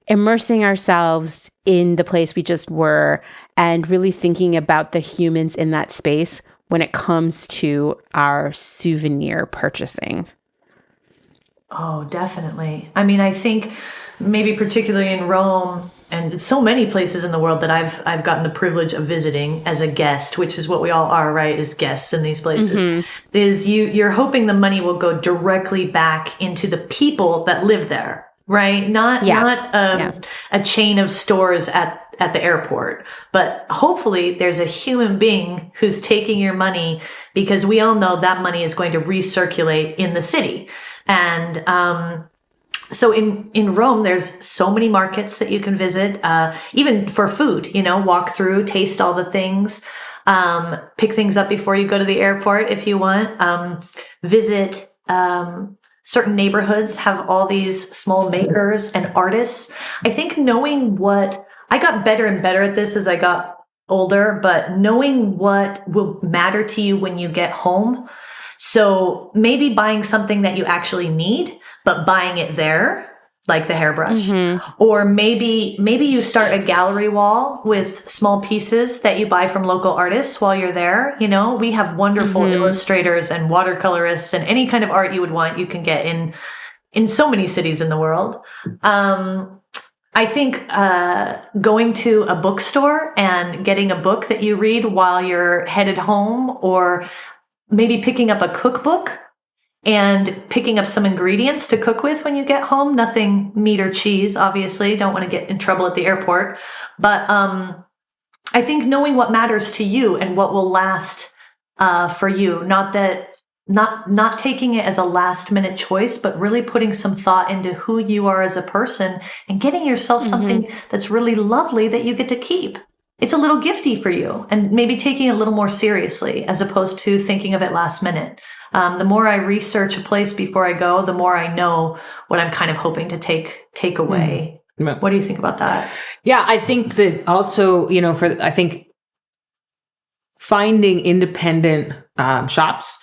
immersing ourselves in the place we just were and really thinking about the humans in that space when it comes to our souvenir purchasing? Oh, definitely. I mean, I think maybe particularly in Rome and so many places in the world that I've gotten the privilege of visiting as a guest, which is what we all are, right? As guests in these places, is you're hoping the money will go directly back into the people that live there, right? Not a chain of stores at the airport, but hopefully there's a human being who's taking your money, because we all know that money is going to recirculate in the city. And so in Rome, there's so many markets that you can visit, even for food, you know, walk through, taste all the things, pick things up before you go to the airport if you want, visit certain neighborhoods have all these small makers and artists. I think knowing I got better and better at this as I got older, but knowing what will matter to you when you get home So maybe buying something that you actually need, but buying it there, like the hairbrush. Or maybe you start a gallery wall with small pieces that you buy from local artists while you're there. You know, we have wonderful illustrators and watercolorists, and any kind of art you would want, you can get in so many cities in the world. I think going to a bookstore and getting a book that you read while you're headed home, or maybe picking up a cookbook and picking up some ingredients to cook with when you get home. Nothing meat or cheese, obviously. Don't want to get in trouble at the airport. But I think knowing what matters to you and what will last for you, not taking it as a last minute choice, but really putting some thought into who you are as a person and getting yourself something that's really lovely that you get to keep. It's a little gifty for you, and maybe taking it a little more seriously as opposed to thinking of it last minute. The more I research a place before I go, the more I know what I'm kind of hoping to take away. What do you think about that? Yeah, I think that also, I think finding independent shops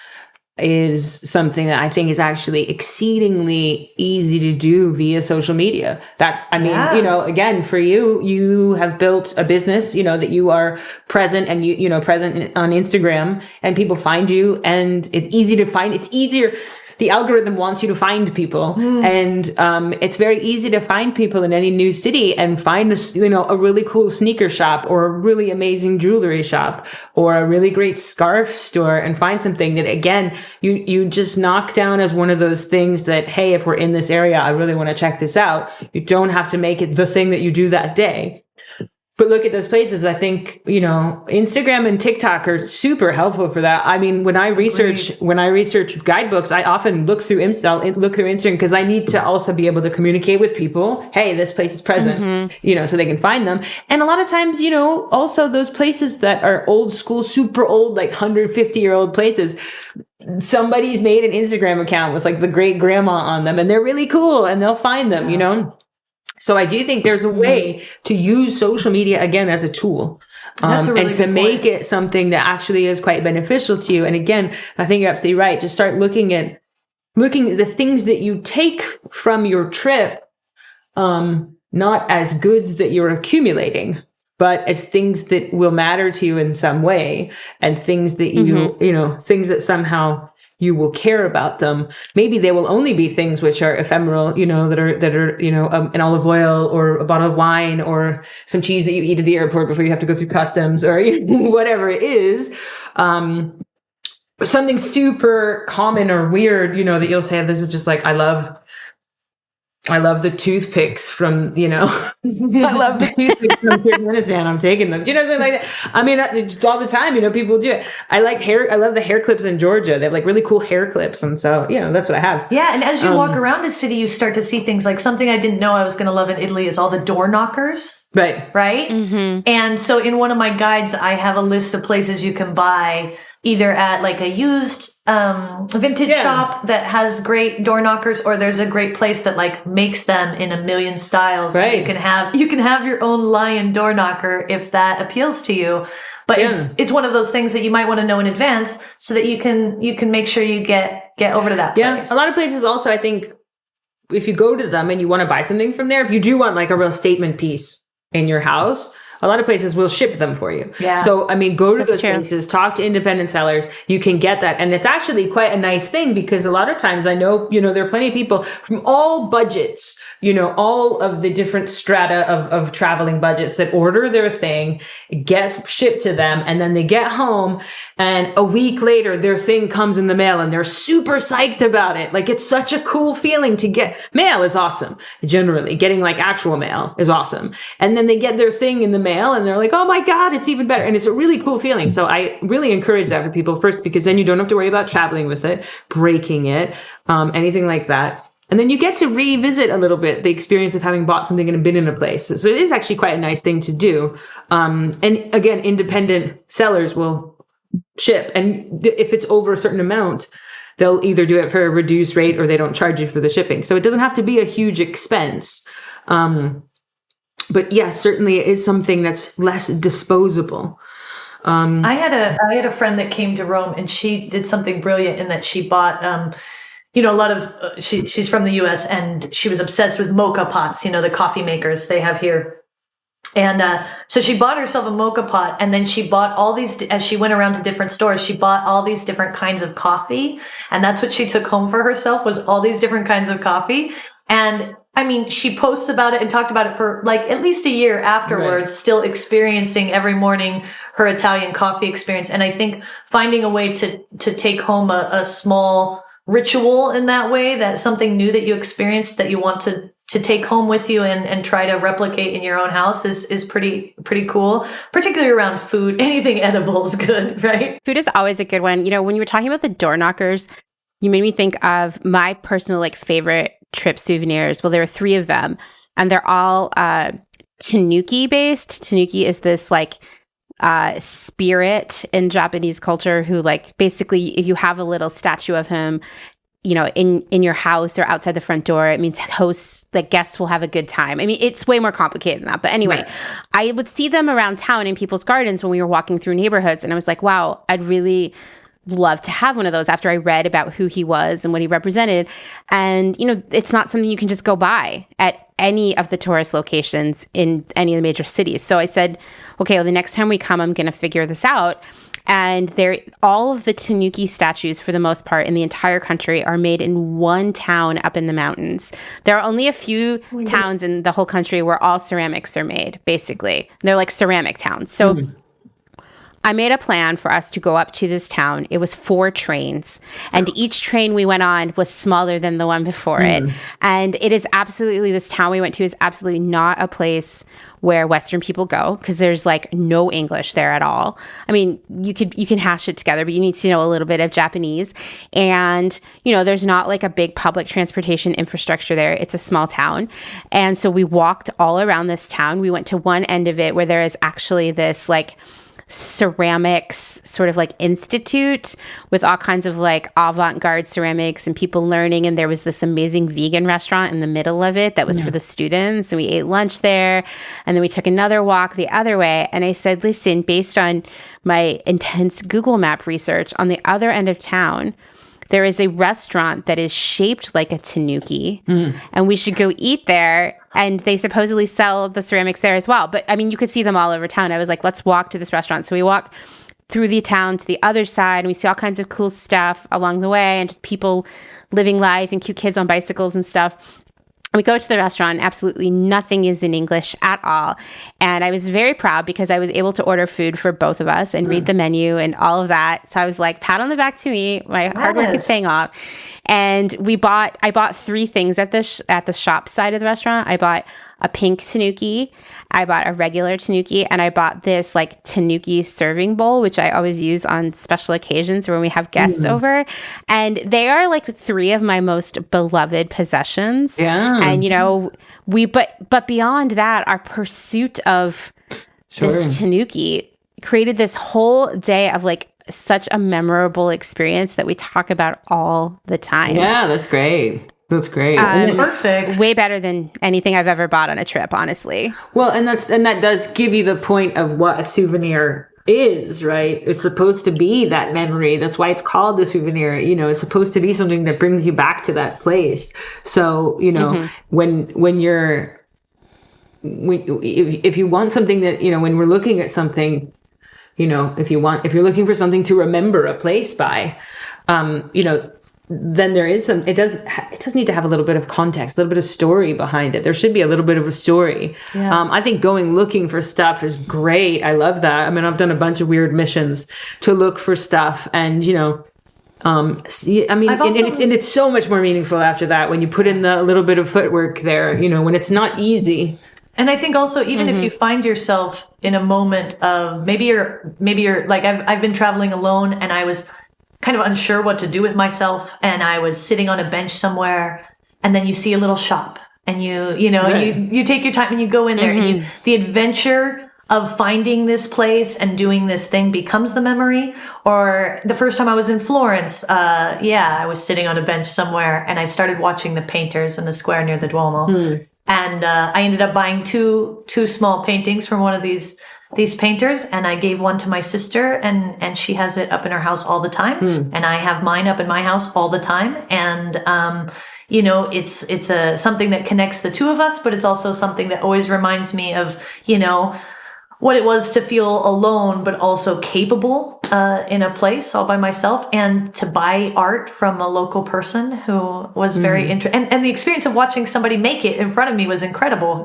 is something that I think is actually exceeding easy to do via social media. Again, for you have built a business, that you are present and present on Instagram, and people find you, and it's easy to find. It's easier. The algorithm wants you to find people, and it's very easy to find people in any new city and find a really cool sneaker shop, or a really amazing jewelry shop, or a really great scarf store, and find something that, again, you just knock down as one of those things that, hey, if we're in this area, I really want to check this out. You don't have to make it the thing that you do that day. But look at those places. I think, Instagram and TikTok are super helpful for that. I mean, when I research guidebooks, I often look through Instagram because I need to also be able to communicate with people. Hey, this place is present, so they can find them. And a lot of times, also those places that are old school, super old, like 150-year-old places, somebody's made an Instagram account with like the great grandma on them, and they're really cool, and they'll find them, So I do think there's a way to use social media, again, as a tool, and to make it something that actually is quite beneficial to you. And again, I think you're absolutely right. Just start looking at the things that you take from your trip, not as goods that you're accumulating, but as things that will matter to you in some way, and things that things that somehow you will care about them. Maybe they will only be things which are ephemeral, that are an olive oil, or a bottle of wine, or some cheese that you eat at the airport before you have to go through customs, or whatever it is. Something super common or weird, that you'll say, this is just like, I love the toothpicks from, I love the toothpicks from Turkmenistan. I'm taking them. Do you know something like that? I mean, just all the time, people do it. I love the hair clips in Georgia. They have like really cool hair clips. And so, that's what I have. Yeah. And as you walk around a city, you start to see things like something I didn't know I was going to love in Italy is all the door knockers. Right. Right. And so in one of my guides, I have a list of places you can buy either at like a used vintage shop that has great door knockers, or there's a great place that like makes them in a million styles. Right. You can have your own lion door knocker if that appeals to you. But it's one of those things that you might want to know in advance so that you can make sure you get over to that place. Yeah. A lot of places also, I think, if you go to them and you want to buy something from there, if you do want like a real statement piece in your house, a lot of places will ship them for you. Yeah. So, I mean, go to those places, talk to independent sellers. You can get that. And it's actually quite a nice thing, because a lot of times I know, there are plenty of people from all budgets, all of the different strata of traveling budgets that order their thing, it gets shipped to them, and then they get home, and a week later, their thing comes in the mail, and they're super psyched about it. Like, it's such a cool feeling to get. Mail is awesome. Generally, getting like actual mail is awesome. And then they get their thing in the mail, and they're like, oh my God, it's even better. And it's a really cool feeling. So I really encourage that for people first, because then you don't have to worry about traveling with it, breaking it, anything like that. And then you get to revisit a little bit the experience of having bought something and been in a place. So it is actually quite a nice thing to do. And again, independent sellers will ship. And if it's over a certain amount, they'll either do it for a reduced rate, or they don't charge you for the shipping. So it doesn't have to be a huge expense. But yes, certainly it is something that's less disposable. I had a friend that came to Rome, and she did something brilliant in that she bought, a lot of, she's from the US, and she was obsessed with mocha pots, the coffee makers they have here. And so she bought herself a mocha pot, and then she bought all these, as she went around to different stores, she bought all these different kinds of coffee. And that's what she took home for herself, was all these different kinds of coffee. And I mean, she posts about it and talked about it for like at least a year afterwards, right, still experiencing every morning her Italian coffee experience. And I think finding a way to take home a small ritual in that way, that's something new that you experienced that you want to take home with you and try to replicate in your own house is pretty cool, particularly around food. Anything edible is good, right? Food is always a good one. When you were talking about the door knockers, you made me think of my personal favorite trip souvenirs. Well, there are 3 of them, and they're all tanuki based. Tanuki is this spirit in Japanese culture who basically, if you have a little statue of him, in your house or outside the front door, it means guests will have a good time. I mean, it's way more complicated than that. But anyway, right. I would see them around town in people's gardens when we were walking through neighborhoods. And I was like, wow, I'd really love to have one of those after I read about who he was and what he represented. And, it's not something you can just go buy at any of the tourist locations in any of the major cities. So I said, okay, well, the next time we come, I'm going to figure this out. And all of the tanuki statues, for the most part, in the entire country are made in one town up in the mountains. There are only a few towns in the whole country where all ceramics are made, basically. They're like ceramic towns. So I made a plan for us to go up to this town. It was 4 trains, and each train we went on was smaller than the one before it. And it is absolutely, this town we went to is absolutely not a place where Western people go, because there's no English there at all. I mean, you can hash it together, but you need to know a little bit of Japanese. And, there's not a big public transportation infrastructure there. It's a small town. And so we walked all around this town. We went to one end of it where there is actually this ceramics sort of institute with all kinds of avant-garde ceramics and people learning. And there was this amazing vegan restaurant in the middle of it that was for the students. And we ate lunch there. And then we took another walk the other way. And I said, listen, based on my intense Google Map research, on the other end of town, there is a restaurant that is shaped like a tanuki, and we should go eat there. And they supposedly sell the ceramics there as well. But I mean, you could see them all over town. I was like, let's walk to this restaurant. So we walk through the town to the other side, and we see all kinds of cool stuff along the way, and just people living life and cute kids on bicycles and stuff. We go to the restaurant, absolutely nothing is in English at all. And I was very proud because I was able to order food for both of us and read the menu and all of that. So I was like, pat on the back to me. My hard work is paying off. And I bought 3 things at the shop side of the restaurant. I bought a pink tanuki, I bought a regular tanuki, and I bought this tanuki serving bowl, which I always use on special occasions when we have guests over. And they are 3 of my most beloved possessions. Yeah. And but beyond that, our pursuit of this tanuki created this whole day of such a memorable experience that we talk about all the time. Yeah, that's great. That's great. Perfect. Way better than anything I've ever bought on a trip, honestly. Well, and that does give you the point of what a souvenir is, right? It's supposed to be that memory. That's why it's called a souvenir. It's supposed to be something that brings you back to that place. So, if you want something that, when we're looking at something, if you're looking for something to remember a place by, then there is it does need to have a little bit of context, a little bit of story behind it. There should be a little bit of a story. Yeah. I think looking for stuff is great. I love that. I mean, I've done a bunch of weird missions to look for stuff, and it's so much more meaningful after that when you put in the little bit of footwork there, when it's not easy. And I think also, even if you find yourself in a moment of maybe you're I've been traveling alone, and I was kind of unsure what to do with myself, and I was sitting on a bench somewhere, and then you see a little shop, and you take your time and you go in there, and the adventure of finding this place and doing this thing becomes the memory. Or the first time I was in Florence, I was sitting on a bench somewhere, and I started watching the painters in the square near the Duomo. And I ended up buying two small paintings from one of these these painters, and I gave one to my sister, and she has it up in her house all the time, and I have mine up in my house all the time, and it's something that connects the two of us, but it's also something that always reminds me of what it was to feel alone, but also capable in a place all by myself, and to buy art from a local person who was very and the experience of watching somebody make it in front of me was incredible.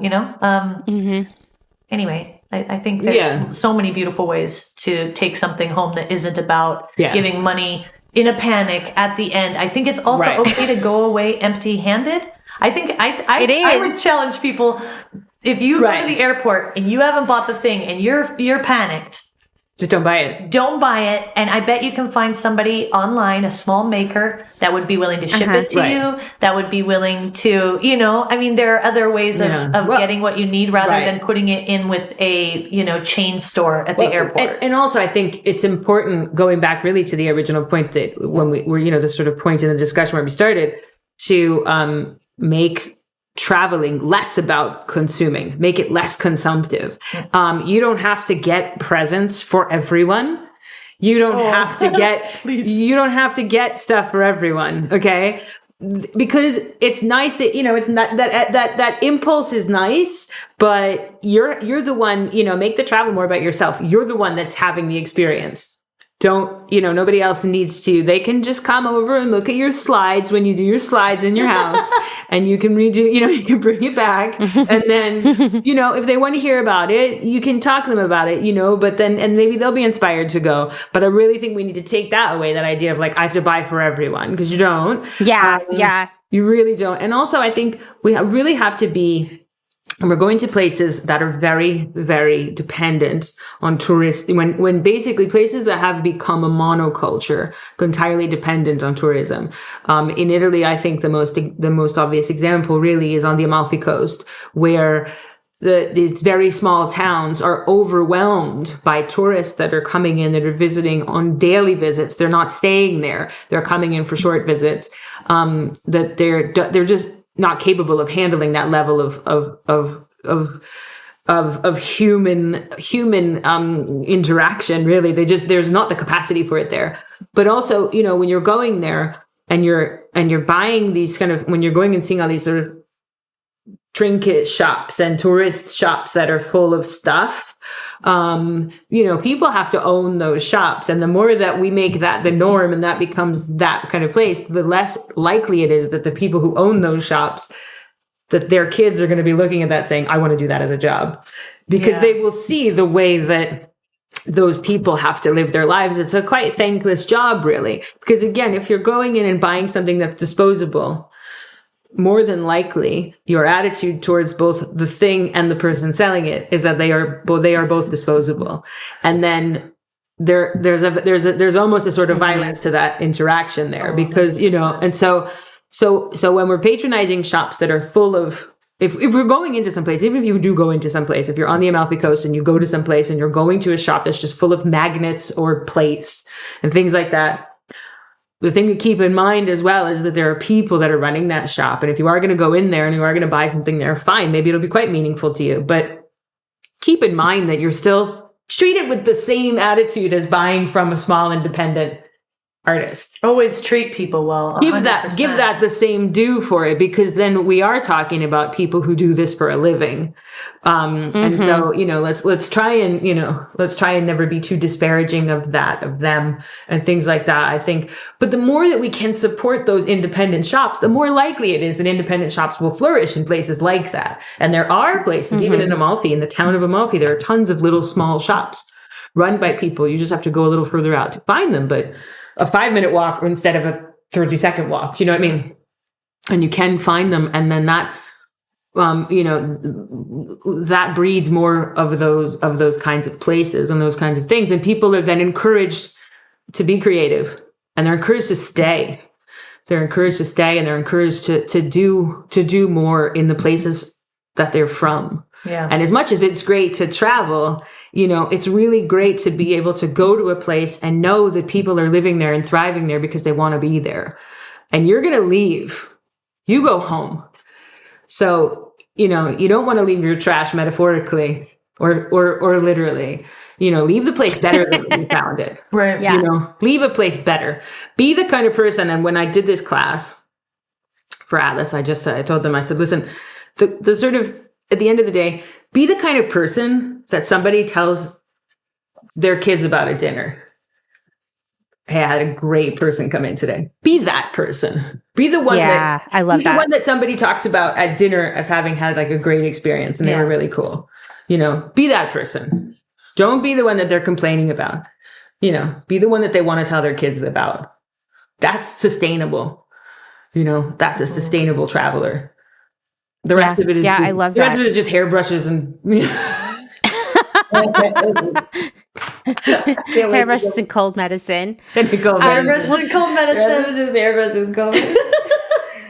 Anyway, I think there's so many beautiful ways to take something home that isn't about giving money in a panic at the end. I think it's also okay to go away empty-handed. I think I would challenge people. If you go to the airport and you haven't bought the thing and you're panicked, just don't buy it. Don't buy it. And I bet you can find somebody online, a small maker, that would be willing to ship it to you, that would be willing to, there are other ways of getting what you need rather than putting it in with a, chain store at the airport. And also I think it's important, going back really to the original point that when we were, the sort of point in the discussion where we started, to make traveling less about consuming, make it less consumptive. You don't have to get presents for everyone. You don't have to get stuff for everyone. Okay. Because it's nice that, it's not that impulse is nice, but you're the one, make the travel more about yourself. You're the one that's having the experience. Don't, nobody else needs to. They can just come over and look at your slides when you do your slides in your house, and you can redo, you can bring it back. And then, if they want to hear about it, you can talk to them about it, but then, and maybe they'll be inspired to go. But I really think we need to take that away, that idea of like, I have to buy for everyone, because you don't. Yeah. You really don't. And also I think we really have to be, and we're going to places that are very, very dependent on tourists, when basically places that have become a monoculture, entirely dependent on tourism. In Italy, I think the most obvious example really is on the Amalfi Coast, where these very small towns are overwhelmed by tourists that are coming in, that are visiting on daily visits. They're not staying there. They're coming in for short visits. That they're just not capable of handling that level of human interaction. Really, there's not the capacity for it there. But also, when you're going there and you're buying these when you're going and seeing all these sort of trinket shops and tourist shops that are full of stuff, people have to own those shops. And the more that we make that the norm and that becomes that kind of place, the less likely it is that the people who own those shops, that their kids are going to be looking at that saying, I want to do that as a job, because they will see the way that those people have to live their lives. It's a quite thankless job, really, because again, if you're going in and buying something that's disposable, more than likely your attitude towards both the thing and the person selling it is that they are both disposable. And then there's almost a sort of violence to that interaction there, because, and so when we're patronizing shops that are full of, if we're going into some place, even if you do go into some place, if you're on the Amalfi Coast and you go to some place and you're going to a shop that's just full of magnets or plates and things like that, the thing to keep in mind as well is that there are people that are running that shop. And if you are going to go in there and you are going to buy something there, fine, maybe it'll be quite meaningful to you. But keep in mind that you're still treated with the same attitude as buying from a small independent artist. Always treat people well. 100%. Give that the same due for it, because then we are talking about people who do this for a living. And so, let's try and never be too disparaging of them and things like that, I think. But the more that we can support those independent shops, the more likely it is that independent shops will flourish in places like that. And there are places, even in Amalfi, in the town of Amalfi, there are tons of little small shops run by people. You just have to go a little further out to find them. But a 5-minute walk instead of a 30-second walk, you know what I mean? And you can find them. And then that, that breeds more of those kinds of places and those kinds of things. And people are then encouraged to be creative, and they're encouraged to stay. They're encouraged to stay, and they're encouraged to do more in the places that they're from. Yeah. And as much as it's great to travel, it's really great to be able to go to a place and know that people are living there and thriving there because they want to be there. And you're going to leave. You go home. So, you don't want to leave your trash, metaphorically, or literally, leave the place better than you found it. Right. Yeah. Leave a place better. Be the kind of person. And when I did this class for Atlas, I told them, I said, listen, the sort of, at the end of the day, be the kind of person that somebody tells their kids about at dinner. Hey, I had a great person come in today. Be that person. Be the one I love that. The one that somebody talks about at dinner as having had like a great experience and they were really cool. Be that person. Don't be the one that they're complaining about. Be the one that they want to tell their kids about. That's sustainable. That's a sustainable traveler. The rest of it is I love the rest that. of it is just hairbrushes and hairbrushes and cold medicine. Hairbrushes and cold medicine. Hairbrushes and cold medicine.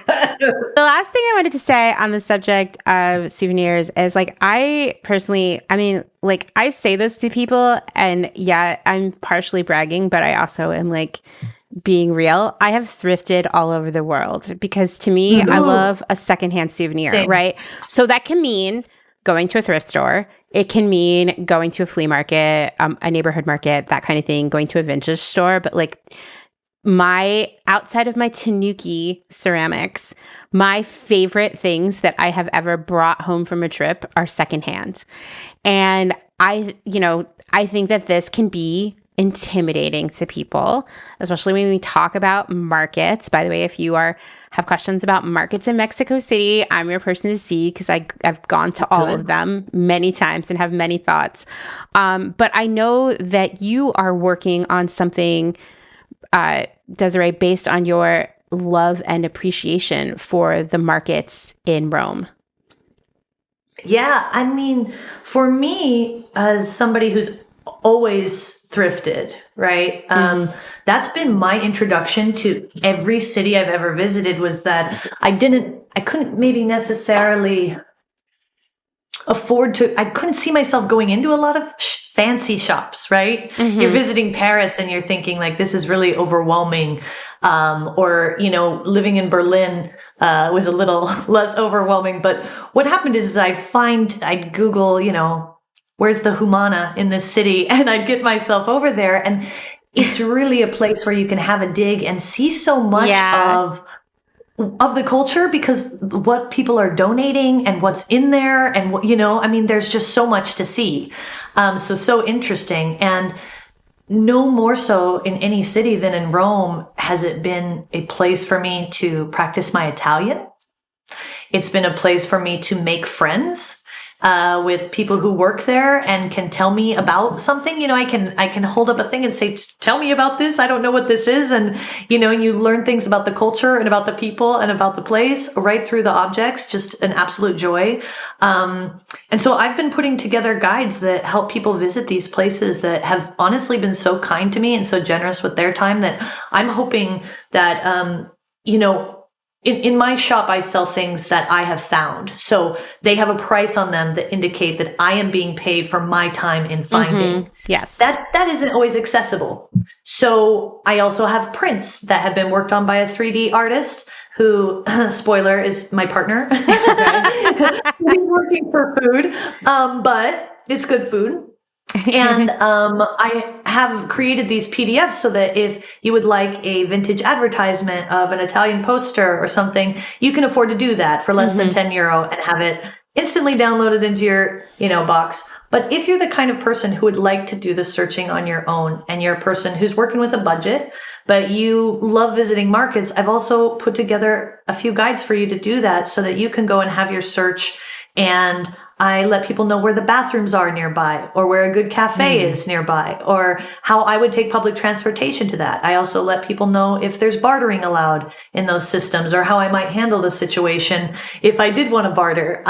The last thing I wanted to say on the subject of souvenirs is I personally, I say this to people and I'm partially bragging, but I also am being real. I have thrifted all over the world because to me, I love a secondhand souvenir, Same. right? So that can mean going to a thrift store. It can mean going to a flea market, a neighborhood market, that kind of thing, going to a vintage store. But outside of my Tanuki ceramics, my favorite things that I have ever brought home from a trip are secondhand. And I think that this can be intimidating to people, especially when we talk about markets. By the way, if you have questions about markets in Mexico City, I'm your person to see because I've gone to all of them many times and have many thoughts. But I know that you are working on something, Desiree, based on your love and appreciation for the markets in Rome. Yeah, for me, as somebody who's always thrifted, right? That's been my introduction to every city I've ever visited, was that I couldn't maybe necessarily I couldn't see myself going into a lot of fancy shops, right? Mm-hmm. You're visiting Paris and you're thinking this is really overwhelming. Or living in Berlin was a little less overwhelming. But what happened is I'd Google, where's the Humana in this city? And I'd get myself over there. And it's really a place where you can have a dig and see so much of the culture, because what people are donating and what's in there and there's just so much to see. So interesting. And no more so in any city than in Rome has it been a place for me to practice my Italian. It's been a place for me to make friends with people who work there and can tell me about something. I can hold up a thing and say, tell me about this. I don't know what this is. And, you learn things about the culture and about the people and about the place right through the objects. Just an absolute joy. And so I've been putting together guides that help people visit these places that have honestly been so kind to me and so generous with their time, that I'm hoping that, in my shop, I sell things that I have found. So they have a price on them that indicate that I am being paid for my time in finding. Mm-hmm. Yes. That isn't always accessible. So I also have prints that have been worked on by a 3D artist who, spoiler, is my partner. He's working for food, but it's good food. And I have created these PDFs so that if you would like a vintage advertisement of an Italian poster or something, you can afford to do that for less than €10 and have it instantly downloaded into your, box. But if you're the kind of person who would like to do the searching on your own, and you're a person who's working with a budget, but you love visiting markets, I've also put together a few guides for you to do that so that you can go and have your search. And I let people know where the bathrooms are nearby, or where a good cafe is nearby, or how I would take public transportation to that. I also let people know if there's bartering allowed in those systems, or how I might handle the situation if I did want to barter.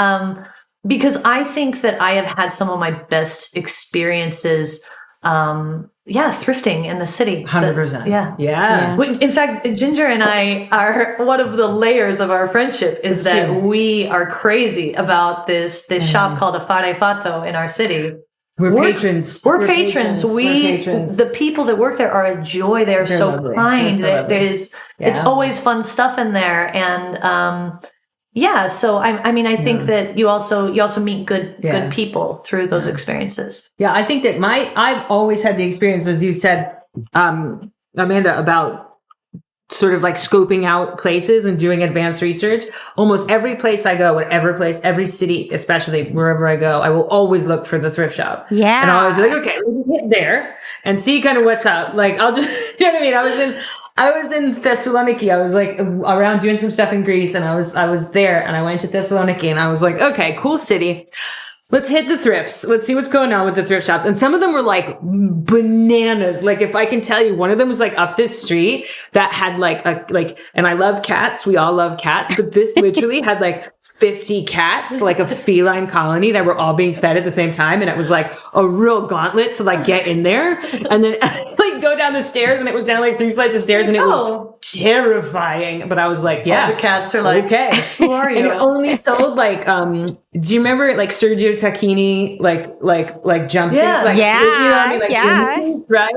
Because I think that I have had some of my best experiences thrifting in the city. 100%. Yeah. In fact, Ginger and I are, one of the layers of our friendship is that we are crazy about this shop called Affare Fatto in our city. We're patrons. We're patrons. The people that work there are a joy. They're so lovely. kind. They're so lovely. It's always fun stuff in there. And, yeah, so I mean, I think that you also meet good people through those experiences. Yeah, I think that I've always had the experience, as you said, Amanda, about sort of like scoping out places and doing advanced research. Almost every place I go, every city, especially wherever I go, I will always look for the thrift shop. Yeah. And I'll always be like, okay, we'll hit there and see kind of what's up. Like, I'll just, you know what I mean? I was in Thessaloniki. I was like around doing some stuff in Greece, and I was there, and I went to Thessaloniki, and I was like, okay, cool city. Let's hit the thrifts. Let's see what's going on with the thrift shops. And some of them were like bananas. Like, if I can tell you, one of them was like up this street that had and I love cats. We all love cats, but this literally had like 50 cats, like a feline colony that were all being fed at the same time. And it was like a real gauntlet to like get in there. And then like go down the stairs, and it was down like 3 flights of stairs, and it was terrifying. But I was like, yeah, all the cats are like, okay. Who are you? And it only sold like, do you remember like Sergio Tacchini, like jumpsuits? Yeah. Like, Yeah. you know what I mean? Like, Yeah. right?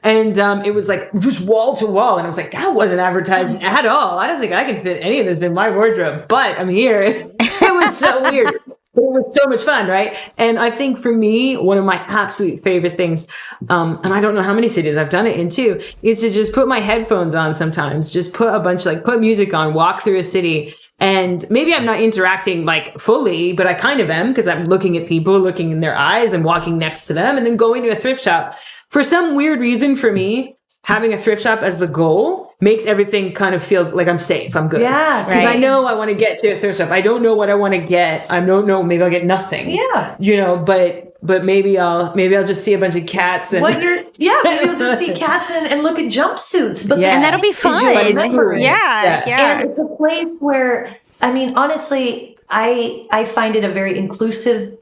And it was like just wall to wall. And I was like, that wasn't advertised at all. I don't think I can fit any of this in my wardrobe, but I'm here. It was so weird. But it was so much fun, right? And I think for me, one of my absolute favorite things, and I don't know how many cities I've done it in too, is to just put my headphones on sometimes, just put music on, walk through a city. And maybe I'm not interacting like fully, but I kind of am, because I'm looking at people, looking in their eyes and walking next to them, and then going to a thrift shop. For some weird reason, for me, having a thrift shop as the goal makes everything kind of feel like I'm safe. I'm good. Yes. Because Right. I know I want to get to a thrift shop. I don't know what I want to get. I don't know. Maybe I'll get nothing. Yeah. You know, but maybe I'll just see a bunch of cats. And maybe you'll just see cats and look at jumpsuits. But Yeah. And that'll be 'cause you fun. remember it. Yeah. And it's a place where, I mean, honestly, I find it a very inclusive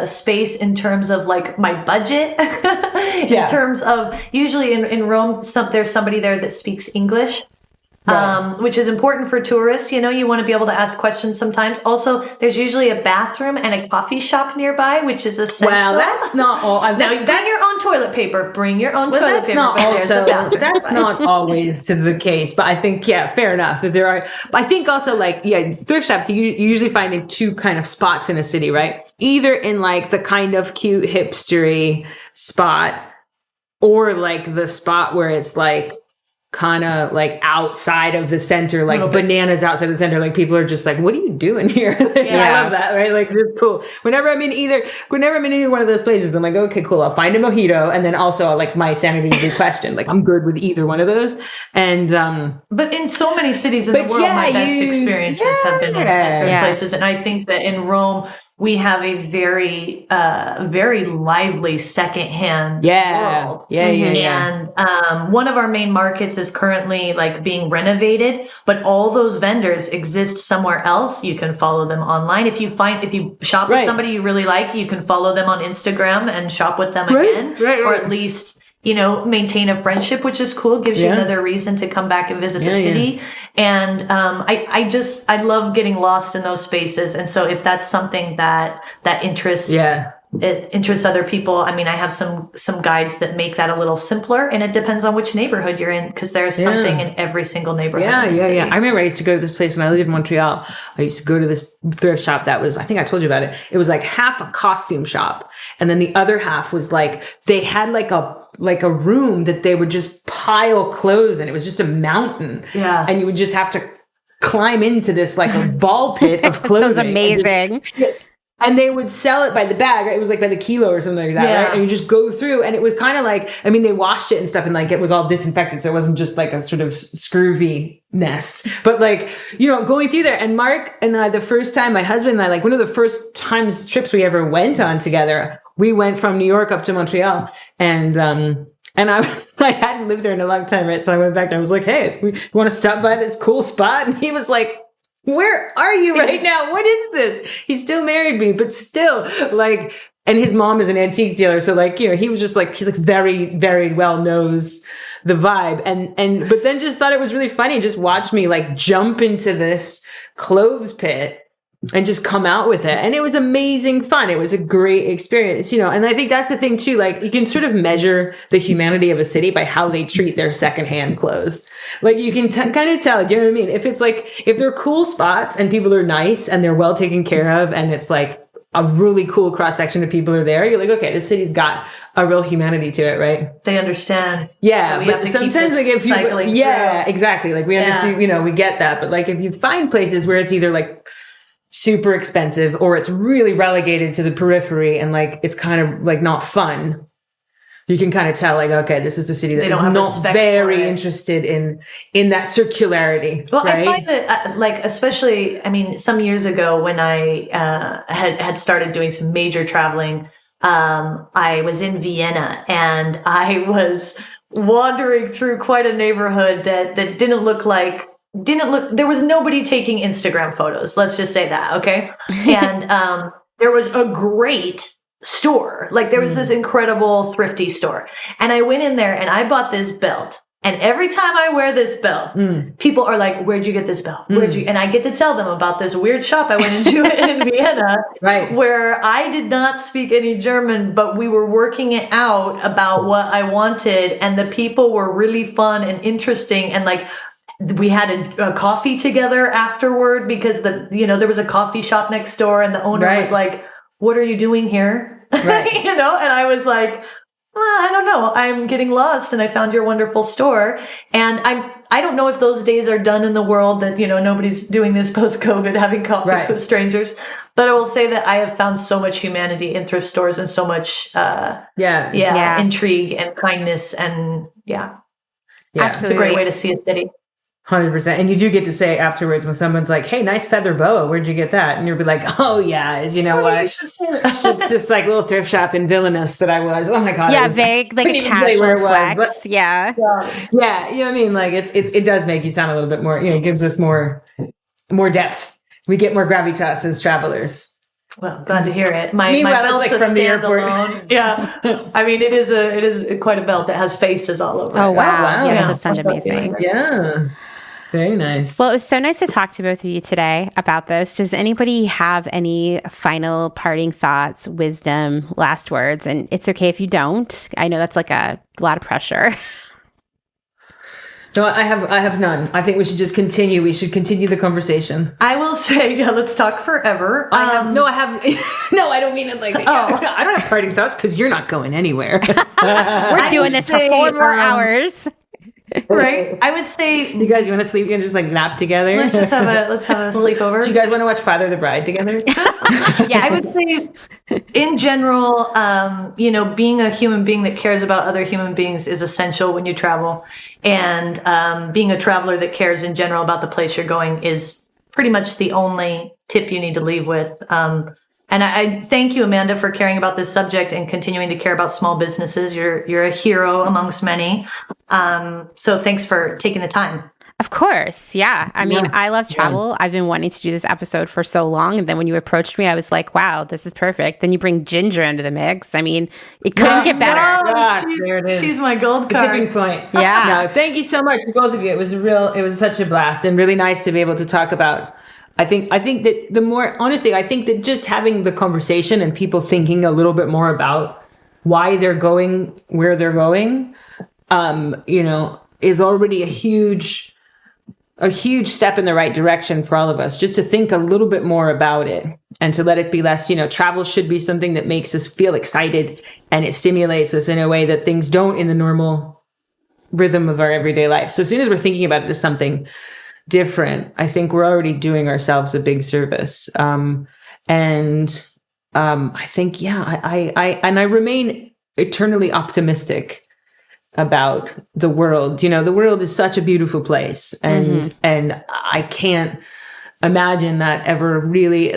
space in terms of like my budget. In terms of, usually in Rome, there's somebody there that speaks English. Right. Which is important for tourists. You know, you want to be able to ask questions sometimes. Also, there's usually a bathroom and a coffee shop nearby, which is essential. Well, that's not all. Now, bring your own toilet paper. Bring your own toilet paper. Not but there's a also, bathroom that's nearby. not always to the case, but I think, fair enough that there are. But I think also thrift shops, you usually find in two kind of spots in a city, right? Either in like the kind of cute hipstery spot, or like the spot where it's like kind of like outside of the center, like bananas outside the center. Like people are just like, what are you doing here? I love that, right? Like it's cool. Whenever I'm in either one of those places, I'm like, okay, cool. I'll find a mojito. And then also like my sanity will be questioned. Like I'm good with either one of those. And, but in so many cities in the world, my best experiences have been at thrift places. And I think that in Rome, we have a very, very lively secondhand world. And one of our main markets is currently like being renovated, but all those vendors exist somewhere else. You can follow them online. If you shop with somebody you really like, you can follow them on Instagram and shop with them again, or at least, you know, maintain a friendship, which is cool. Gives you another reason to come back and visit the city. And I love getting lost in those spaces. And so if that's something that interests it interests other people, I mean, I have some guides that make that a little simpler, and it depends on which neighborhood you're in, because there's something in every single neighborhood. I remember I used to go to this place when I lived in Montreal. I used to go to this thrift shop that was, I think I told you about it. It was like half a costume shop, and then the other half was like, they had like a room that they would just pile clothes in. It was just a mountain. Yeah. And you would just have to climb into this like a ball pit of clothing. Sounds amazing. And they would sell it by the bag, right? It was like by the kilo or something like that, right? And you just go through, and it was kind of like, I mean, they washed it and stuff, and like it was all disinfected, so it wasn't just like a sort of scurvy nest. But like, you know, going through there, and Mark and I, the first time, my husband and I, like one of the first trips we ever went on together, we went from New York up to Montreal, and I hadn't lived there in a long time, right? So I went back there. I was like, hey, we want to stop by this cool spot? And he was like, where are you right now? What is this? He still married me, but still like, and his mom is an antiques dealer. So like, you know, he was just like, he's like very, very well knows the vibe. But then just thought it was really funny. Just watch me like jump into this clothes pit and just come out with it. And it was amazing fun. It was a great experience, and I think that's the thing too. Like, you can sort of measure the humanity of a city by how they treat their secondhand clothes. Like, you can kind of tell, do you know what I mean? If it's like, if they're cool spots and people are nice and they're well taken care of, and it's like a really cool cross section of people are there, you're like, okay, this city's got a real humanity to it, right? They understand. Yeah, but sometimes like if you, exactly, like we understand, we get that, but like if you find places where it's either like super expensive or it's really relegated to the periphery and like it's kind of like not fun, you can kind of tell like, okay, this is a city that is not very interested in that circularity. Well, right? I find that like, especially, I mean, some years ago when I had started doing some major traveling, I was in Vienna and I was wandering through quite a neighborhood that didn't look, there was nobody taking Instagram photos. Let's just say that. Okay. And, there was a great store. Like, there was this incredible thrifty store, and I went in there and I bought this belt. And every time I wear this belt, people are like, where'd you get this belt? And I get to tell them about this weird shop I went into in Vienna, right, where I did not speak any German, but we were working it out about what I wanted. And the people were really fun and interesting. And like, we had a coffee together afterward because there was a coffee shop next door, and the owner was like, what are you doing here? Right. And I was like, well, I don't know. I'm getting lost, and I found your wonderful store. And I don't know if those days are done in the world that, nobody's doing this post-COVID, having coffees with strangers. But I will say that I have found so much humanity in thrift stores and so much, intrigue and kindness. And absolutely. It's a great way to see a city. 100%. And you do get to say afterwards when someone's like, hey, nice feather boa, where'd you get that? And you'll be like, oh yeah, you know what? It's just this like little thrift shop in Vilnius that I was. Oh my God. Yeah, vague, like a casual flex. But, yeah, you know what I mean? Like it does make you sound a little bit more, it gives us more depth. We get more gravitas as travelers. Well, glad to hear it. My belt's like from the airport. Yeah. I mean, it is quite a belt that has faces all over. Oh, wow. It. Wow. Yeah, that does sound amazing. Yeah. Very nice. Well, it was so nice to talk to both of you today about this. Does anybody have any final parting thoughts, wisdom, last words? And it's okay if you don't. I know that's like a lot of pressure. No, I have none. I think we should just continue. We should continue the conversation. I will say, let's talk forever. No, I don't mean it like that. I don't have parting thoughts because you're not going anywhere. We're doing this for 4 more hours. Right? I would say, you guys, you want to sleep? You can just like nap together. Let's have a sleepover. Do you guys want to watch Father the Bride together? Yeah, I would say, in general, being a human being that cares about other human beings is essential when you travel, and being a traveler that cares in general about the place you're going is pretty much the only tip you need to leave with. And I thank you, Amanda, for caring about this subject and continuing to care about small businesses. You're a hero amongst many. So thanks for taking the time. Of course. Yeah. I mean, I love travel. Yeah. I've been wanting to do this episode for so long. And then when you approached me, I was like, wow, this is perfect. Then you bring Ginger into the mix. I mean, it couldn't get better. There it is. She's my gold card. The tipping point. Yeah. No, thank you so much to both of you. It was such a blast and really nice to be able to talk about. I think that the more, honestly, I think that just having the conversation and people thinking a little bit more about why they're going where they're going, is already a huge step in the right direction for all of us, just to think a little bit more about it and to let it be less, travel should be something that makes us feel excited and it stimulates us in a way that things don't in the normal rhythm of our everyday life. So as soon as we're thinking about it as something different, I think we're already doing ourselves a big service. I think, I remain eternally optimistic about the world. The world is such a beautiful place, and I can't imagine that ever really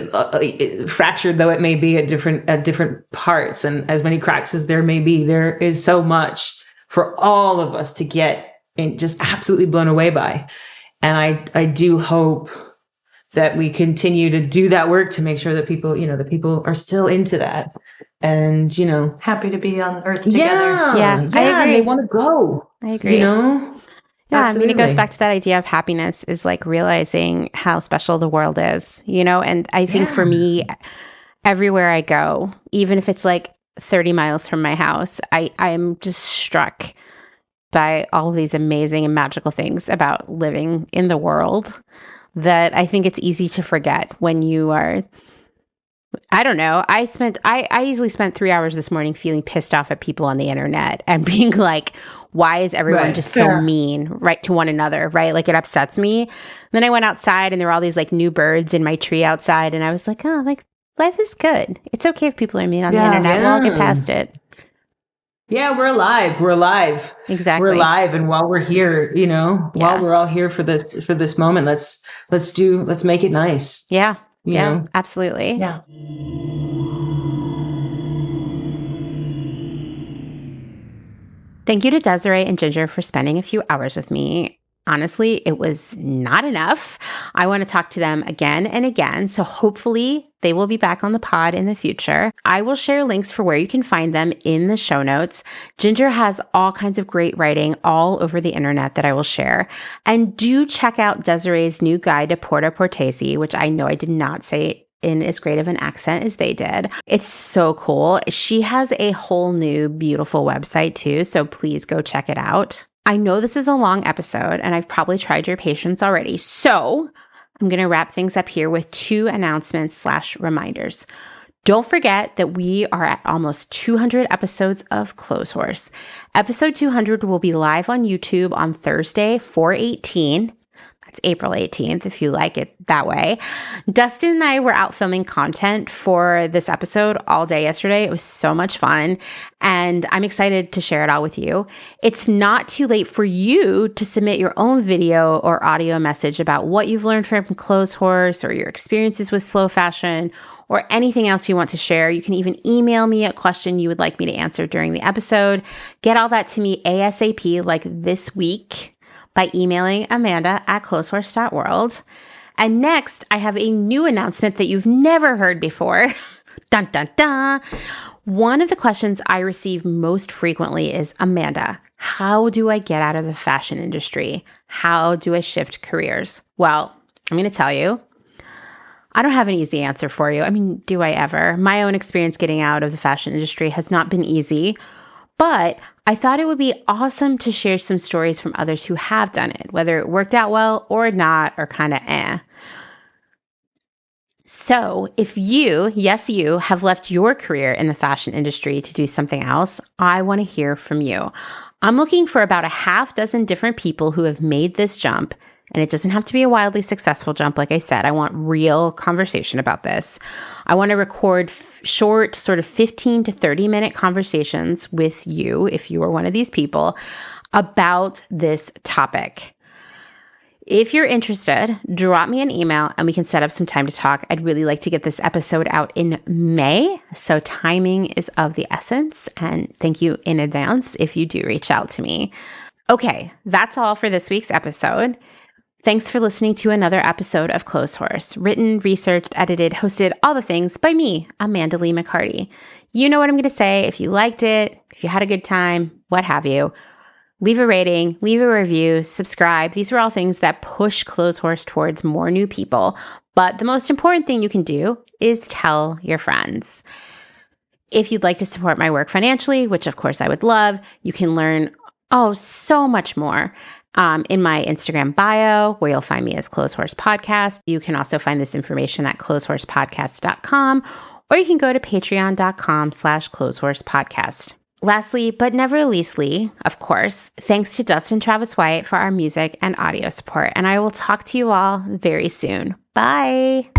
fractured though it may be at different parts, and as many cracks as there may be, there is so much for all of us to get and just absolutely blown away by. And I do hope that we continue to do that work to make sure that people, the people are still into that and, happy to be on Earth together. Yeah, I agree. And they want to go. I agree. Yeah, Absolutely. I mean, it goes back to that idea of happiness is like realizing how special the world is, And I think for me, everywhere I go, even if it's like 30 miles from my house, I'm just struck by all of these amazing and magical things about living in the world that I think it's easy to forget when you are. I don't know. I easily spent 3 hours this morning feeling pissed off at people on the internet and being like, why is everyone just so mean, right, to one another, right? Like, it upsets me. Then I went outside and there were all these like new birds in my tree outside, and I was like, oh, like, life is good. It's okay if people are mean on the internet. We'll all get past it. Yeah, we're alive. We're alive. Exactly. We're alive, and while we're here, while we're all here for this moment, let's make it nice. Yeah. You know? Absolutely. Yeah. Thank you to Desiree and Ginger for spending a few hours with me. Honestly, it was not enough. I want to talk to them again and again, so hopefully they will be back on the pod in the future. I will share links for where you can find them in the show notes. Ginger has all kinds of great writing all over the internet that I will share. And do check out Desiree's new guide to Porta-Portese, which I know I did not say in as great of an accent as they did. It's so cool. She has a whole new beautiful website too, so please go check it out. I know this is a long episode and I've probably tried your patience already, so I'm going to wrap things up here with 2 announcements/reminders. Don't forget that we are at almost 200 episodes of Clotheshorse. Episode 200 will be live on YouTube on Thursday, 4/18. That's April 18th, if you like it that way. Dustin and I were out filming content for this episode all day yesterday. It was so much fun, and I'm excited to share it all with you. It's not too late for you to submit your own video or audio message about what you've learned from Clotheshorse or your experiences with slow fashion or anything else you want to share. You can even email me a question you would like me to answer during the episode. Get all that to me ASAP, like this week, by emailing amanda@clotheshorse.world. And next, I have a new announcement that you've never heard before. Dun, dun, dun. One of the questions I receive most frequently is, Amanda, how do I get out of the fashion industry? How do I shift careers? Well, I'm going to tell you, I don't have an easy answer for you. I mean, do I ever? My own experience getting out of the fashion industry has not been easy. But I thought it would be awesome to share some stories from others who have done it, whether it worked out well or not, or kind of So if you, yes, you, have left your career in the fashion industry to do something else, I want to hear from you. I'm looking for about a half dozen different people who have made this jump. And it doesn't have to be a wildly successful jump. Like I said, I want real conversation about this. I want to record short, sort of 15 to 30-minute conversations with you, if you are one of these people, about this topic. If you're interested, drop me an email and we can set up some time to talk. I'd really like to get this episode out in May, so timing is of the essence. And thank you in advance if you do reach out to me. Okay, that's all for this week's episode. Thanks for listening to another episode of Clotheshorse, written, researched, edited, hosted, all the things by me, Amanda Lee McCarty. You know what I'm going to say. If you liked it, if you had a good time, what have you, leave a rating, leave a review, subscribe. These are all things that push Clotheshorse towards more new people. But the most important thing you can do is tell your friends. If you'd like to support my work financially, which of course I would love, you can learn so much more in my Instagram bio, where you'll find me as Clotheshorse Podcast. You can also find this information at clotheshorsepodcast.com, or you can go to patreon.com/clotheshorsepodcast. Lastly, but never leastly, of course, thanks to Dustin Travis White for our music and audio support. And I will talk to you all very soon. Bye.